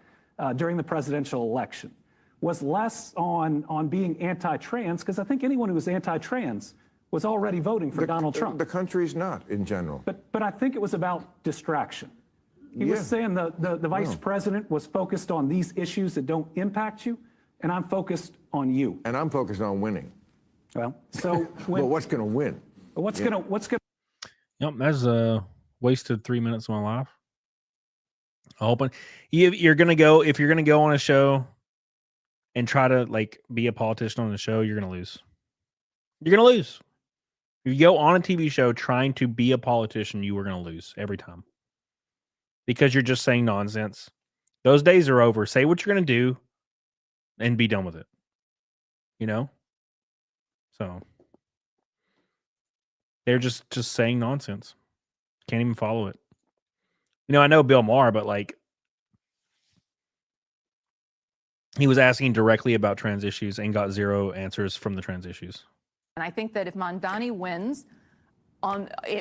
during the presidential election was less on being anti-trans, because I think anyone who was anti-trans was already voting for Donald Trump. The country's not, in general. But I think it was about distraction. He was saying the vice president was focused on these issues that don't impact you, and I'm focused on you. And I'm focused on winning. Well, so well, what's going to win? What's going to? Yep, that's wasted 3 minutes of my life. I hope you're gonna go. If you're gonna go on a show and try to like be a politician on the show, you're gonna lose. You're gonna lose. If you go on a TV show trying to be a politician, you are going to lose every time. Because you're just saying nonsense. Those days are over. Say what you're going to do and be done with it. You know? So they're just saying nonsense. Can't even follow it. You know, I know Bill Maher, but like he was asking directly about trans issues and got zero answers from the trans issues. And I think that if Mamdani wins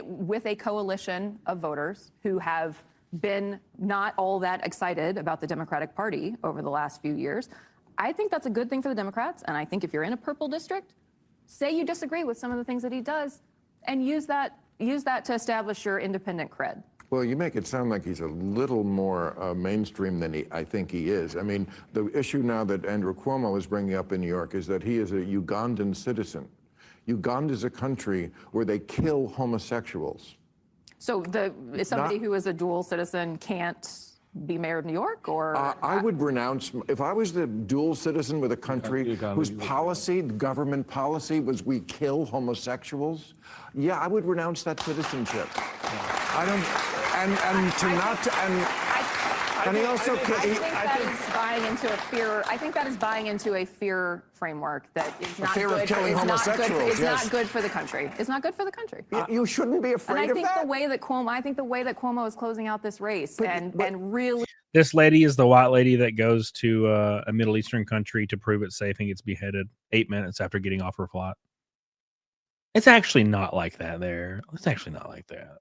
with a coalition of voters who have been not all that excited about the Democratic Party over the last few years, I think that's a good thing for the Democrats. And I think if you're in a purple district, say you disagree with some of the things that he does and use that to establish your independent cred. Well, you make it sound like he's a little more mainstream than I think he is. I mean, the issue now that Andrew Cuomo is bringing up in New York is that he is a Ugandan citizen. Uganda is a country where they kill homosexuals. So somebody who is a dual citizen can't be mayor of New York, or? I would renounce, if I was the dual citizen with a country whose policy, government policy, was we kill homosexuals, yeah, I would renounce that citizenship. I don't, and to not to, and he also, I think that is buying into a fear. I think that is buying into a fear framework that is not fear good. Of killing homosexuals. It's not good for the country. It's not good for the country. You shouldn't be afraid of that. And I think the way that Cuomo is closing out this race and really. This lady is the white lady that goes to a Middle Eastern country to prove it's safe and gets beheaded 8 minutes after getting off her flight. It's actually not like that there. It's actually not like that.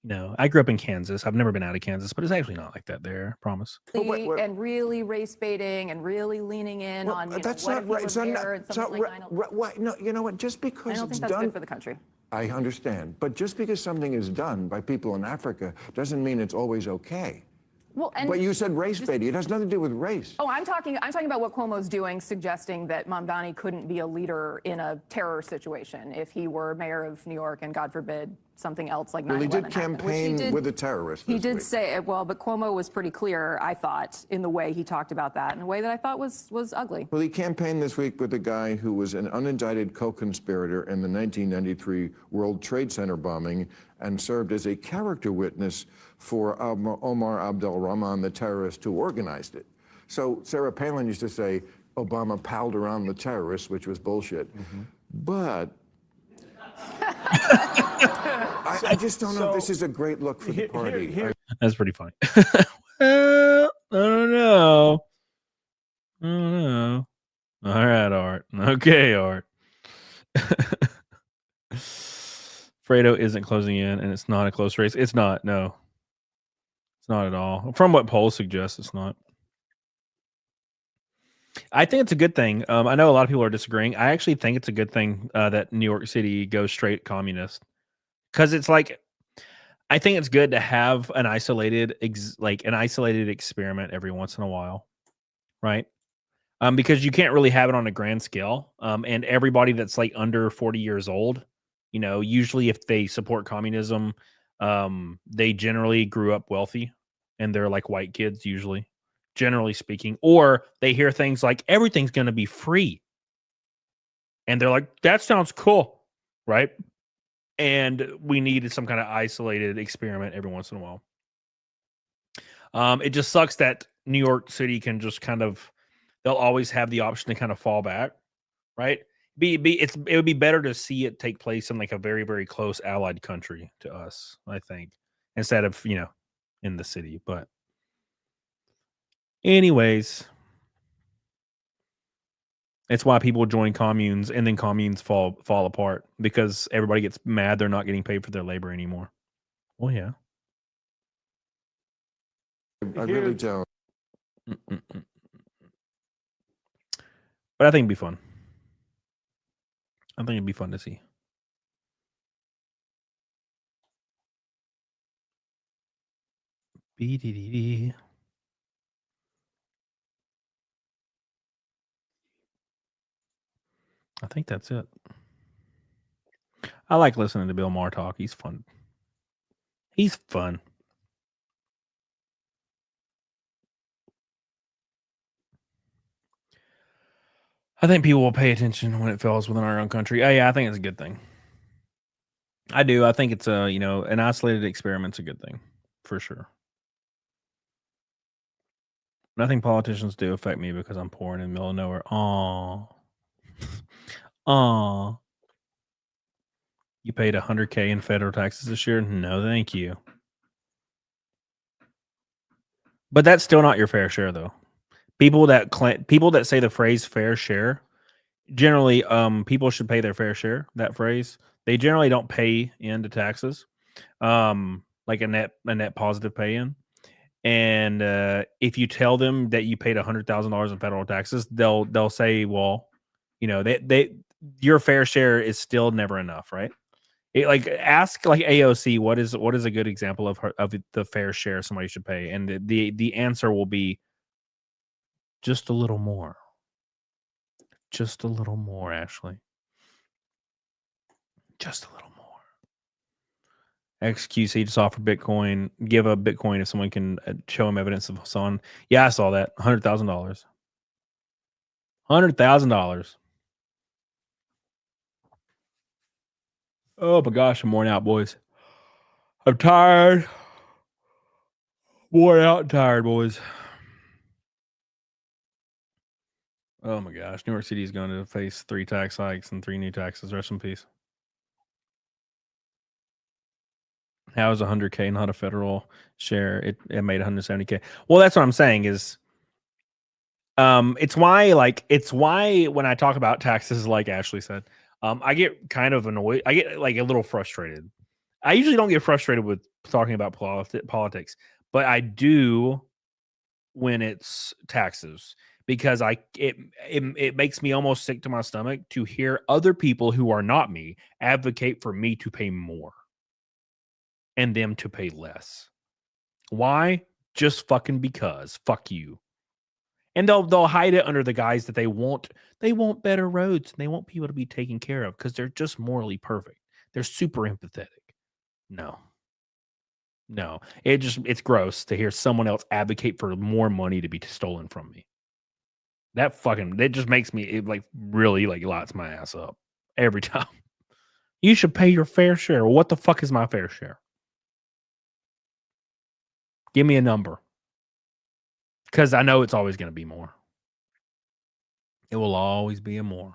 No, I grew up in Kansas. I've never been out of Kansas, but it's actually not like that there. I promise. And really race baiting and really leaning in on that's what not if right. he was there and something like No, you know what? Just because I don't think that's good for the country. I understand, but just because something is done by people in Africa doesn't mean it's always okay. Well, but you said race baiting. It has nothing to do with race. Oh, I'm talking about what Cuomo's doing, suggesting that Mamdani couldn't be a leader in a terror situation if he were mayor of New York and, God forbid, something else like 9/11 Well, he did happened, campaign with a terrorist. He did say it well, but Cuomo was pretty clear, I thought, in the way he talked about that, in a way that I thought was ugly. Well, he campaigned this week with a guy who was an unindicted co-conspirator in the 1993 World Trade Center bombing and served as a character witness for Omar Abdel Rahman, the terrorist who organized it. So Sarah Palin used to say Obama palled around the terrorists, which was bullshit. But I just don't know if this is a great look for the party. That's pretty funny. Well, I don't know. I don't know. All right, Art. Okay, Art. Fredo isn't closing in, and it's not a close race. It's not. No, it's not at all. From what polls suggest, it's not. I think it's a good thing. I know a lot of people are disagreeing. I actually think it's a good thing that New York City goes straight communist, because it's like, I think it's good to have an isolated experiment every once in a while, right? Because you can't really have it on a grand scale. And everybody that's like under 40 years old, you know, usually if they support communism, they generally grew up wealthy, and they're like white kids usually, generally speaking, or they hear things like everything's going to be free, and they're like, that sounds cool, right? And we needed some kind of isolated experiment every once in a while. It just sucks that New York City can just kind of, they'll always have the option to kind of fall back, right? It would be better to see it take place in like a very, very close allied country to us, I think, instead of, you know, in the city. But anyways, it's why people join communes, and then communes fall apart, because everybody gets mad they're not getting paid for their labor anymore. Well, yeah. I really don't. But I think it'd be fun. I think it'd be fun to see. BDDD. I think that's it. I like listening to Bill Maher talk. He's fun. He's fun. I think people will pay attention when it falls within our own country. Oh, yeah, I think it's a good thing. I do. I think it's a, you know, an isolated experiment's a good thing, for sure. Nothing politicians do affect me because I'm poor and in the middle of nowhere. Aw. Aw. You paid $100K in federal taxes this year? No, thank you. But that's still not your fair share, though. People that say the phrase "fair share," generally, people should pay their fair share. That phrase, they generally don't pay into taxes, like a net positive pay in. And if you tell them that you paid $100,000 in federal taxes, they'll say, well, you know, your fair share is still never enough, right? Like, ask like AOC what is a good example of the fair share somebody should pay, and the answer will be just a little more. Just a little more, Ashley. Just a little more. XQC just offered Bitcoin. Give a Bitcoin if someone can show him evidence of Hasan. Yeah, I saw that. $100,000. $100,000. Oh my gosh, I'm worn out, boys. I'm tired. Worn out and tired, boys. Oh my gosh. New York City is going to face 3 tax hikes and 3 new taxes. Rest in peace. How is 100K not a federal share? It made 170K. Well, that's what I'm saying is, it's why when I talk about taxes, like Ashley said, I get kind of annoyed. I get like a little frustrated. I usually don't get frustrated with talking about politics, but I do when it's taxes, because it makes me almost sick to my stomach to hear other people who are not me advocate for me to pay more and them to pay less. Why? Just fucking because. Fuck you. And they'll hide it under the guise that they want better roads and they want people to be taken care of because they're just morally perfect. They're super empathetic. No. It's gross to hear someone else advocate for more money to be stolen from me. That just makes me, it like really like lights my ass up every time. You should pay your fair share. Well, what the fuck is my fair share? Give me a number. Because I know it's always going to be more. It will always be a more.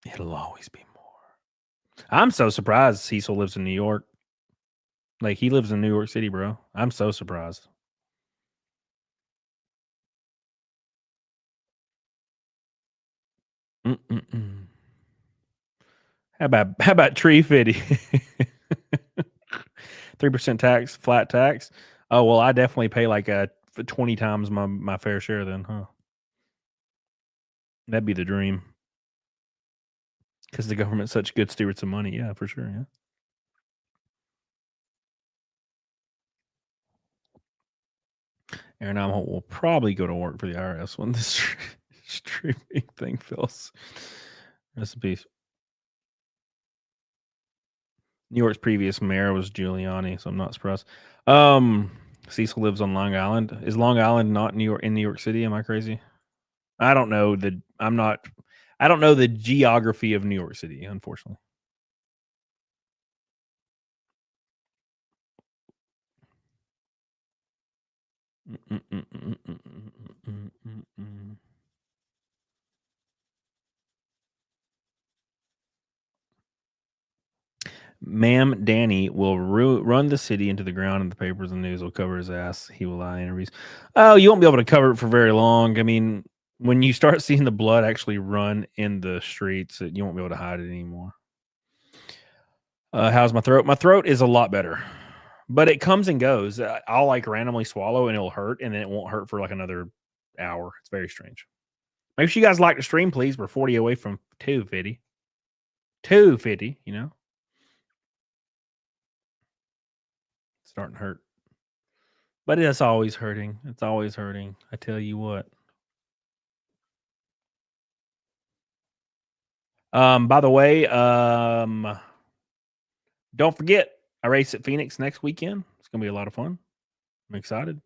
It'll always be more. I'm so surprised Cecil lives in New York. Like, he lives in New York City, bro. I'm so surprised. Mm-mm-mm. How about tree fitty? 3% tax, flat tax. Oh well, I definitely pay like 20 times my fair share then, huh? That'd be the dream. Because the government's such good stewards of money. Yeah, for sure. Yeah. Aaron, I will probably go to work for the IRS when this streaming thing fails. Rest in peace. New York's previous mayor was Giuliani, so I'm not surprised. Cecil lives on Long Island. Is Long Island not New York in New York City? Am I crazy? I don't know I don't know the geography of New York City, unfortunately. Ma'am Danny will run the city into the ground, and the papers and news will cover his ass. He will lie in interviews. Oh, you won't be able to cover it for very long. I mean, when you start seeing the blood actually run in the streets, you won't be able to hide it anymore. How's my throat? My throat is a lot better, but it comes and goes. I'll like randomly swallow and it'll hurt, and then it won't hurt for like another hour. It's very strange. Make sure you guys like the stream, please. We're 40 away from 250. 250, you know. It's starting to hurt. But it's always hurting. It's always hurting. I tell you what. By the way, don't forget, I race at Phoenix next weekend. It's gonna be a lot of fun. I'm excited.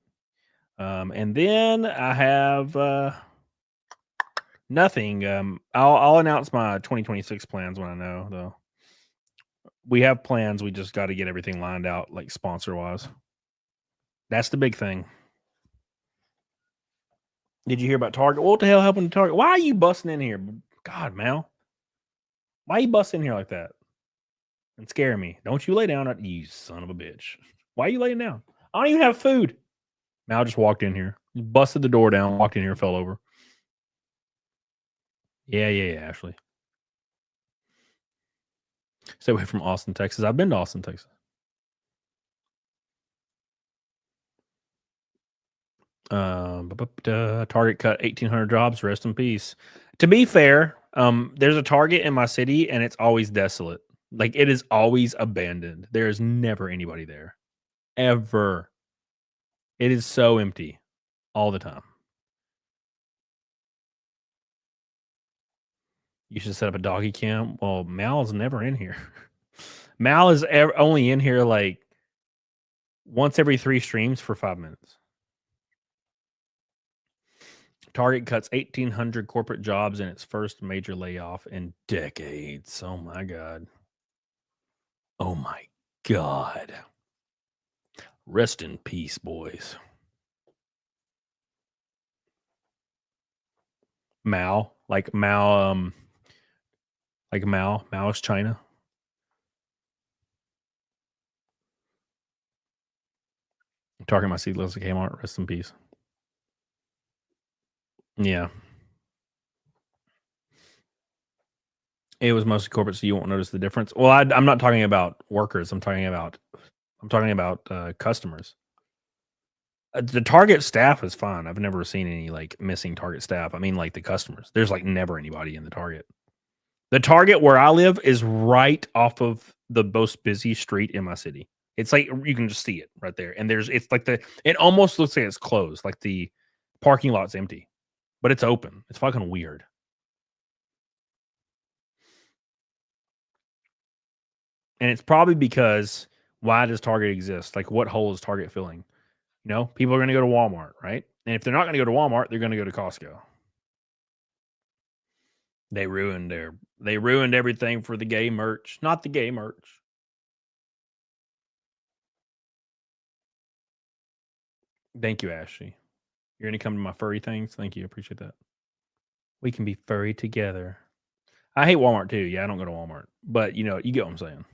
And then I have nothing. I'll announce my 2026 plans when I know, though. We have plans. We just got to get everything lined out, like sponsor wise. That's the big thing. Did you hear about Target? What the hell happened to Target? Why are you busting in here? God, Mal. Why are you busting in here like that? And scare me. Don't you lay down, you son of a bitch. Why are you laying down? I don't even have food. Mal just walked in here. Busted the door down, walked in here, fell over. Yeah, Ashley. Stay away from Austin, Texas. I've been to Austin, Texas. Target cut 1,800 jobs. Rest in peace. To be fair, there's a Target in my city, and it's always desolate. Like, it is always abandoned. There is never anybody there, ever. It is so empty all the time. You should set up a doggy cam. Well, Mal's never in here. Mal is only in here like once every 3 streams for 5 minutes. Target cuts 1,800 corporate jobs in its first major layoff in decades. Oh my God. Oh my God. Rest in peace, boys. Mao, like Mao, Mao's China. I'm talking about Seedless Kmart. Rest in peace. Yeah. It was mostly corporate, so you won't notice the difference. Well, I'm not talking about workers. I'm talking about customers. The Target staff is fine. I've never seen any like missing Target staff. I mean, like the customers. There's like never anybody in the Target. The Target where I live is right off of the most busy street in my city. It's like you can just see it right there. And it's like it almost looks like it's closed. Like the parking lot's empty, but it's open. It's fucking weird. And it's probably because why does Target exist? Like, what hole is Target filling? You know, people are going to go to Walmart, right? And if they're not going to go to Walmart, they're going to go to Costco. They ruined everything for the gay merch, not the gay merch. Thank you, Ashley. You're going to come to my furry things. Thank you. I appreciate that. We can be furry together. I hate Walmart too. Yeah, I don't go to Walmart. But, you know, you get what I'm saying.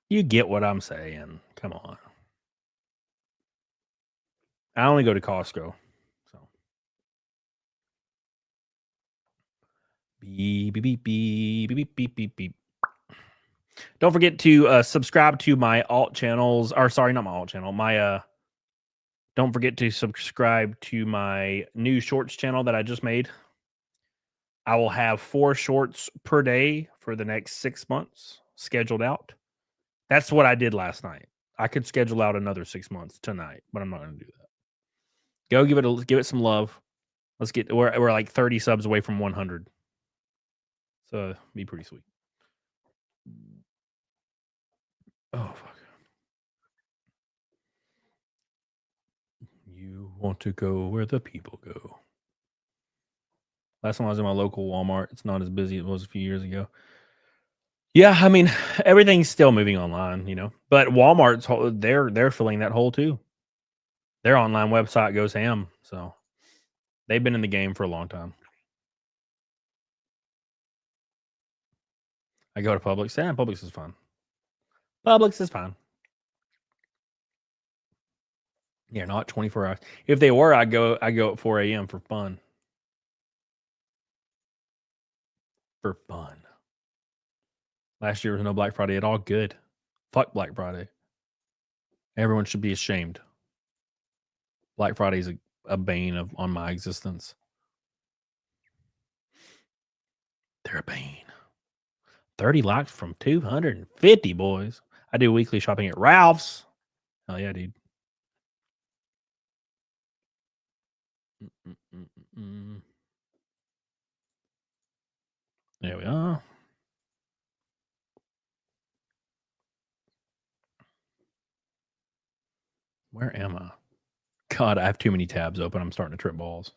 You get what I'm saying. Come on. I only go to Costco. So beep beep beep beep beep beep beep beep. Don't forget to subscribe to my alt channels. Or sorry, not my alt channel. My don't forget to subscribe to my new shorts channel that I just made. I will have 4 shorts per day for the next 6 months scheduled out. That's what I did last night. I could schedule out another 6 months tonight, but I'm not going to do that. Go give it some love. Let's get we're like 30 subs away from 100. So be pretty sweet. Oh fuck. You want to go where the people go. Last time I was in my local Walmart, it's not as busy as it was a few years ago. Yeah, I mean, everything's still moving online, you know. But Walmart's they're filling that hole too. Their online website goes ham, so they've been in the game for a long time. I go to Publix. Yeah, Publix is fun. Publix is fine. Yeah, not 24 hours. If they were, I go at 4 a.m. for fun. For fun. Last year was no Black Friday at all. Good. Fuck Black Friday. Everyone should be ashamed. Black Friday is a bane on my existence. They're a bane. 30 likes from 250 boys. I do weekly shopping at Ralph's. Hell yeah, dude. There we are. Where am I? God, I have too many tabs open. I'm starting to trip balls.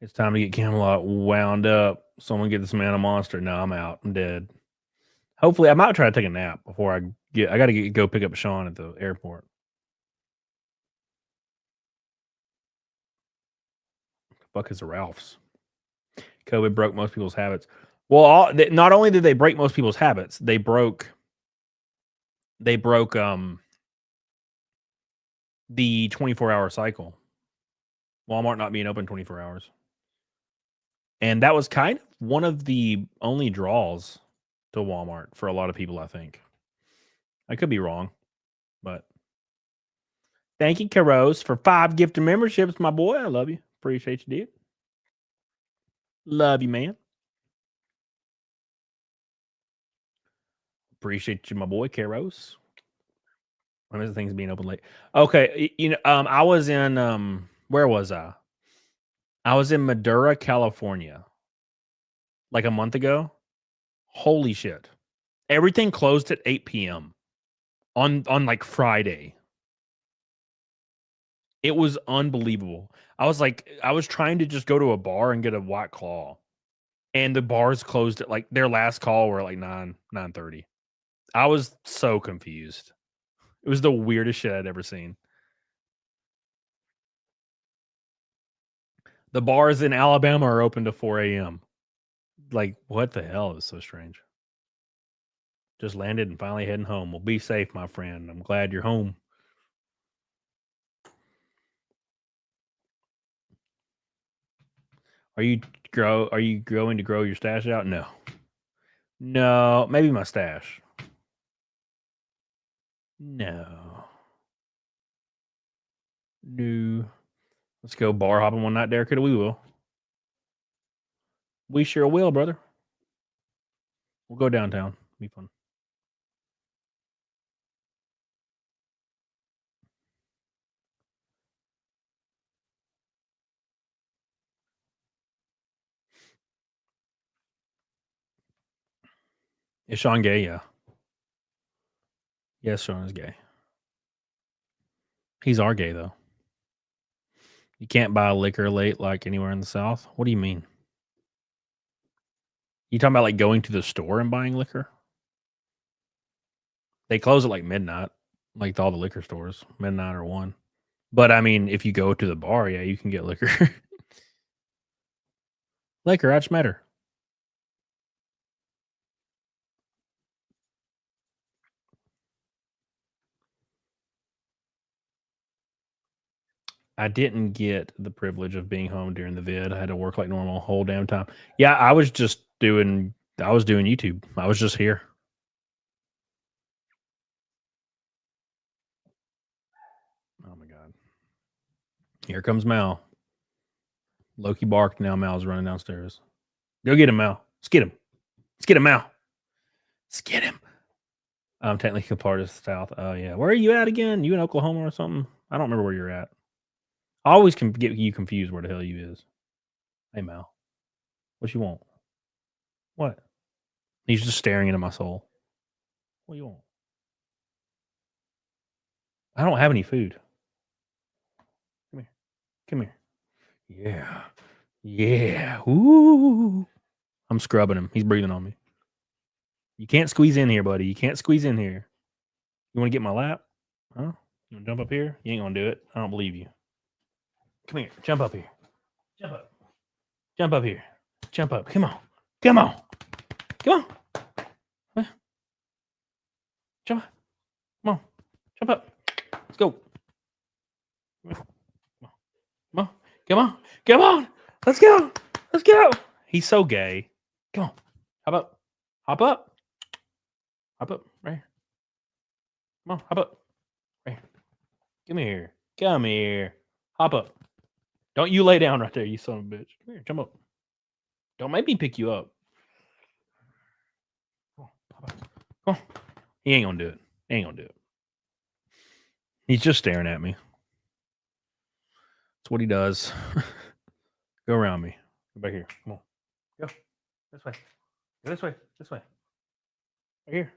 It's time to get Camelot wound up. Someone get this man a monster. No, I'm out. I'm dead. Hopefully, I might try to take a nap before I got to go pick up Sean at the airport. What the fuck is the Ralph's? COVID broke most people's habits. Well, not only did they break most people's habits, they broke the 24-hour cycle. Walmart not being open 24 hours. And that was kind of one of the only draws to Walmart for a lot of people, I think. I could be wrong, but thank you, Caros, for 5 gifted memberships, my boy. I love you. Appreciate you, dude. Love you, man. Appreciate you, my boy, Caros. One of the things being open late. Okay, you know, I was in where was I? I was in Madura, California, like a month ago. Holy shit! Everything closed at 8 p.m. on like Friday. It was unbelievable. I was trying to just go to a bar and get a White Claw, and the bars closed at like their last call were like 9:30. I was so confused. It was the weirdest shit I'd ever seen. The bars in Alabama are open to 4 a.m. Like, what the hell? It was so strange. Just landed and finally heading home. Well, be safe, my friend. I'm glad you're home. Are you going to grow your stash out? No. No, maybe my stash. No. Let's go bar hopping one night, Derek. We will. We sure will, brother. We'll go downtown. Be fun. Is Sean gay? Yeah. Yes, Sean is gay. He's our gay, though. You can't buy liquor late like anywhere in the South? What do you mean? You talking about like going to the store and buying liquor? They close at like midnight, like all the liquor stores, midnight or 1. But I mean, if you go to the bar, yeah, you can get liquor. Liquor, that's matter. I didn't get the privilege of being home during the vid. I had to work like normal whole damn time. Yeah, I was doing YouTube. I was just here. Oh my god. Here comes Mal. Loki barked, now Mal's running downstairs. Go get him, Mal. Let's get him. Let's get him, Mal. Let's get him. I'm technically a part of the South. Oh yeah. Where are you at again? You in Oklahoma or something? I don't remember where you're at. I always can get you confused where the hell you is. Hey Mal. What you want? What? He's just staring into my soul. What do you want? I don't have any food. Come here. Come here. Yeah. Yeah. Ooh. I'm scrubbing him. He's breathing on me. You can't squeeze in here, buddy. You can't squeeze in here. You want to get my lap? Huh? You want to jump up here? You ain't going to do it. I don't believe you. Come here. Jump up here. Jump up. Jump up here. Jump up. Come on. Come on. Come on. Huh? Jump up. Come on. Jump up. Let's go. Come on. Come on. Come on. Come on. Let's go. Let's go. He's so gay. Come on. Hop up. Hop up. Hop up. Right here. Come on. Hop up. Right here. Come here. Come here. Hop up. Don't you lay down right there, you son of a bitch. Come here. Jump up. Don't make me pick you up. Come on. Hop up. Come on. He ain't going to do it. He ain't going to do it. He's just staring at me. That's what he does. Go around me. Go back here. Come on. Go. This way. Go this way. This way. Right here.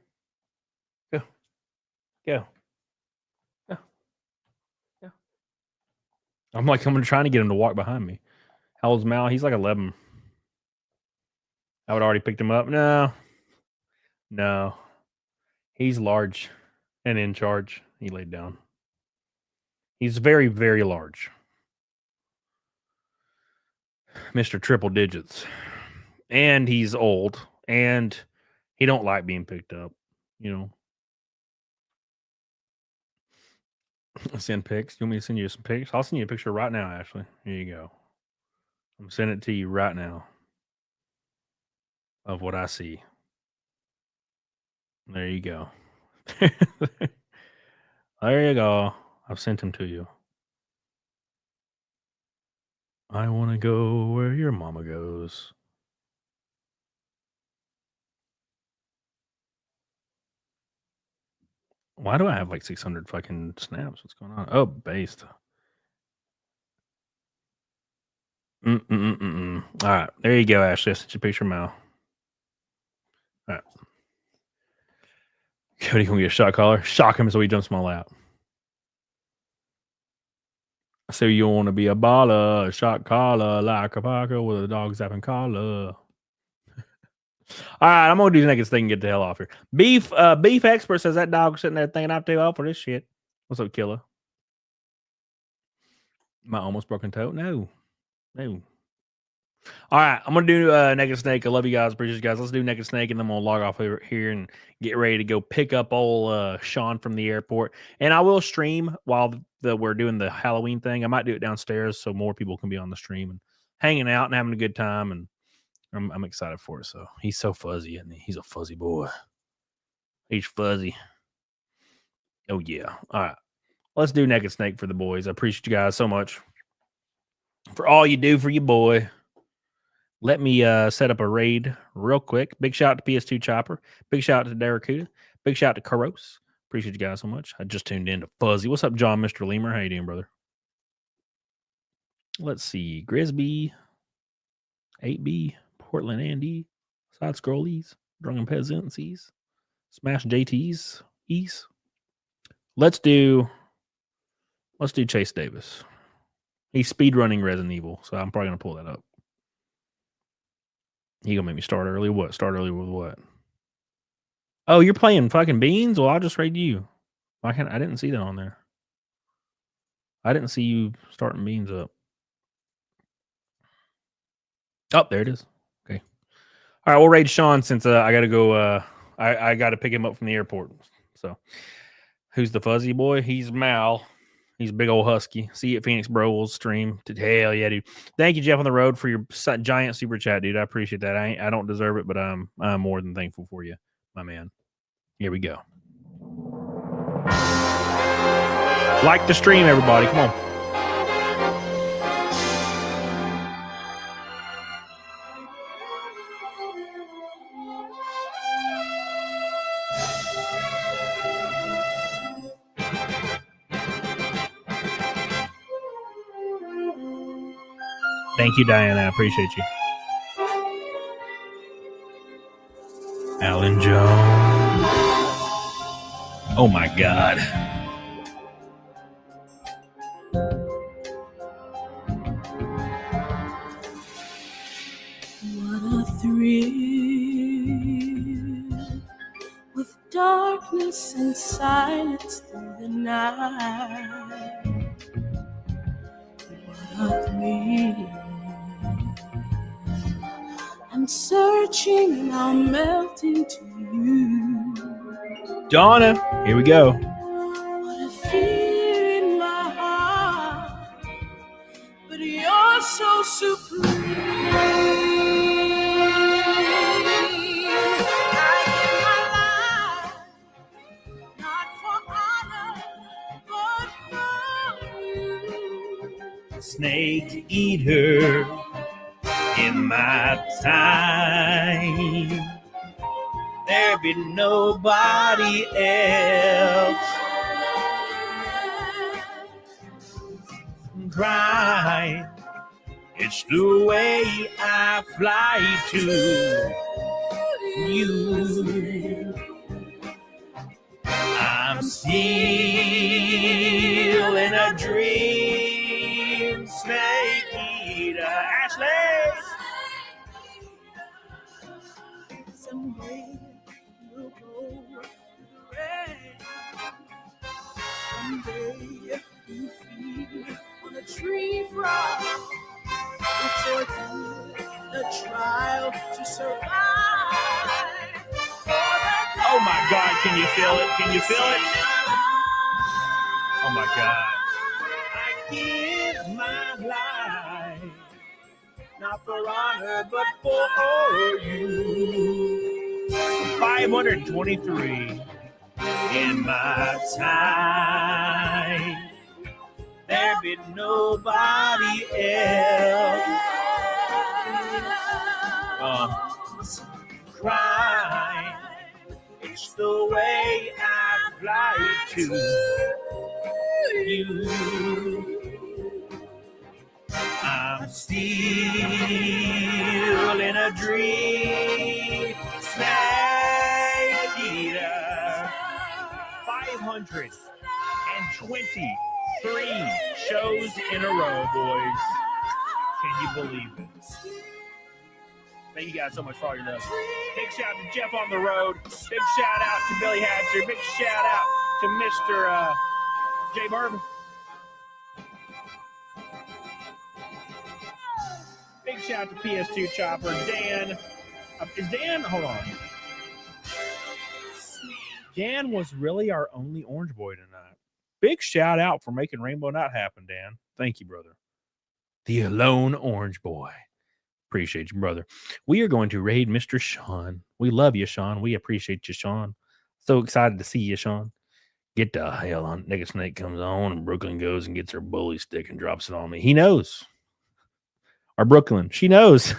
Go. Go. Go. Go. I'm trying to get him to walk behind me. How old's Mal? He's like 11. I would already picked him up. No. No. He's large and in charge. He laid down. He's very, very large. Mr. Triple Digits. And he's old. And he don't like being picked up. You know. Send pics. You want me to send you some pics? I'll send you a picture right now, Ashley. Here you go. I'm sending it to you right now. Of what I see. There you go. There you go. I've sent him to you. I want to go where your mama goes. Why do I have like 600 fucking snaps? What's going on? Oh, based. All right. There you go, Ashley. I sent you a picture, Mal. All right. Cody, can we get a shot collar? Shock him so he jumps in my lap. So you want to be a baller, a shot collar, like a Parker with a dog zapping collar. All right, I'm gonna do the next thing and get the hell off here. Beef expert says that dog sitting there thinking I'm too old for this shit. What's up, killer? My almost broken toe? No. All right, I'm gonna do Naked Snake. I love you guys, appreciate you guys. Let's do Naked Snake, and then I'm gonna log off over here and get ready to go pick up old Sean from the airport. And I will stream while we're doing the Halloween thing. I might do it downstairs so more people can be on the stream and hanging out and having a good time. And I'm excited for it. So he's so fuzzy, and he's a fuzzy boy. He's fuzzy. Oh yeah. All right, let's do Naked Snake for the boys. I appreciate you guys so much for all you do for your boy. Let me set up a raid real quick. Big shout out to PS2 Chopper. Big shout out to Darakuda. Big shout out to Karos. Appreciate you guys so much. I just tuned in to Fuzzy. What's up, John, Mr. Lemur? How you doing, brother? Let's see. Grisby, 8B, Portland Andy, Side Scrollies, Drunken Peasants, Smash JTs, East. Let's do Chase Davis. He's speedrunning Resident Evil, so I'm probably gonna pull that up. He gonna make me start early? What? Start early with what? Oh, you're playing fucking beans? Well, I'll just raid you. I didn't see that on there. I didn't see you starting beans up. Oh, there it is. Okay. All right, we'll raid Sean since I got to go. I got to pick him up from the airport. So, who's the fuzzy boy? He's Mal. He's a big old husky. See you at Phoenix Bro stream. Hell yeah, dude. Thank you, Jeff, on the road for your giant super chat, dude. I appreciate that. I don't deserve it, but I'm more than thankful for you, my man. Here we go. Like the stream, everybody. Come on. Thank you, Diana. I appreciate you. Alan Jones. Oh my God. What a thrill with darkness and silence through the night. What a thrill. I'm searching and I'm melting to you. Donna, here we go. What a fear in my heart, but you're so supreme. I give my life, not for honor, but for you. Snake eater in my time. There be nobody else. Cry. It's the way I fly to you. I'm still in a dream, snake eater. Ashley. Someday you'll go red. Someday you feed on a tree frog. It's a trial to survive. Oh my God, can you feel it? Can you feel it? Oh my God. I give my life, not for honor, but for you. 523 in my time. There be nobody else. Cry. It's the way I fly to you. I'm still in a dream, snake eater. 523 shows in a row, boys. Can you believe it? Thank you guys so much for all your love. Big shout out to Jeff on the road. Big shout out to Billy Hatcher. Big shout out to Mr. J Bourbon. Big shout out to PS2 Chopper. Dan. Is Dan? Hold on. Dan was really our only orange boy tonight. Big shout out for making Rainbow Night happen, Dan. Thank you, brother. The lone orange boy. Appreciate you, brother. We are going to raid Mr. Sean. We love you, Sean. We appreciate you, Sean. So excited to see you, Sean. Get the hell on. Nigga Snake comes on, and Brooklyn goes and gets her bully stick and drops it on me. He knows. Our Brooklyn, she knows.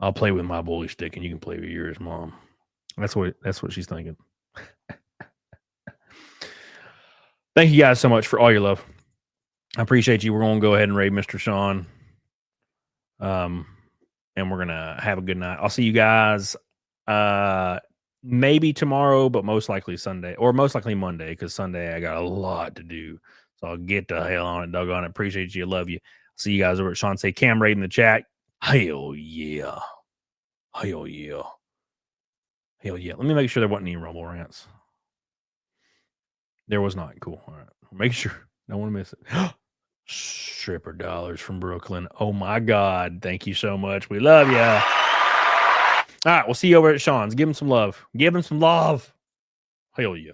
I'll play with my bully stick, and you can play with yours, Mom. That's what she's thinking. Thank you guys so much for all your love. I appreciate you. We're going to go ahead and raid Mr. Sean. And we're going to have a good night. I'll see you guys maybe tomorrow, but most likely Sunday or most likely Monday, because Sunday I got a lot to do. So I'll get the hell on it, doggone it. Appreciate you. Love you. See you guys over at Sean Say Cam raid in the chat. Hell yeah. Hell yeah. Hell yeah. Let me make sure there wasn't any rumble rants. There was not. Cool. All right. Make sure. Don't want to miss it. Stripper dollars from Brooklyn. Oh my God. Thank you so much. We love you. All right. We'll see you over at Sean's. Give him some love. Give him some love. Hell yeah.